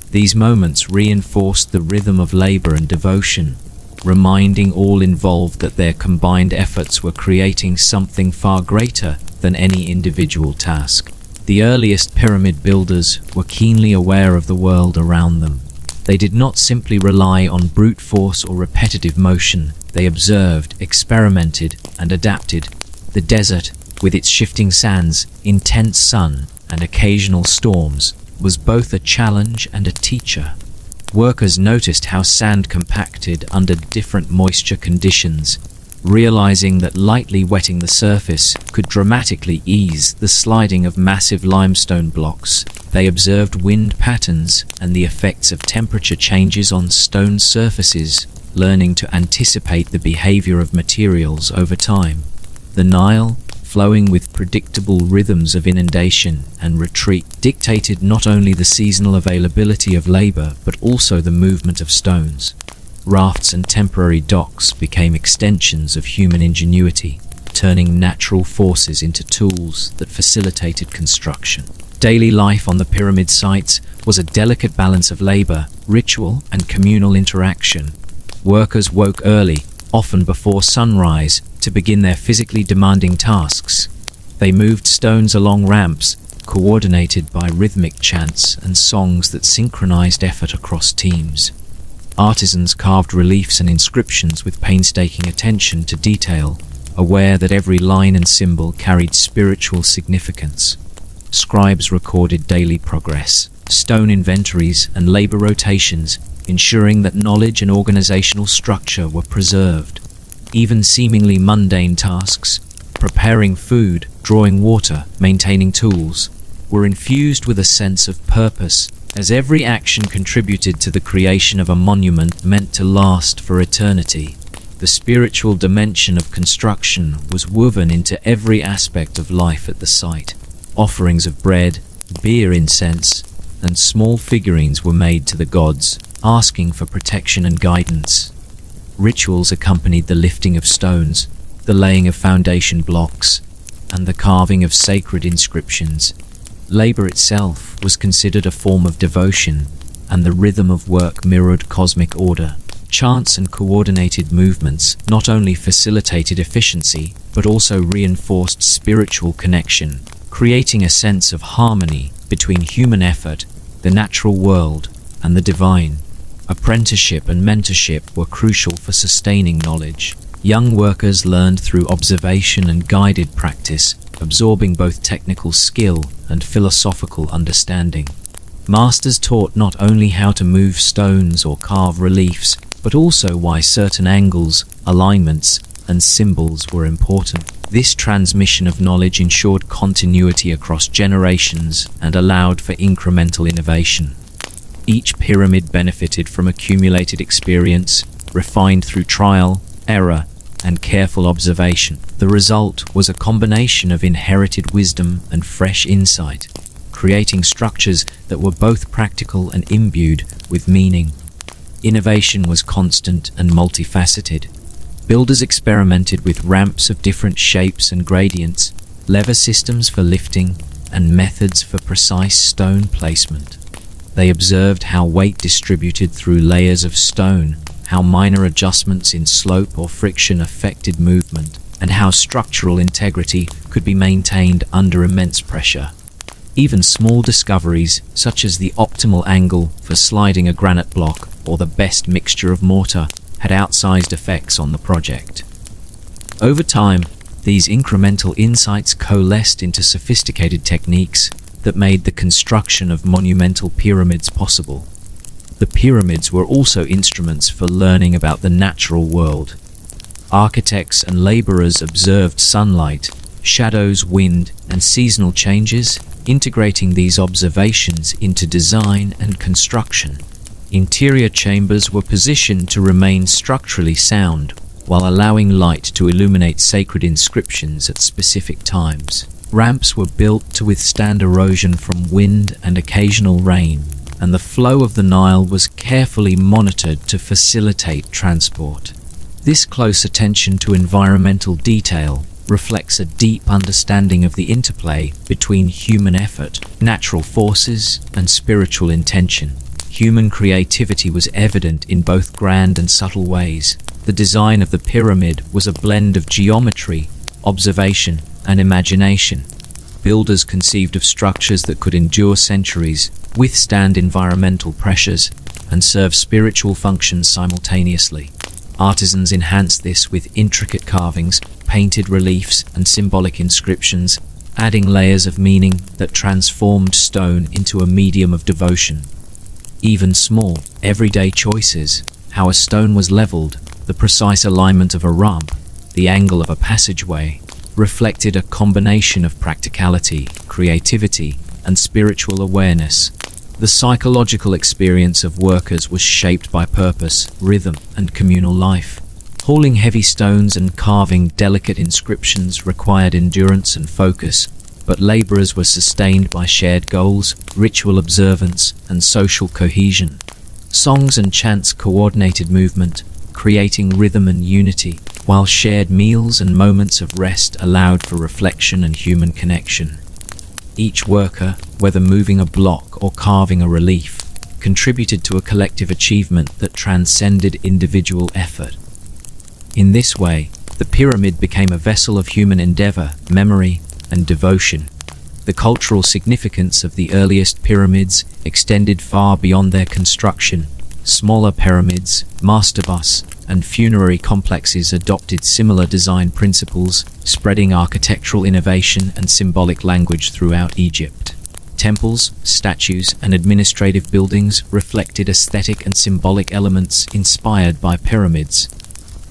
These moments reinforced the rhythm of labor and devotion, reminding all involved that their combined efforts were creating something far greater than any individual task. The earliest pyramid builders were keenly aware of the world around them. They did not simply rely on brute force or repetitive motion. They observed, experimented, and adapted. The desert, with its shifting sands, intense sun, and occasional storms, was both a challenge and a teacher. Workers noticed how sand compacted under different moisture conditions, realizing that lightly wetting the surface could dramatically ease the sliding of massive limestone blocks. They observed wind patterns and the effects of temperature changes on stone surfaces, learning to anticipate the behavior of materials over time. The Nile, flowing with predictable rhythms of inundation and retreat, dictated not only the seasonal availability of labor but also the movement of stones. Rafts and temporary docks became extensions of human ingenuity, turning natural forces into tools that facilitated construction. Daily life on the pyramid sites was a delicate balance of labor, ritual, and communal interaction. Workers woke early, often before sunrise, to begin their physically demanding tasks. They moved stones along ramps, coordinated by rhythmic chants and songs that synchronized effort across teams. Artisans carved reliefs and inscriptions with painstaking attention to detail, aware that every line and symbol carried spiritual significance. Scribes recorded daily progress, stone inventories, and labor rotations, ensuring that knowledge and organizational structure were preserved. Even seemingly mundane tasks, preparing food, drawing water, maintaining tools, were infused with a sense of purpose, as every action contributed to the creation of a monument meant to last for eternity. The spiritual dimension of construction was woven into every aspect of life at the site. Offerings of bread, beer, incense, and small figurines were made to the gods, asking for protection and guidance. Rituals accompanied the lifting of stones, the laying of foundation blocks, and the carving of sacred inscriptions. Labor itself was considered a form of devotion, and the rhythm of work mirrored cosmic order. Chants and coordinated movements not only facilitated efficiency, but also reinforced spiritual connection, creating a sense of harmony between human effort, the natural world, and the divine. Apprenticeship and mentorship were crucial for sustaining knowledge. Young workers learned through observation and guided practice, absorbing both technical skill and philosophical understanding. Masters taught not only how to move stones or carve reliefs, but also why certain angles, alignments, and symbols were important. This transmission of knowledge ensured continuity across generations and allowed for incremental innovation. Each pyramid benefited from accumulated experience, refined through trial, error, and careful observation. The result was a combination of inherited wisdom and fresh insight. creating structures that were both practical and imbued with meaning. Innovation was constant and multifaceted. Builders experimented with ramps of different shapes and gradients, lever systems for lifting, and methods for precise stone placement. They observed how weight distributed through layers of stone, how minor adjustments in slope or friction affected movement, and how structural integrity could be maintained under immense pressure. Even small discoveries, such as the optimal angle for sliding a granite block or the best mixture of mortar, had outsized effects on the project. Over time, these incremental insights coalesced into sophisticated techniques that made the construction of monumental pyramids possible. The pyramids were also instruments for learning about the natural world. Architects and laborers observed sunlight, shadows, wind, and seasonal changes, integrating these observations into design and construction. Interior chambers were positioned to remain structurally sound, while allowing light to illuminate sacred inscriptions at specific times. Ramps were built to withstand erosion from wind and occasional rain, and the flow of the Nile was carefully monitored to facilitate transport. This close attention to environmental detail reflects a deep understanding of the interplay between human effort, natural forces, and spiritual intention. Human creativity was evident in both grand and subtle ways. The design of the pyramid was a blend of geometry, observation, and imagination. Builders conceived of structures that could endure centuries, withstand environmental pressures, and serve spiritual functions simultaneously. Artisans enhanced this with intricate carvings, painted reliefs, and symbolic inscriptions, adding layers of meaning that transformed stone into a medium of devotion. Even small, everyday choices, how a stone was leveled, the precise alignment of a ramp, the angle of a passageway, reflected a combination of practicality, creativity, and spiritual awareness. The psychological experience of workers was shaped by purpose, rhythm, and communal life. Hauling heavy stones and carving delicate inscriptions required endurance and focus, but laborers were sustained by shared goals, ritual observance, and social cohesion. Songs and chants coordinated movement, creating rhythm and unity, while shared meals and moments of rest allowed for reflection and human connection. Each worker, whether moving a block or carving a relief, contributed to a collective achievement that transcended individual effort. In this way, the pyramid became a vessel of human endeavor, memory, and devotion. The cultural significance of the earliest pyramids extended far beyond their construction. Smaller pyramids, mastebas, and funerary complexes adopted similar design principles, spreading architectural innovation and symbolic language throughout Egypt. Temples, statues, and administrative buildings reflected aesthetic and symbolic elements inspired by pyramids.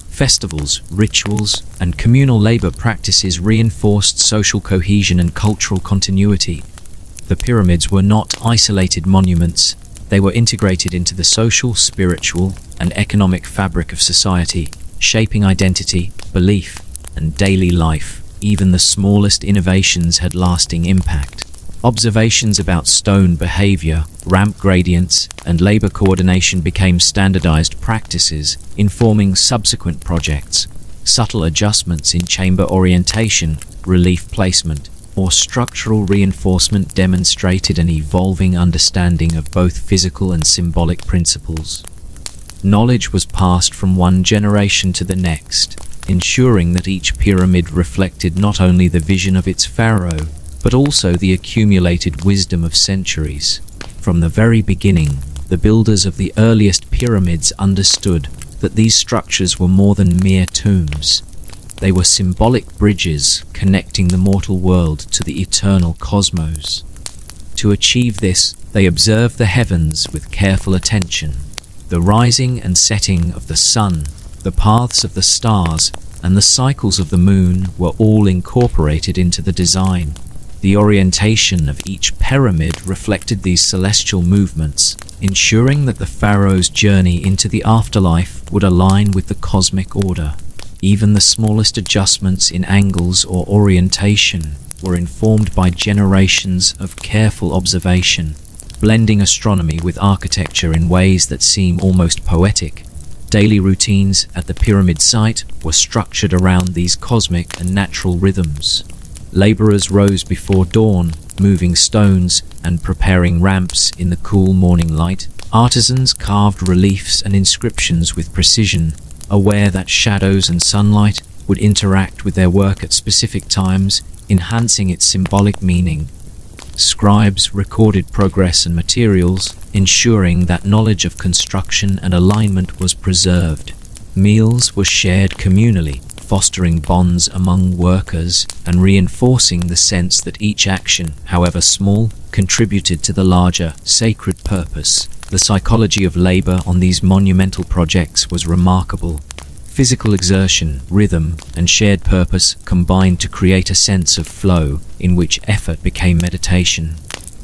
Festivals, rituals, and communal labor practices reinforced social cohesion and cultural continuity. The pyramids were not isolated monuments. They were integrated into the social, spiritual, and economic fabric of society, shaping identity, belief, and daily life. Even the smallest innovations had lasting impact. Observations about stone behavior, ramp gradients, and labor coordination became standardized practices, informing subsequent projects. Subtle adjustments in chamber orientation, relief placement, or structural reinforcement demonstrated an evolving understanding of both physical and symbolic principles. Knowledge was passed from one generation to the next, ensuring that each pyramid reflected not only the vision of its pharaoh, but also the accumulated wisdom of centuries. From the very beginning, the builders of the earliest pyramids understood that these structures were more than mere tombs. They were symbolic bridges connecting the mortal world to the eternal cosmos. To achieve this, they observed the heavens with careful attention. The rising and setting of the sun, the paths of the stars, and the cycles of the moon were all incorporated into the design. The orientation of each pyramid reflected these celestial movements, ensuring that the pharaoh's journey into the afterlife would align with the cosmic order. Even the smallest adjustments in angles or orientation were informed by generations of careful observation, blending astronomy with architecture in ways that seem almost poetic. Daily routines at the pyramid site were structured around these cosmic and natural rhythms. Laborers rose before dawn, moving stones and preparing ramps in the cool morning light. Artisans carved reliefs and inscriptions with precision, aware that shadows and sunlight would interact with their work at specific times, enhancing its symbolic meaning. Scribes recorded progress and materials, ensuring that knowledge of construction and alignment was preserved. Meals were shared communally, fostering bonds among workers and reinforcing the sense that each action, however small, contributed to the larger, sacred purpose. The psychology of labor on these monumental projects was remarkable. Physical exertion, rhythm, and shared purpose combined to create a sense of flow in which effort became meditation.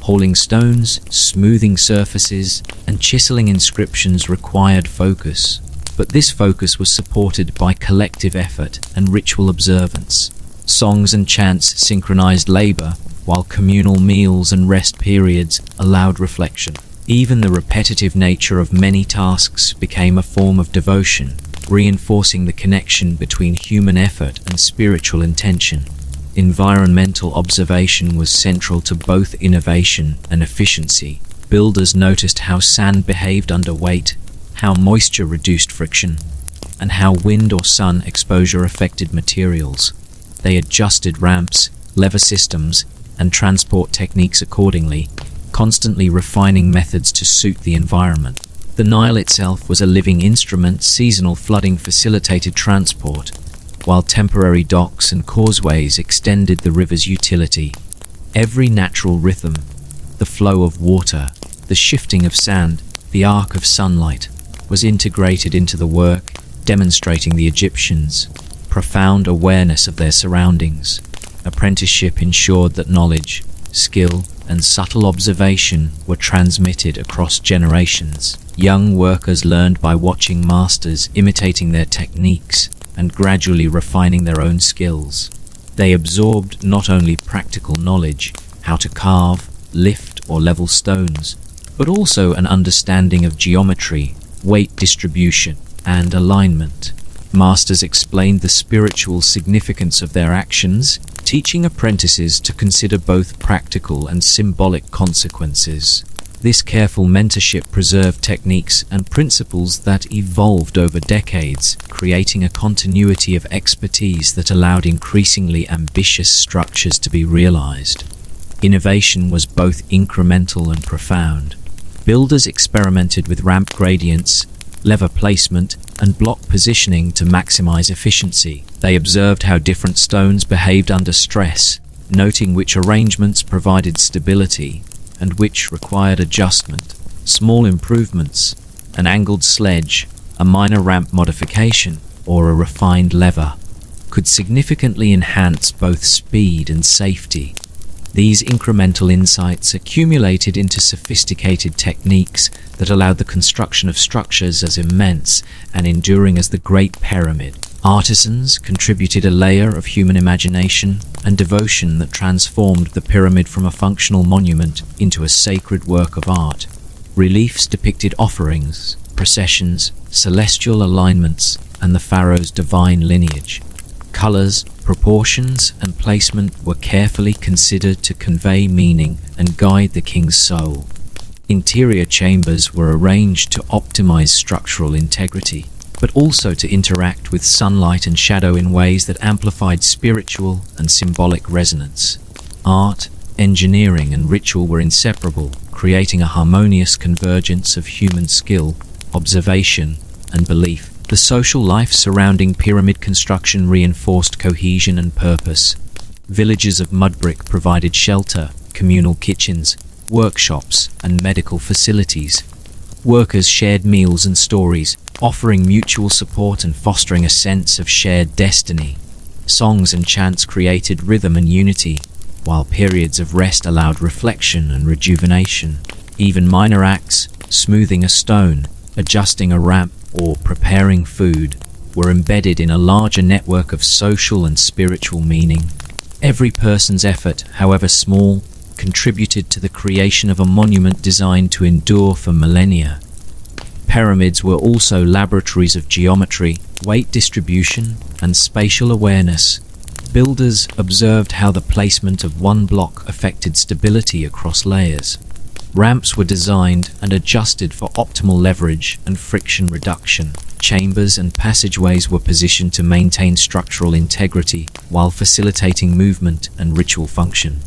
Hauling stones, smoothing surfaces, and chiseling inscriptions required focus, but this focus was supported by collective effort and ritual observance. Songs and chants synchronized labor, while communal meals and rest periods allowed reflection. Even the repetitive nature of many tasks became a form of devotion, reinforcing the connection between human effort and spiritual intention. Environmental observation was central to both innovation and efficiency. Builders noticed how sand behaved under weight, how moisture reduced friction, and how wind or sun exposure affected materials. They adjusted ramps, lever systems, and transport techniques accordingly, constantly refining methods to suit the environment. The Nile itself was a living instrument. Seasonal flooding facilitated transport, while temporary docks and causeways extended the river's utility. Every natural rhythm, the flow of water, the shifting of sand, the arc of sunlight, was integrated into the work, demonstrating the Egyptians' profound awareness of their surroundings. Apprenticeship ensured that knowledge, skill, and subtle observation were transmitted across generations. Young workers learned by watching masters, imitating their techniques, and gradually refining their own skills. They absorbed not only practical knowledge, how to carve, lift, or level stones, but also an understanding of geometry, weight distribution, and alignment. Masters explained the spiritual significance of their actions, teaching apprentices to consider both practical and symbolic consequences. This careful mentorship preserved techniques and principles that evolved over decades, creating a continuity of expertise that allowed increasingly ambitious structures to be realized. Innovation was both incremental and profound. Builders experimented with ramp gradients, lever placement, and block positioning to maximize efficiency. They observed how different stones behaved under stress, noting which arrangements provided stability and which required adjustment. Small improvements, an angled sledge, a minor ramp modification, or a refined lever, could significantly enhance both speed and safety. These incremental insights accumulated into sophisticated techniques that allowed the construction of structures as immense and enduring as the Great Pyramid. Artisans contributed a layer of human imagination and devotion that transformed the pyramid from a functional monument into a sacred work of art. Reliefs depicted offerings, processions, celestial alignments, and the pharaoh's divine lineage. Colors, proportions, and placement were carefully considered to convey meaning and guide the king's soul. Interior chambers were arranged to optimize structural integrity, but also to interact with sunlight and shadow in ways that amplified spiritual and symbolic resonance. Art, engineering, and ritual were inseparable, creating a harmonious convergence of human skill, observation, and belief. The social life surrounding pyramid construction reinforced cohesion and purpose. Villages of mud brick provided shelter, communal kitchens, workshops, and medical facilities. Workers shared meals and stories, offering mutual support and fostering a sense of shared destiny. Songs and chants created rhythm and unity, while periods of rest allowed reflection and rejuvenation. Even minor acts, smoothing a stone, adjusting a ramp, or preparing food, were embedded in a larger network of social and spiritual meaning. Every person's effort, however small, contributed to the creation of a monument designed to endure for millennia. Pyramids were also laboratories of geometry, weight distribution, and spatial awareness. Builders observed how the placement of one block affected stability across layers. Ramps were designed and adjusted for optimal leverage and friction reduction. Chambers and passageways were positioned to maintain structural integrity while facilitating movement and ritual function.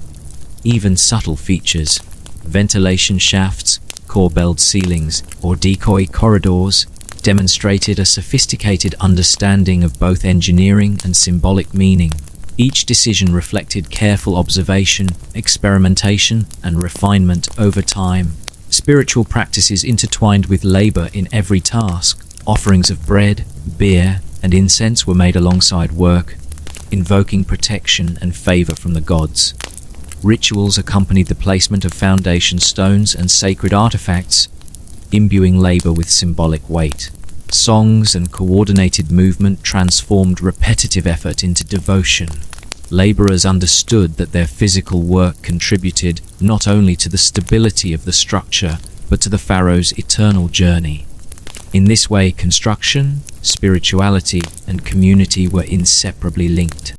Even subtle features, ventilation shafts, corbelled ceilings, or decoy corridors, demonstrated a sophisticated understanding of both engineering and symbolic meaning. Each decision reflected careful observation, experimentation, and refinement over time. Spiritual practices intertwined with labor in every task. Offerings of bread, beer, and incense were made alongside work, invoking protection and favor from the gods. Rituals accompanied the placement of foundation stones and sacred artifacts, imbuing labor with symbolic weight. Songs and coordinated movement transformed repetitive effort into devotion. Laborers understood that their physical work contributed not only to the stability of the structure, but to the pharaoh's eternal journey. In this way, construction, spirituality, and community were inseparably linked.